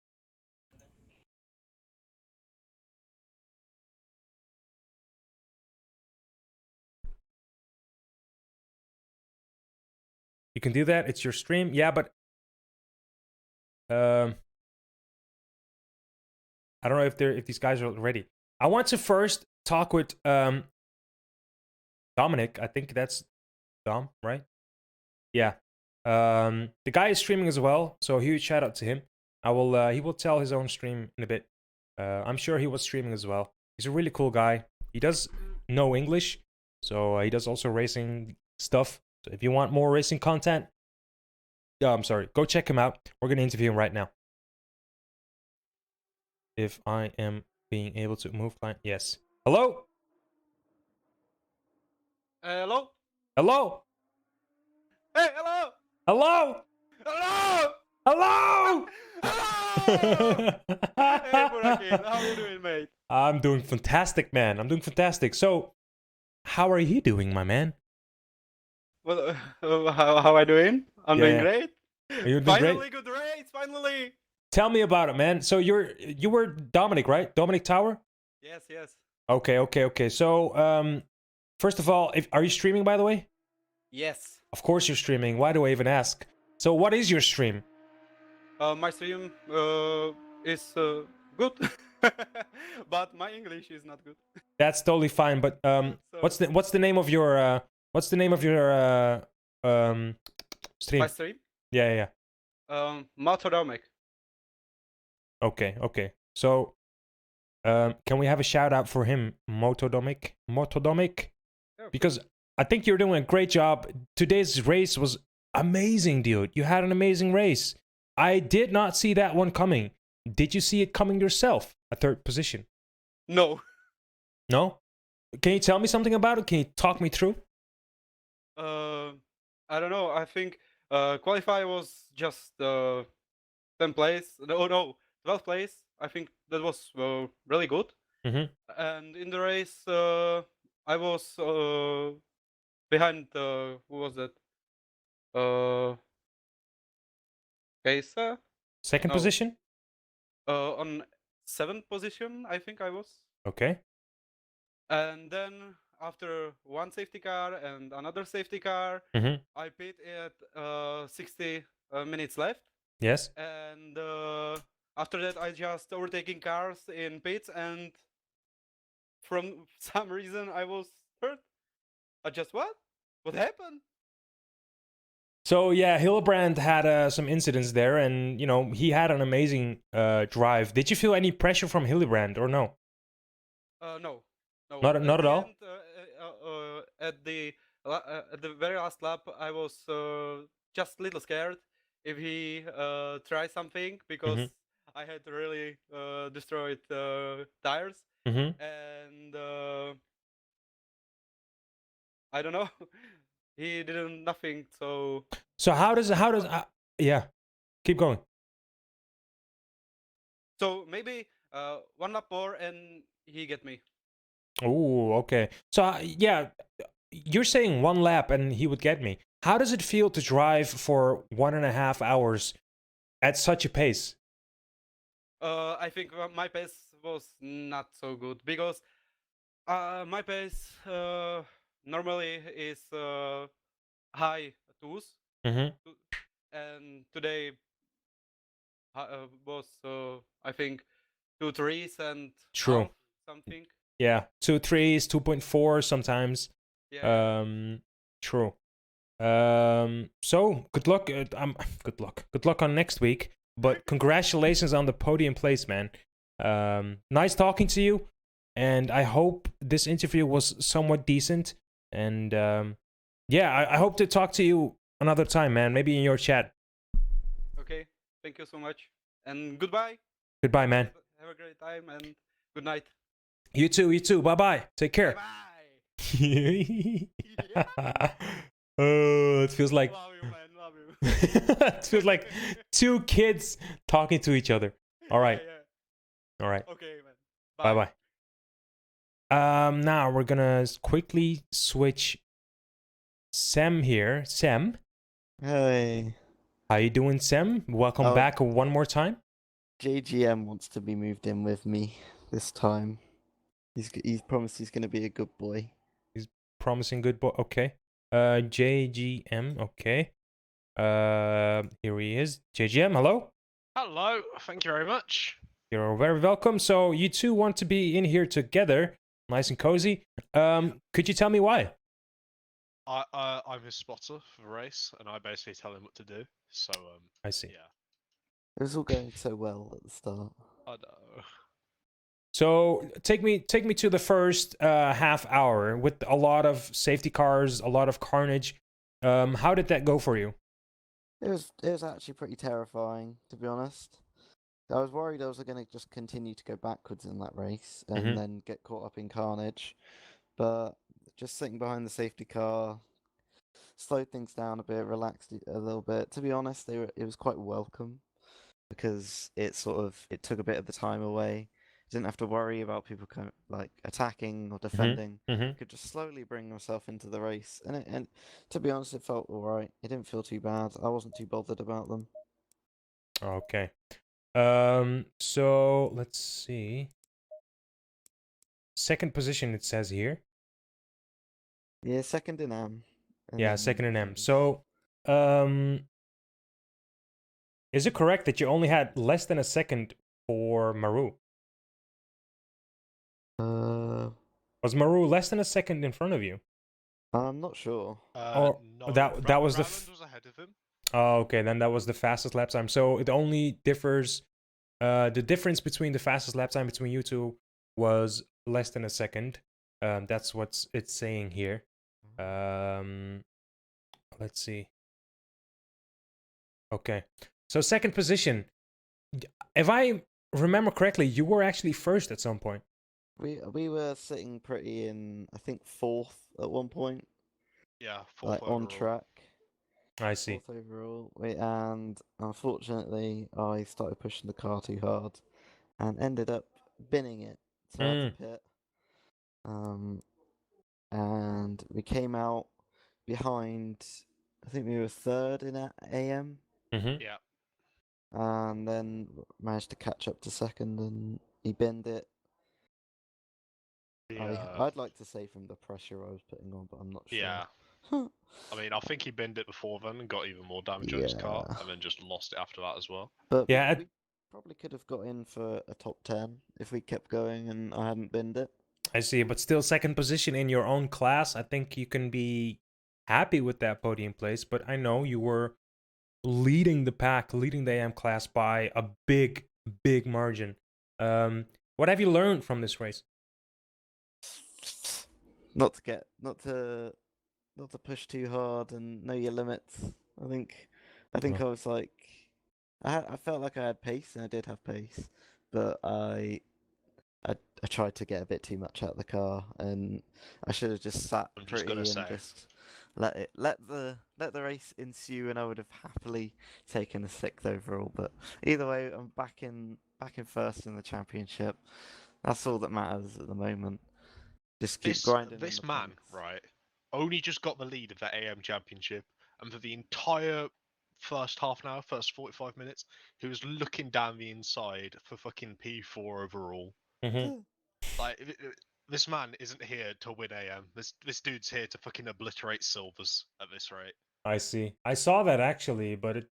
You can do that. It's your stream. Yeah, but I don't know if these guys are ready. I want to first talk with Dominic. I think that's Dom, right? Yeah. The guy is streaming as well, so huge shout out to him. He will tell his own stream in a bit. I'm sure he was streaming as well. He's a really cool guy. He does know English, so he does also racing stuff. So if you want more racing content, I'm sorry, go check him out. We're gonna interview him right now. If I am being able to move client, yes. Hello? Hello? Hello? Hey, hello! Hello? Hello! Hello? Hello! Hey, Burakin, how you doing, mate? I'm doing fantastic, man. I'm doing fantastic. So, how are you doing, my man? Well, how I doing? I'm Yeah, doing yeah. great. Are you doing Finally, great? good race, finally! Tell me about it, man. So you were Dominic, right? Dominic Tower? Yes, yes. Okay. So, first of all, are you streaming, by the way? Yes. Of course you're streaming. Why do I even ask? So, what is your stream? My stream is good, but my English is not good. That's totally fine. But So, what's the name of your stream? my stream? Yeah. Motodomic. Okay. So, can we have a shout out for him, Motodomic? Yeah, Because I think you're doing a great job. Today's race was amazing, dude. You had an amazing race. I did not see that one coming. Did you see it coming yourself? A third position? no. No? Can you tell me something about it? Can you talk me through? I don't know. I think qualify was just 10th place. No, 12th place. I think that was really good. Mm-hmm. And in the race, I was behind. Who was that? Kesa? Second No. position? On 7th position, I think I was. Okay. And then after one safety car and another safety car, Mm-hmm. I pit at 60 minutes left. Yes. And after that, I just overtaking cars in pits, and from some reason, I was hurt. I just what? What happened? So yeah, Hillebrand had some incidents there, and he had an amazing drive. Did you feel any pressure from Hillebrand or no? No, no. Not at the all? end, at the very last lap, I was just a little scared if he tries something, because I had really destroyed tires, Mm-hmm. and I don't know. He didn't nothing. So So yeah, keep going. maybe one lap more and he get me. Oh, okay. So yeah, you're saying one lap and he would get me. How does it feel to drive for 1.5 hours at such a pace? I think my pace was not so good, because my pace normally is high twos, Mm-hmm. and today was I think 2 3s and True. half something. Yeah, 2 3s, 2.4 sometimes. Yeah. True. So good luck. Good luck. Good luck on next week. But congratulations on the podium place, man. Nice talking to you, and I hope this interview was somewhat decent. And yeah, I hope to talk to you another time, man. Maybe in your chat. Okay. Thank you so much, and goodbye. Goodbye, man. Have a great time and good night. You too. You too. Bye bye. Take care. Bye. Oh, it feels like Love you, man. Love you. it feels like two kids talking to each other. All right. Yeah. All right. Okay, man. Bye bye. Now we're gonna quickly switch. Sam here. Sam, Hey, how you doing, Sam? Welcome Oh. back one more time. JGM wants to be moved in with me this time. He's promised he's going to be a good boy. Promising good boy. Okay. JGM. Okay. Here he is. JGM, hello. Hello, thank you very much. You're very welcome. So you two want to be in here together, nice and cozy. Could you tell me why? I'm his spotter for the race, and I basically tell him what to do. So I see. yeah, It was all going so well at the start. I know. So take me to the first half hour with a lot of safety cars, a lot of carnage. How did that go for you? It was actually pretty terrifying, to be honest. I was worried I was going to just continue to go backwards in that race and Mhm. then get caught up in carnage. But just sitting behind the safety car slowed things down a bit, relaxed it a little bit. To be honest, it was quite welcome because it took a bit of the time away. Didn't have to worry about people like attacking or defending. Mhm. Could just slowly bring myself into the race, and to be honest, it felt alright. It didn't feel too bad. I wasn't too bothered about them. Okay. So let's see. Second position it says here. Yeah, second in M. And Yeah, then second in M. third. So, is it correct that you only had less than a second for Maru? Was Maru less than a second in front of you? I'm not sure. Or No, that was the Raland was ahead of him. Oh, okay, then that was the fastest lap time. So it only differs. The difference between the fastest lap time between you two was less than a second. That's what it's saying here. Let's see. Okay, so second position. If I remember correctly, you were actually first at some point. We were sitting pretty in, I think, fourth at one point, Yeah, like fourth on overall. track. I see. Fourth overall. And unfortunately, I started pushing the car too hard and ended up binning it. So I had to pit. And we came out behind. I think we were third in AM, Mm-hmm. Yeah. and then managed to catch up to second, and he binned it. I'd like to say from the pressure I was putting on, but I'm not sure. Yeah. I mean, I think he binned it before then and got even more damage on his car, Yeah. and then just lost it after that as well. But Yeah, we probably could have got in for a top 10 if we kept going and I hadn't binned it. I see. But still, second position in your own class. I think you can be happy with that podium place. But I know you were leading the pack, leading the AM class by a big, big margin. What have you learned from this race? Not to push too hard and know your limits. I think Oh. I was like, I felt like I had pace and I did have pace, but I tried to get a bit too much out of the car and I should have just sat I'm just pretty gonna and say. just let the race ensue, and I would have happily taken a sixth overall. But either way, I'm back in first in the championship. That's all that matters at the moment. Just keep grinding in This the man, points. right, only just got the lead of that AM championship, and for the entire first half an hour, first 45 minutes, he was looking down the inside for fucking P4 overall. Mm-hmm. Like, this man isn't here to win AM. This dude's here to fucking obliterate silvers at this rate. I see. I saw that actually, but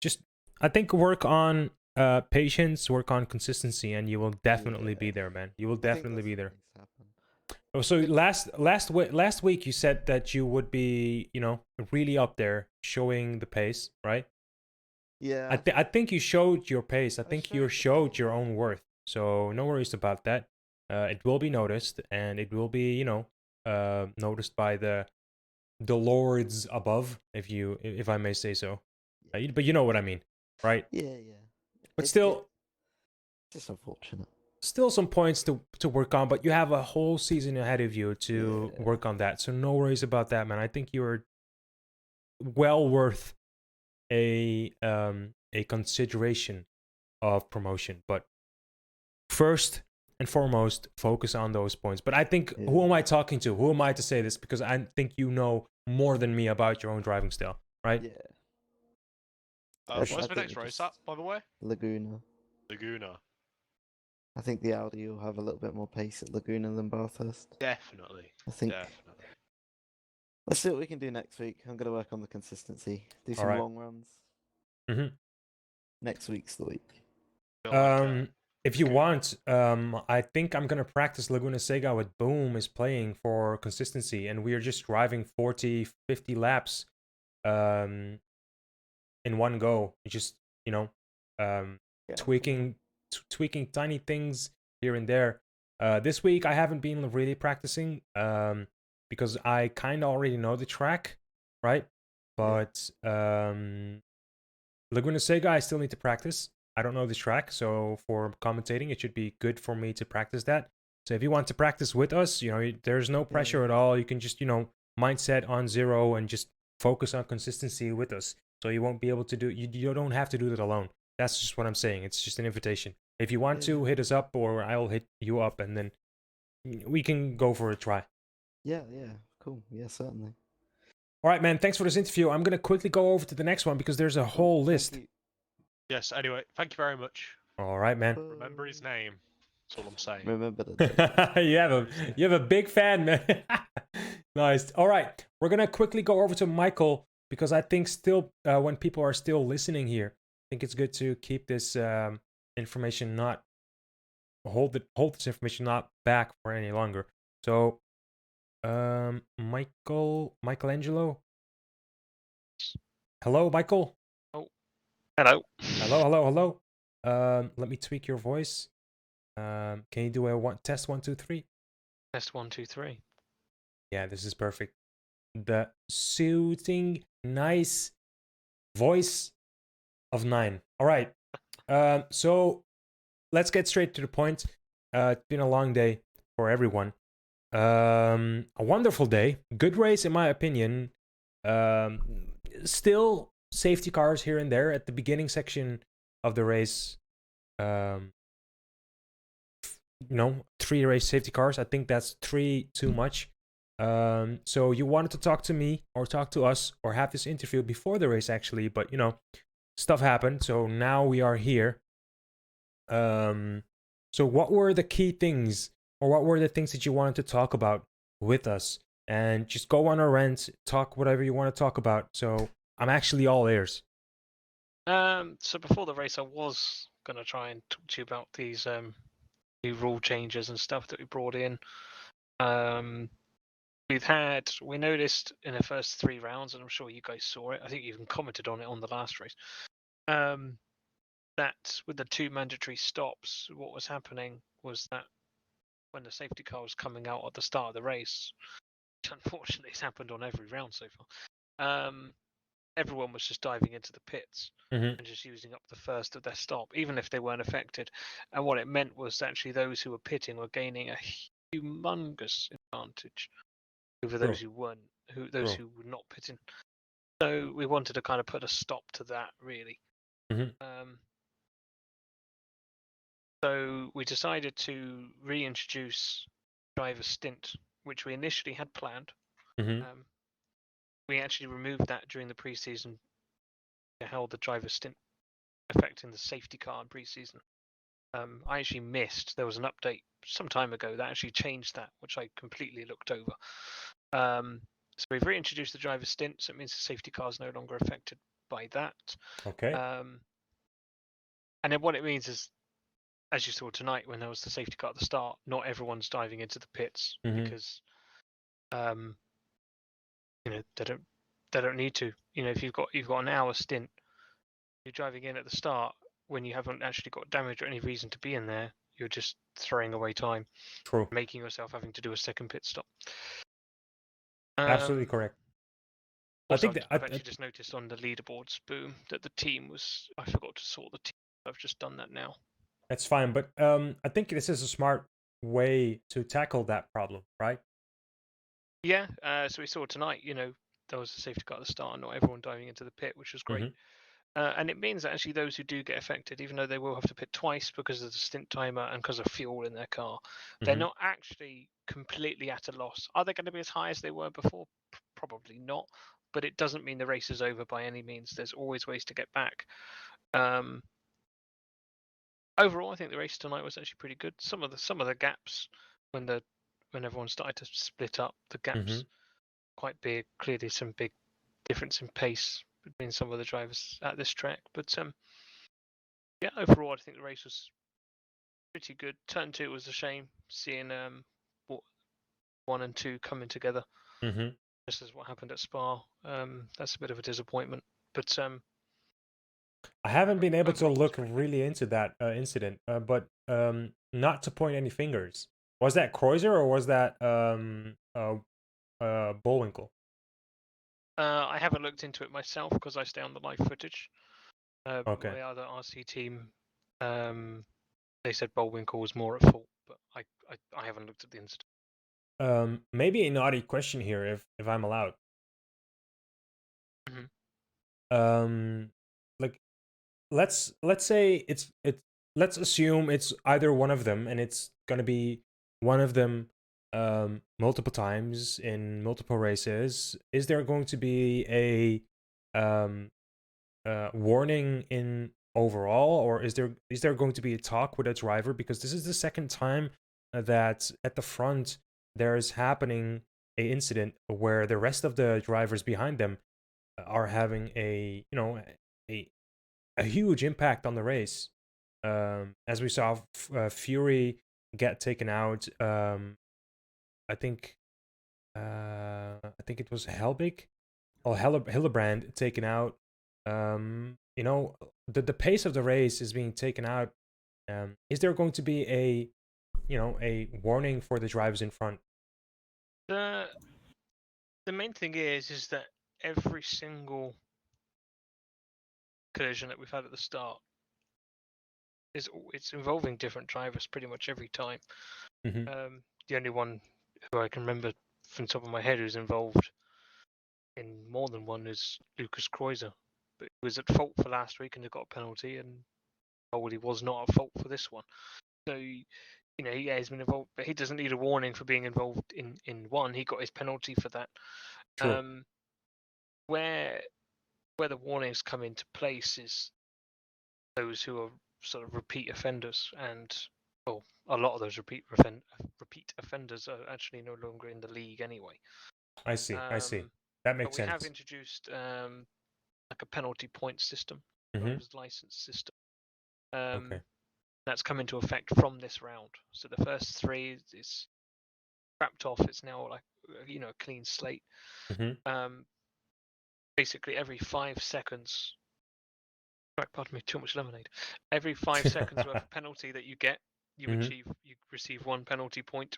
just I think work on patience, work on consistency, and you will definitely be Yeah. there, man. You will I think definitely that's be what there. needs to happen. Oh, so last week you said that you would be, really up there, showing the pace, right? Yeah, I think you showed your pace. I I think you showed the showed pace. your own worth. So no worries about that. It will be noticed, and it will be, noticed by the lords above, if I may say so. But you know what I mean, right? Yeah. But It's still, just unfortunate. still some points to work on. But you have a whole season ahead of you to Yeah. work on that. So no worries about that, man. I think you're well worth a consideration of promotion. But first and foremost, focus on those points. But I think, who am Yeah. I talking to? Who am I to say this? Because I think you know more than me about your own driving style, right? Yeah. Where's I the think next we're race just at, by the way? Laguna. Laguna. I think the Audi will have a little bit more pace at Laguna than Bathurst. Definitely. I think Definitely. Let's see what we can do next week. I'm gonna work on the consistency. Do some right. long runs. hmm Next week's the week. Feel like, If you want, I think I'm gonna practice Laguna Seca with Boom is playing for consistency, and we are just driving 40, 50 laps, in one go. You just, Yeah. tweaking tiny things here and there. This week I haven't been really practicing, because I kind of already know the track, right? But Laguna Seca, I still need to practice. I don't know the track, so for commentating, it should be good for me to practice that. So if you want to practice with us, there's no pressure at all. You can just, mindset on 0 and just focus on consistency with us. So you won't be able to do you don't have to do that alone. That's just what I'm saying. It's just an invitation. If you want to hit us up, or I'll hit you up, and then we can go for a try. Yeah, cool. Yeah, certainly. All right, man. Thanks for this interview. I'm gonna quickly go over to the next one because there's a whole list. yes, anyway, thank you very much. All right, man. Remember his name. That's all I'm saying. Remember the you have a big fan, man. Nice. All right, we're gonna quickly go over to Michael because I think still when people are still listening here, I think it's good to keep this information not hold this information not back for any longer. So, Michelangelo. Hello, Michael. Oh, hello. Hello. Let me tweak your voice. Can you do a test 1 2 3? Test 1 2 3. Yeah, this is perfect. The soothing, nice voice of 9. All right. So let's get straight to the point. It's been a long day for everyone. A wonderful day. Good race, in my opinion. Still safety cars here and there at the beginning section of the race. 3 race safety cars. I think that's 3 too much. So you wanted to talk to me or talk to us or have this interview before the race, actually, but stuff happened. So now we are here. So what were the key things, or what were the things that you wanted to talk about with us? And just go on a rant, talk whatever you want to talk about. So I'm actually all ears. So before the race, I was gonna try and talk to you about these new rule changes and stuff that we brought in. We noticed in the first 3 rounds, and I'm sure you guys saw it. I think you even commented on it on the last race. That with the 2 mandatory stops, what was happening was that when the safety car was coming out at the start of the race, which unfortunately has happened on every round so far, everyone was just diving into the pits and just using up the first of their stop, even if they weren't affected. And what it meant was actually those who were pitting were gaining a humongous advantage over those who weren't, who were not pitting. So we wanted to kind of put a stop to that, really. So we decided to reintroduce driver stint, which we initially had planned. We actually removed that during the preseason to held the driver stint affecting the safety car in preseason. I actually missed. There was an update some time ago that actually changed that, which I completely looked over. So we've reintroduced the driver stint, so it means the safety car is no longer affected by that. Okay. And then what it means is, as you saw tonight when there was the safety car at the start, not everyone's diving into the pits because they don't need to. If you've got an hour stint, you're driving in at the start when you haven't actually got damage or any reason to be in there. You're just throwing away time, making yourself having to do a second pit stop. Absolutely correct. Also, I've actually just noticed on the leaderboards, Boom, that the team was. I forgot to sort the team. I've just done that now. That's fine, but I think this is a smart way to tackle that problem, right? Yeah. So we saw tonight, there was a safety car at the start, and not everyone diving into the pit, which was great. And it means that actually those who do get affected, even though they will have to pit twice because of the stint timer and because of fuel in their car, they're not actually completely at a loss. Are they going to be as high as they were before? Probably not. But it doesn't mean the race is over by any means. There's always ways to get back. Overall, I think the race tonight was actually pretty good. Some of the gaps when everyone started to split up, the gaps quite big. Clearly, some big difference in pace between some of the drivers at this track. But yeah, overall, I think the race was pretty good. Turn 2 was a shame, seeing 1 and 2 coming together. Mm-hmm. Just as what happened at Spa. That's a bit of a disappointment. But I haven't been able to overall, it was look pretty good. really into that incident, but not to point any fingers. Was that Kreuzer or was that Bullwinkle? I haven't looked into it myself because I stay on the live footage. Okay. My other RC team, they said Bullwinkle was more at fault, but I haven't looked at the incident. Maybe a naughty question here, if I'm allowed. Mhm. Like, let's say let's assume it's either one of them, and it's gonna be one of them multiple times in multiple races. Is there going to be a warning in overall, or is there going to be a talk with a driver, because this is the second time that at the front there's happening a incident where the rest of the drivers behind them are having a a a huge impact on the race. As we saw Fury get taken out. I think it was Helbig or Hillebrand taken out. The pace of the race is being taken out. Is there going to be a warning for the drivers in front? The main thing is that every single collision that we've had at the start it's involving different drivers pretty much every time. Mm-hmm. The only one who I can remember from the top of my head who's involved in more than one is Lucas Kreuzer, but he was at fault for last week and he got a penalty, and he was not at fault for this one. So yeah, he's been involved, but he doesn't need a warning for being involved in one. He got his penalty for that. True. Where the warnings come into place is those who are sort of repeat offenders, and a lot of those repeat offenders are actually no longer in the league anyway. I see. That makes But we have sense. introduced like a penalty point system, Mm-hmm. driver's license system. Okay. That's come into effect from this round. So the first 3 is scrapped off. It's now like a clean slate. Mm-hmm. Basically, every 5 seconds. Pardon me, too much lemonade. Every 5 seconds worth of penalty that you get, you receive 1 penalty point.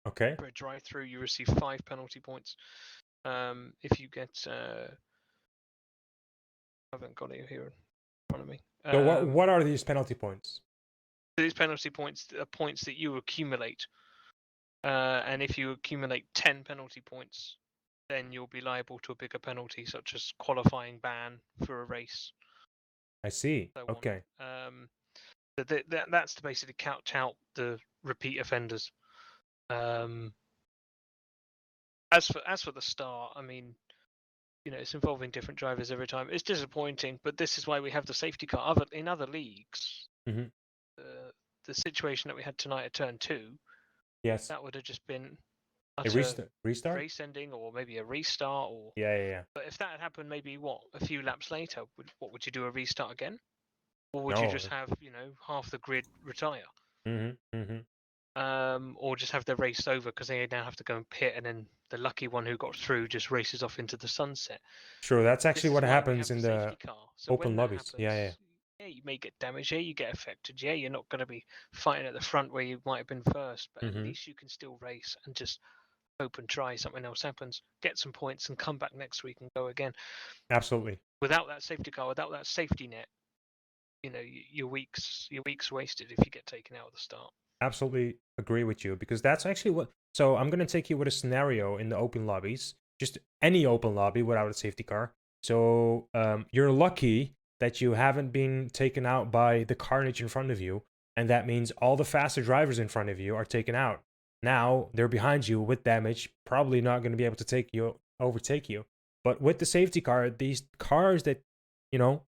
Okay. For a drive-through, you receive 5 penalty points. If you get, I haven't got it here in front of me. So what are these penalty points? These penalty points are points that you accumulate, and if you accumulate 10 penalty points, then you'll be liable to a bigger penalty, such as qualifying ban for a race. I see. So Okay. That's to basically count out the repeat offenders. As for the start, I mean, it's involving different drivers every time. It's disappointing, but this is why we have the safety car. In other leagues, Mm-hmm. The situation that we had tonight at turn 2, Yes. that would have just been A restart? race ending, or maybe a restart, or Yeah. But if that had happened, maybe a few laps later, what would you do? A restart again, or would No. you just have half the grid retire? Mm-hmm. Or just have the race over because they now have to go and pit, and then the lucky one who got through just races off into the sunset. Sure, that's actually This what is why we happens have in the the safety car. So open when that lobbies. happens, yeah, you may get damaged. Yeah, you get affected. Yeah, you're not going to be fighting at the front where you might have been first, but at least you can still race and just hope and try something else happens, get some points, and come back next week and go again. Absolutely. Without that safety car, without that safety net, your weeks wasted if you get taken out at the start. Absolutely agree with you, because that's actually what. So I'm gonna take you with a scenario in the open lobbies, just any open lobby without a safety car. So you're lucky that you haven't been taken out by the carnage in front of you, and that means all the faster drivers in front of you are taken out. Now they're behind you with damage, probably not going to be able to overtake you. But with the safety car, these cars that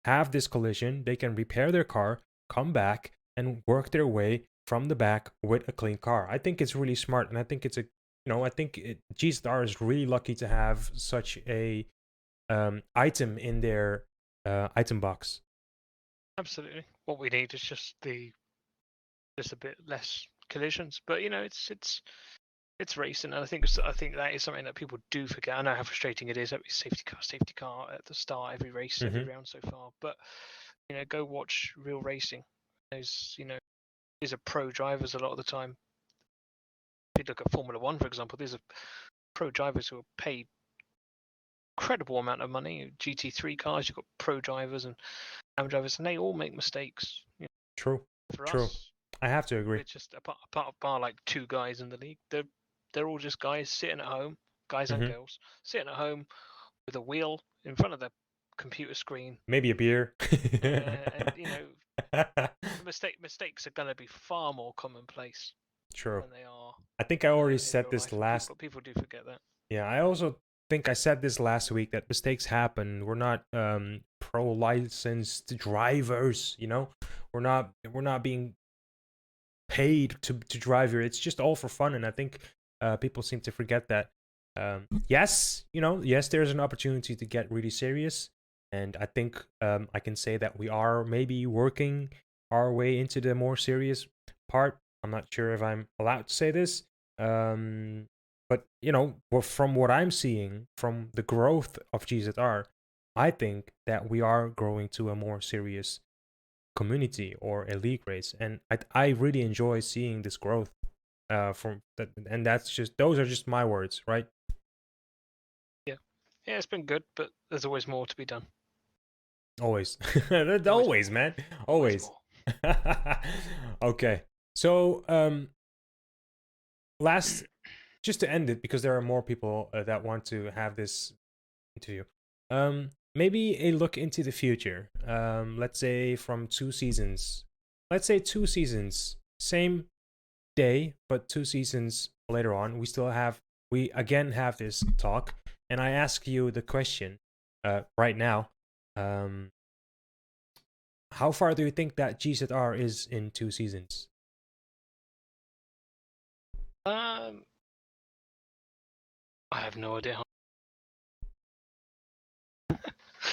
have this collision, they can repair their car, come back, and work their way from the back with a clean car. I think it's really smart, and I think it's I think GZR is really lucky to have such a item in their item box. Absolutely. What we need is just a bit less collisions. But it's racing, and I think that is something that people do forget. I know how frustrating it is. That safety car at the start every race, every round so far. But go watch real racing. These are pro drivers a lot of the time. If you look at Formula One, for example, these are pro drivers who are paid incredible amount of money. GT3 cars, you've got pro drivers and amateur drivers, and they all make mistakes. True. For True. us, I have to agree. it's just apart bar like 2 guys in the league. They're all just guys sitting at home, guys and girls sitting at home with a wheel in front of their computer screen. Maybe a beer. And mistakes are going to be far more commonplace True. than they are. I think I already in said real this life. last. People do forget that. Yeah, I also think I said this last week that mistakes happen. We're not pro licensed drivers, We're not being paid to drive here. It's just all for fun, and I think people seem to forget that. Yes, there's an opportunity to get really serious, and I think I can say that we are maybe working our way into the more serious part. I'm not sure if I'm allowed to say this, but from what I'm seeing from the growth of GZR, I think that we are growing to a more serious community or a league race, and I really enjoy seeing this growth from that, and those are just my words, right? Yeah, it's been good, but there's always more to be done. Always. Always, man. Always. Okay. So last, just to end it, because there are more people that want to have this interview, maybe a look into the future. Let's say from 2 seasons. Let's say 2 seasons, same day, but 2 seasons later on, we again have this talk, and I ask you the question right now. How far do you think that GZR is in 2 seasons? I have no idea.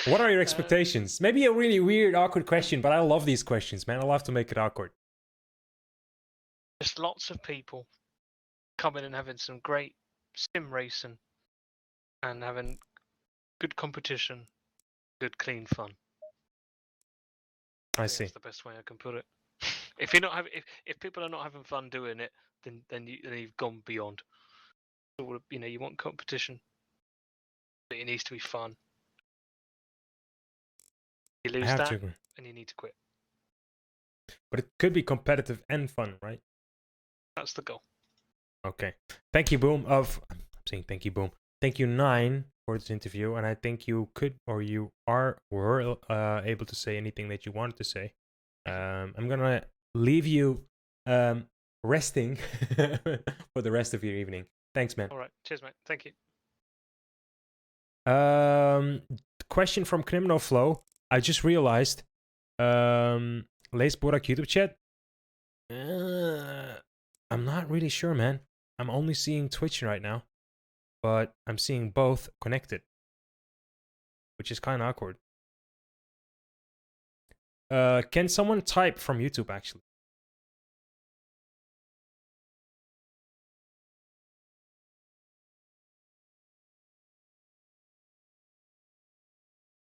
What are your expectations? Maybe a really weird, awkward question, but I love these questions, man. I love to make it awkward. Just lots of people coming and having some great sim racing and having good competition, good clean fun. I see. That's the best way I can put it. If you're not having, if people are not having fun doing it, then you've gone beyond. So, you want competition, but it needs to be fun. You I lose have that, to agree. and you need to quit. But it could be competitive and fun, right? That's the goal. Okay. Thank you, Boom. I'm saying thank you, Boom. Thank you, Nine, for this interview, and I think you could, or you were able to say anything that you wanted to say. I'm gonna leave you resting for the rest of your evening. Thanks, man. All right. Cheers, mate. Thank you. Question from Criminal Flow. I just realized. Lees Borak YouTube chat. I'm not really sure, man. I'm only seeing Twitch right now, but I'm seeing both connected, which is kind of awkward. Can someone type from YouTube, actually?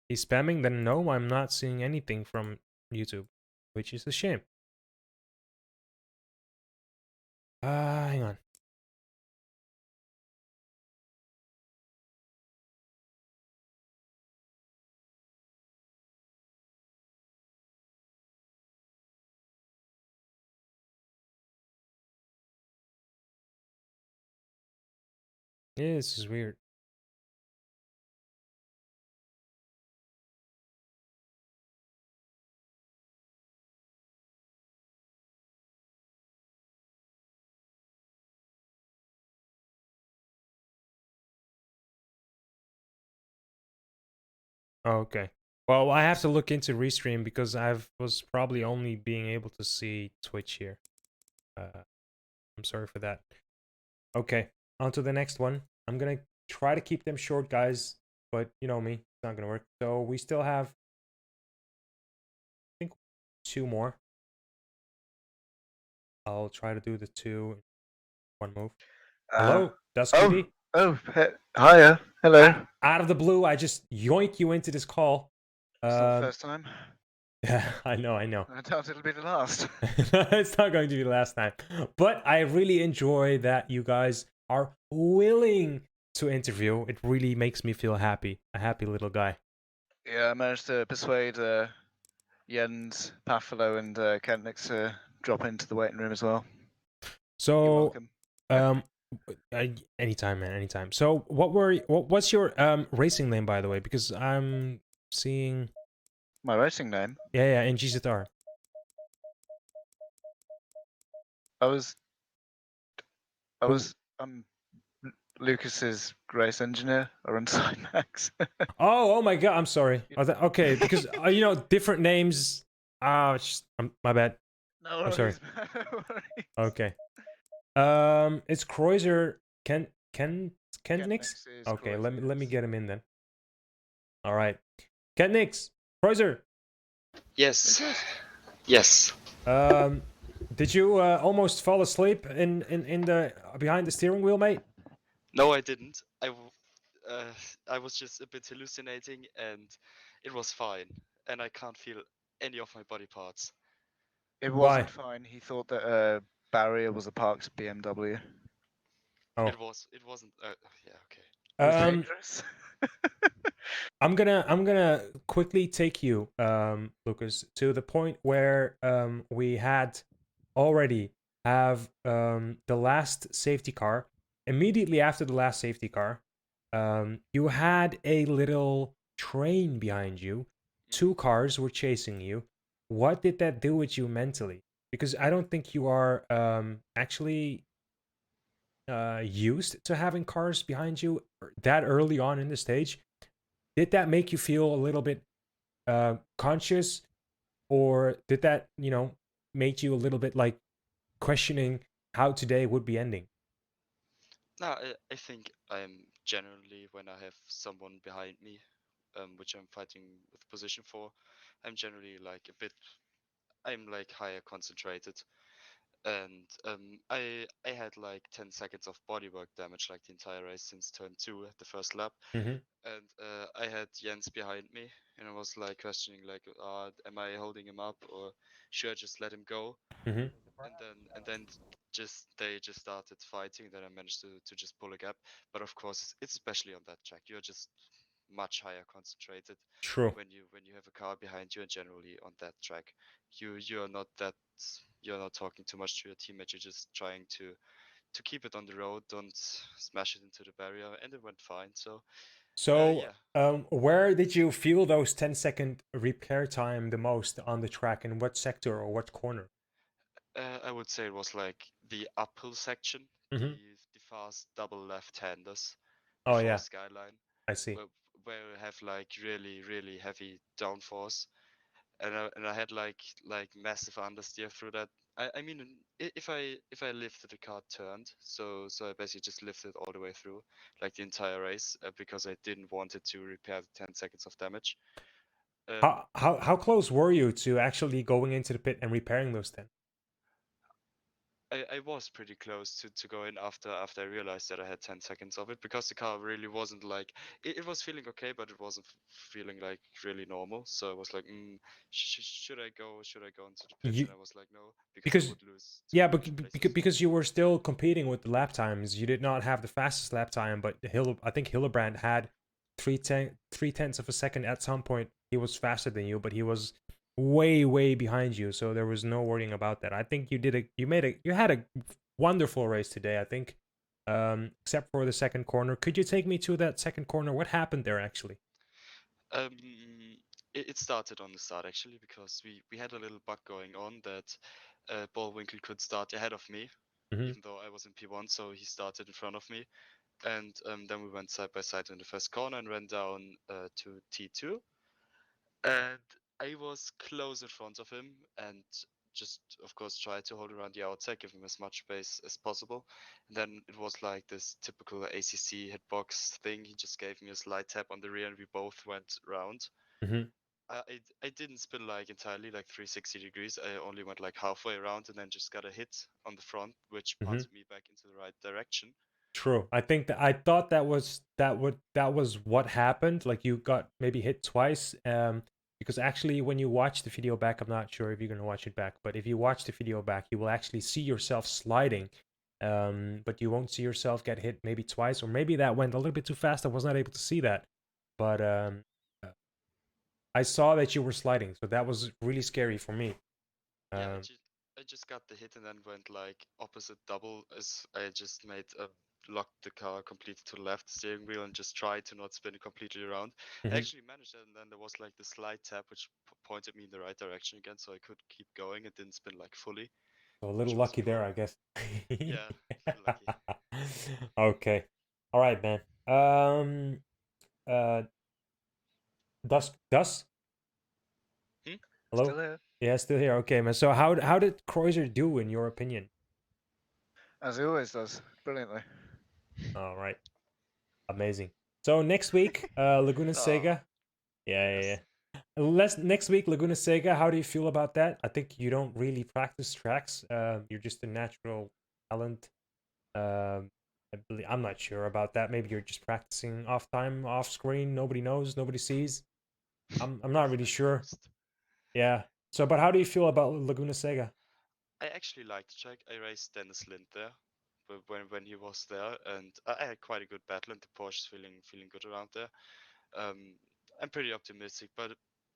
He's spamming? Then no, I'm not seeing anything from YouTube, which is a shame. Hang on. Yeah, this is weird. Oh, okay. Well, I have to look into Restream because I was probably only being able to see Twitch here. I'm sorry for that. Okay. on to the next one. I'm gonna try to keep them short, guys, but you know me, it's not gonna work. So we still have, I think, 2 more. I'll try to do the 2 in one move. Hello, that's QD. Hiya, hello. Out of the blue, I just yoink you into this call. It's not the first time. Yeah, I know. I doubt it'll be the last. It's not going to be the last time. But I really enjoy that you guys are willing to interview. It really makes me feel happy. A happy little guy. Yeah, I managed to persuade Jens, Pafalo, and Kentnix to drop into the waiting room as well. You're So, welcome. Yeah. anytime, man, anytime. So, what's your racing name, by the way? Because I'm seeing, My racing name. yeah, in GZR. I was Lucas's race engineer or on Max. Oh my God! I'm sorry. Okay, because you know, different names. It's just, my bad. No I'm sorry. worries. No worries. Okay. It's Kreuzer. Kentnix. Kentnix is Okay, Kreuzer, let me yes. get him in then. All right, Kentnix. Kreuzer. Yes. Yes. Did you almost fall asleep in the behind the steering wheel, mate? No, I didn't. I was just a bit hallucinating, and it was fine. And I can't feel any of my body parts. It Why? wasn't fine. He thought that barrier was a parked BMW. Oh, It wasn't. Yeah. Okay. It was dangerous. I'm gonna quickly take you, Lucas, to the point where we had already have the last safety car. Immediately after the last safety car, you had a little train behind you. 2 cars were chasing you. What did that do with you mentally? Because I don't think you are actually used to having cars behind you that early on in the stage. Did that make you feel a little bit conscious, or did that, you know, make you a little bit like questioning how today would be ending? No, I think I'm generally, when I have someone behind me, which I'm fighting with position for, I'm generally like a bit. I'm like higher concentrated, and I had like 10 seconds of bodywork damage like the entire race since turn 2 at the first lap. Mm-hmm. And I had Jens behind me, and I was like questioning like, am I holding him up, or should I just let him go? Mm-hmm. And then just they just started fighting. Then I managed to just pull a gap. But of course, it's especially on that track, you're just much higher concentrated True. when you have a car behind you, and generally on that track, you're not that you're not talking too much to your teammate. You're just trying to keep it on the road, don't smash it into the barrier, and it went fine. So So, yeah. where did you feel those 10-second repair time the most on the track, in what sector or what corner? I would say it was like the uphill section, Mm-hmm. the fast double left-handers Oh before yeah, Skyline, I see. where you have like really really heavy downforce, and I had like massive understeer through that. I mean, if I lifted, the car turned, so I basically just lifted all the way through, like the entire race, because I didn't want it to repair the 10 seconds of damage. How close were you to actually going into the pit and repairing those 10? I was pretty close to go in after I realized that I had 10 seconds of it, because the car really wasn't like it was feeling okay, but it wasn't feeling like really normal. So I was like, should I go? Should I go into the pits? You And I was like, no, because I because would lose too yeah, much places. because you were still competing with the lap times. You did not have the fastest lap time, but I think Hillebrand had 3/10 of a second at some point. He was faster than you, but he was way behind you. So there was no worrying about that. I think you had a wonderful race today. I think, except for the second corner. Could you take me to that second corner? What happened there actually? Um, it started on the start actually, because we had a little bug going on that Bullwinkle could start ahead of me, Mm-hmm. even though I was in P1, so he started in front of me. And then we went side by side in the first corner and ran down to T2. And I was close in front of him, and just of course tried to hold around the outside, give him as much space as possible. And then it was like this typical ACC hitbox thing. He just gave me a slight tap on the rear, and we both went round. Mhm. I didn't spin like entirely like 360 degrees. I only went like halfway around and then just got a hit on the front, which punted me back into the right direction. True. I think that I thought that was what happened. Like you got maybe hit twice. Because actually, when you watch the video back, I'm not sure if you're gonna watch it back, but if you watch the video back, you will actually see yourself sliding. But you won't see yourself get hit maybe twice, or maybe that went a little bit too fast. I was not able to see that, but uh, I saw that you were sliding, so that was really scary for me. Yeah, I just got the hit and then went like opposite double as I just made locked the car completely to the left steering wheel and just tried to not spin it completely around. I actually managed it, and then there was like the slide tap which pointed me in the right direction again, so I could keep going. It didn't spin like fully, So a little which was lucky cool. there, I guess. Yeah, a little lucky. Okay. All right, man. Uh, Dust. Hmm? Hello. Still here? Yeah, still here. Okay, man. So how did Kreuzer do in your opinion? As he always does, brilliantly. All right. Amazing. So next week, Laguna Oh, Seca. Yeah. yes. Next week, Laguna Seca. How do you feel about that? I think you don't really practice tracks. You're just a natural talent. I'm not sure about that. Maybe you're just practicing off time, off screen. Nobody knows. Nobody sees. I'm not really At sure. most. Yeah. So, but how do you feel about Laguna Seca? I actually liked the track. I raced Dennis Lind there, when he was there, and I had quite a good battle, and the Porsche's feeling good around there. I'm pretty optimistic, but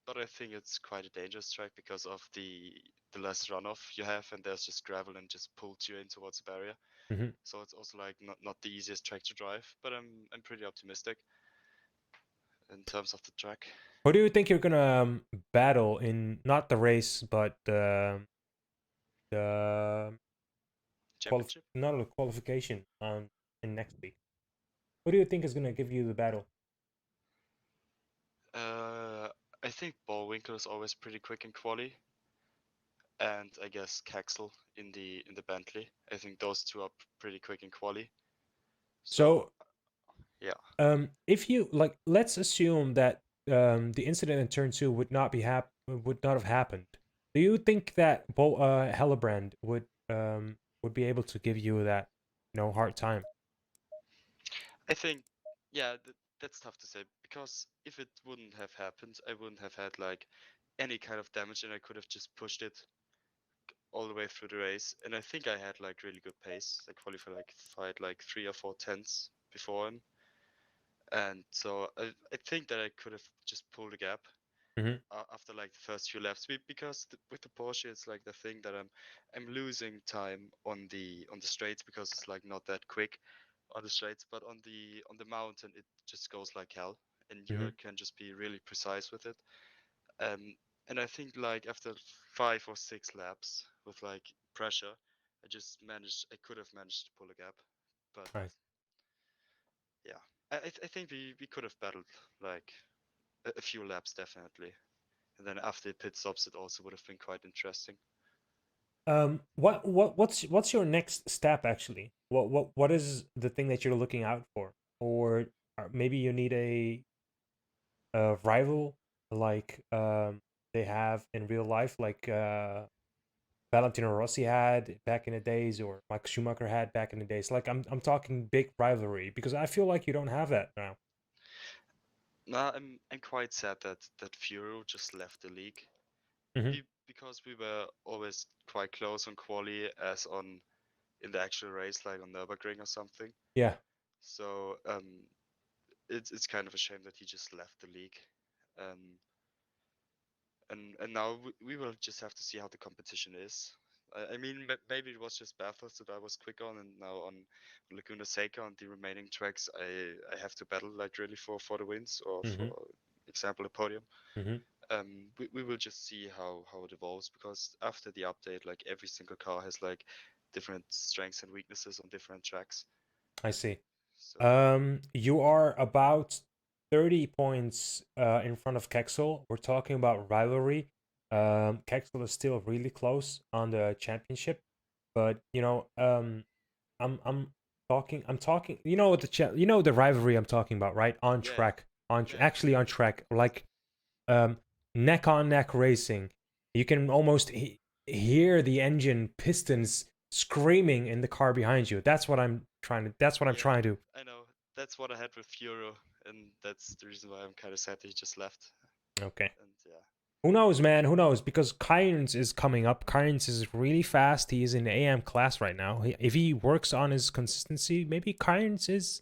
I think it's quite a dangerous track because of the less runoff you have, and there's just gravel and just pulls you in towards the barrier. Mm-hmm. So it's also like not the easiest track to drive, but I'm pretty optimistic in terms of the track. Who do you think you're gonna battle in not the race, but the Championship? not the qualification in next week? Who do you think is gonna give you the battle? I think Ballwinkle is always pretty quick in quali, and I guess Caxel in the Bentley. I think those two are pretty quick in quali. So yeah. If you like, let's assume that the incident in turn two would not have happened. Do you think that Hellebrand would be able to give you that hard time? I think, yeah, that's tough to say because if it wouldn't have happened, I wouldn't have had like any kind of damage, and I could have just pushed it all the way through the race. And I think I had like really good pace. I qualified like 3 or 4 tenths before him, and so I think that I could have just pulled a gap Mm-hmm. after like the first few laps because with the Porsche it's like the thing that I'm losing time on the straights because it's like not that quick on the straights, but on the mountain it just goes like hell, and you Mm-hmm. can just be really precise with it. Um, and I think like after 5 or 6 laps with like pressure, I could have managed to pull a gap, but Nice. yeah, I think we could have battled like a few laps definitely. And then after the pit stops, it also would have been quite interesting. What's your next step actually? What is the thing that you're looking out for, or maybe you need a rival like they have in real life, like Valentino Rossi had back in the days, or Mike Schumacher had back in the days. Like I'm talking big rivalry because I feel like you don't have that now. No, I'm quite sad that Furo just left the league. Mm-hmm. Because we were always quite close on quali as on in the actual race, like on Nürburgring or something. Yeah. So it's kind of a shame that he just left the league. Um, and now we will just have to see how the competition is. I mean, maybe it was just Bathurst that I was quick on, and now on Laguna Seca on the remaining tracks, I have to battle like really for the wins or Mm-hmm. for example a podium. Mm-hmm. We will just see how it evolves because after the update, like every single car has like different strengths and weaknesses on different tracks. I see. So You are about 30 points in front of Kexel. We're talking about rivalry. Kexel is still really close on the championship, but I'm talking. You know what the rivalry I'm talking about, right? On Yeah, track, yeah, actually on track, like um, neck on neck racing. You can almost hear the engine pistons screaming in the car behind you. That's what I'm trying to. That's what I'm yeah. trying to. I know. That's what I had with Euro, and that's the reason why I'm kind of sad that he just left. Okay. And yeah. Who knows, man? Who knows? Because Kynes is coming up. Kynes is really fast. He is in AM class right now. If he works on his consistency, maybe Kynes is.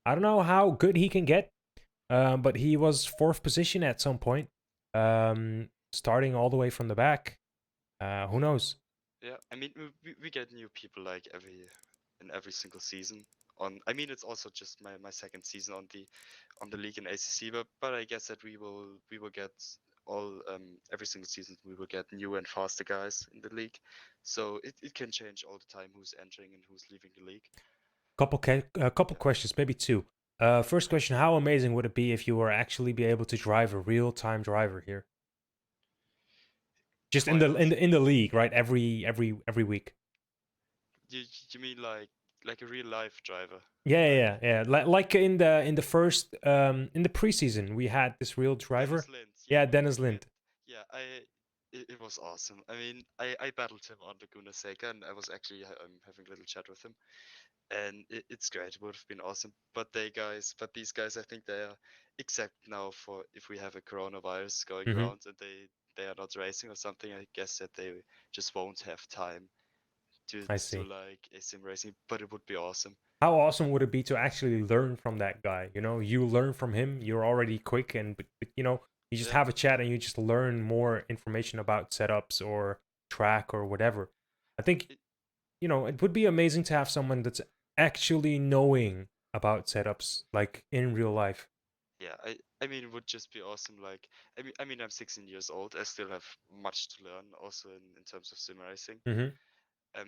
I don't know how good he can get, but he was fourth position at some point, starting all the way from the back. Who knows? Yeah, I mean, we get new people like in every single season. I mean, it's also just my second season on the league in ACC, but I guess that we will get all every single season we will get new and faster guys in the league, so it can change all the time who's entering and who's leaving the league. A couple Yeah. questions, maybe two. First question: how amazing would it be if you were actually be able to drive a real time driver here? Just in Quite the awesome. in the league, right? Every week. You mean like a real life driver? Yeah. Like in the first in the preseason, we had this real driver. Dennis Lind. Yeah, Yeah, Dennis Lind. yeah. It was awesome. I mean, I battled him on Laguna Seca, and I was actually having a little chat with him, and it's great. It would have been awesome. But these guys, I think they are except now for if we have a coronavirus going Mhm. around and they are not racing or something. I guess that they just won't have time I to do see. like a sim racing. But it would be awesome. How awesome would it be to actually learn from that guy? You know, you learn from him. You're already quick, and but you just Yeah. have a chat and you just learn more information about setups or track or whatever. I think It, it would be amazing to have someone that's actually knowing about setups, like in real life. yeah, I mean, it would just be awesome. Like, I mean, I'm 16 years old. I still have much to learn, also in terms of sim racing. Hmm.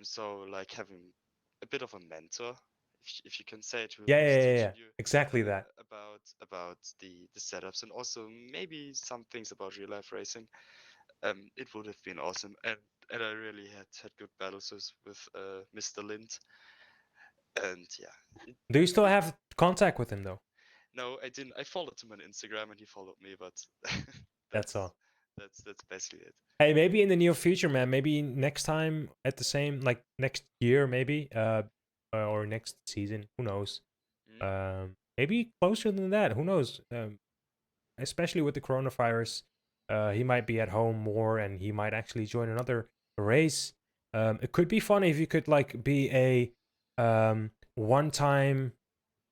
So like having a bit of a mentor, if you can say it, who's Yeah. teaching you Exactly that. about the setups and also maybe some things about real life racing. It would have been awesome, and I really had good battles with Mr. Lind, and yeah, Do you still it, have contact with him though? no, I didn't. I followed him on Instagram, and he followed me, but That's that's all. that's basically it. Hey, maybe in the near future, man. Maybe next time at the same, like next year, maybe, or next season. Who knows? Mm, Maybe closer than that. Who knows? Especially with the coronavirus, he might be at home more, and he might actually join another race. It could be fun if you could like be a one-time,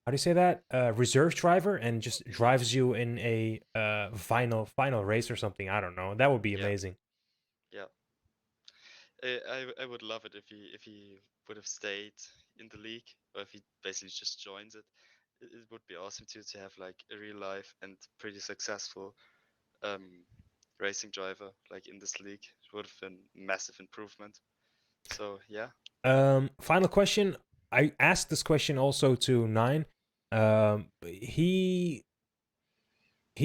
how do you say that, reserve driver, and just mhm. drives you in a final race or something. I don't know. That would be Yeah, amazing. yeah. I would love it if he would have stayed in the league, or if he basically just joins it. It would be awesome to have like a real life and pretty successful um racing driver like in this league. It would have been massive improvement. So yeah. Final question. I asked this question also to Nine. He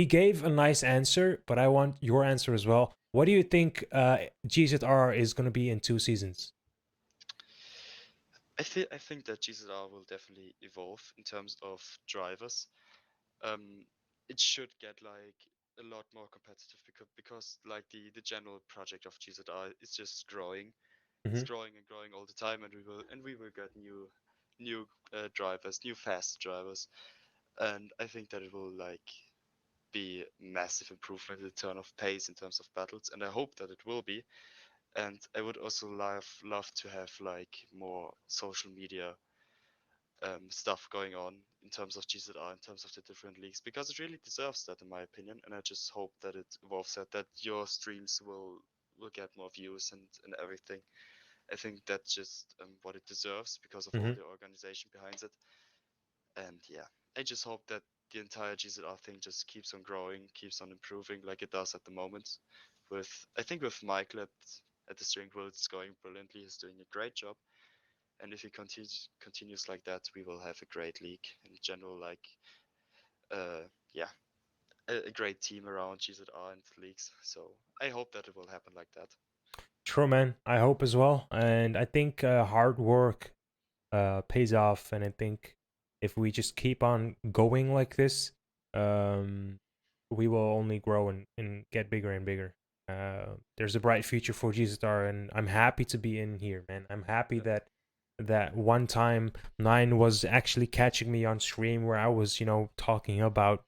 gave a nice answer, but I want your answer as well. What do you think GZR is going to be in 2 seasons? I think that GZR will definitely evolve in terms of drivers. Um, it should get like a lot more competitive because like the general project of GZR is just growing. It's Hmm. growing and growing all the time, and we will get new drivers, new fast drivers, and I think that it will like be massive improvement in the turn of pace in terms of battles, and I hope that it will be. And I would also love to have like more social media stuff going on in terms of GZR, in terms of the different leagues, because it really deserves that, in my opinion. And I just hope that it evolves that your streams will get more views and everything. I think that's just what it deserves because of all Hmm. the organization behind it. And yeah, I just hope that the entire GZR thing just keeps on growing, keeps on improving like it does at the moment. I think with Michael at the steering wheel, it's going brilliantly. He's doing a great job, and if he continues like that, we will have a great league in general. Like, yeah, a great team around GZR and the leagues. So I hope that it will happen like that. True, man. I hope as well. And I think hard work pays off. And I think if we just keep on going like this, we will only grow and get bigger and bigger. There's a bright future for GZR, and I'm happy to be in here, man. I'm happy that one time Nine was actually catching me on stream where I was, talking about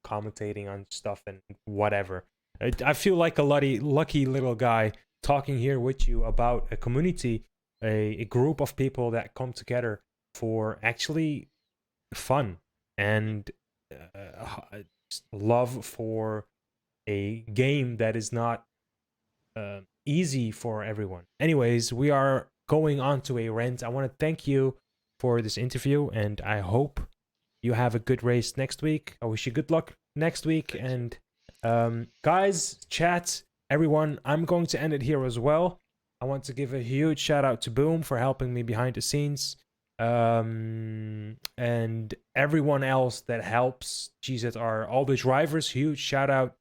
commentating on stuff and whatever. I feel like a lucky little guy talking here with you about a community, a group of people that come together for actually fun and love for a game that is not easy for everyone. Anyways, we are going on to a rant. I want to thank you for this interview, and I hope you have a good race next week. I wish you good luck next week. And guys, chat, everyone, I'm going to end it here as well. I want to give a huge shout out to Boom for helping me behind the scenes. And everyone else that helps GZR, all the drivers, huge shout out.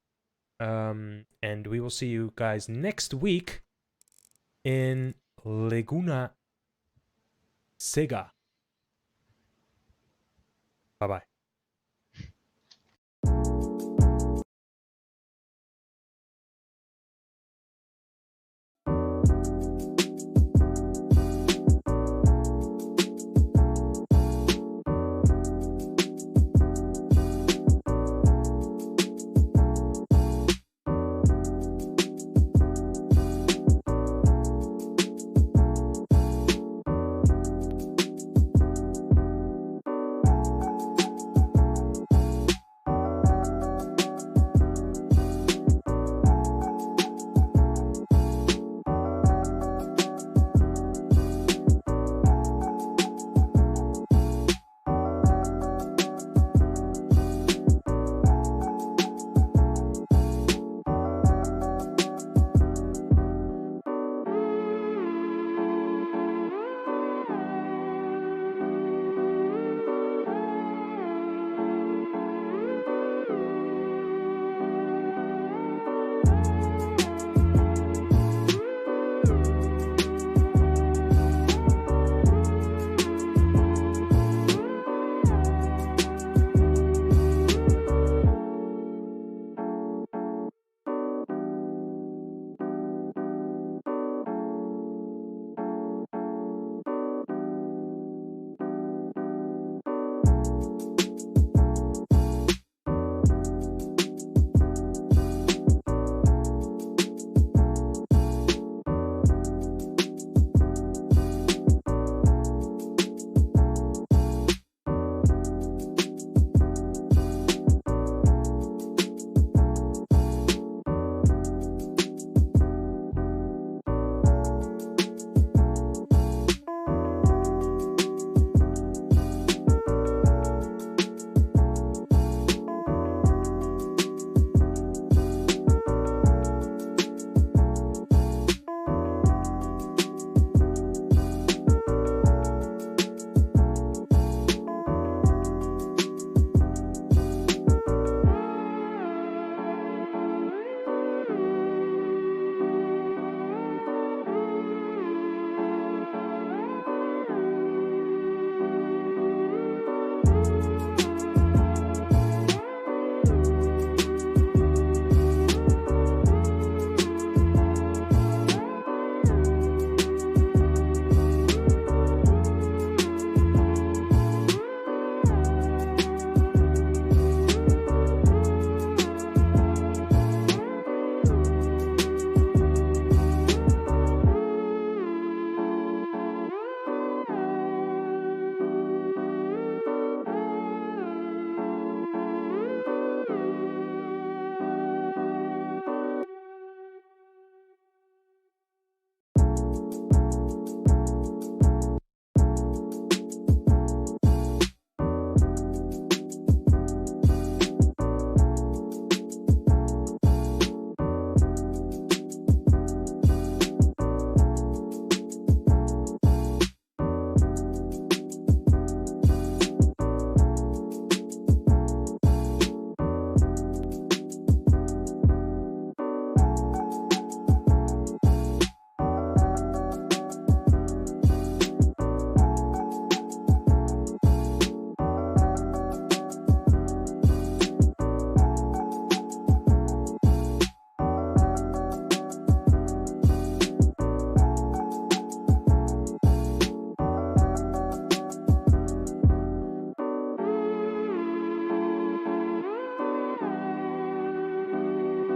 And we will see you guys next week in Laguna Seca. Bye bye.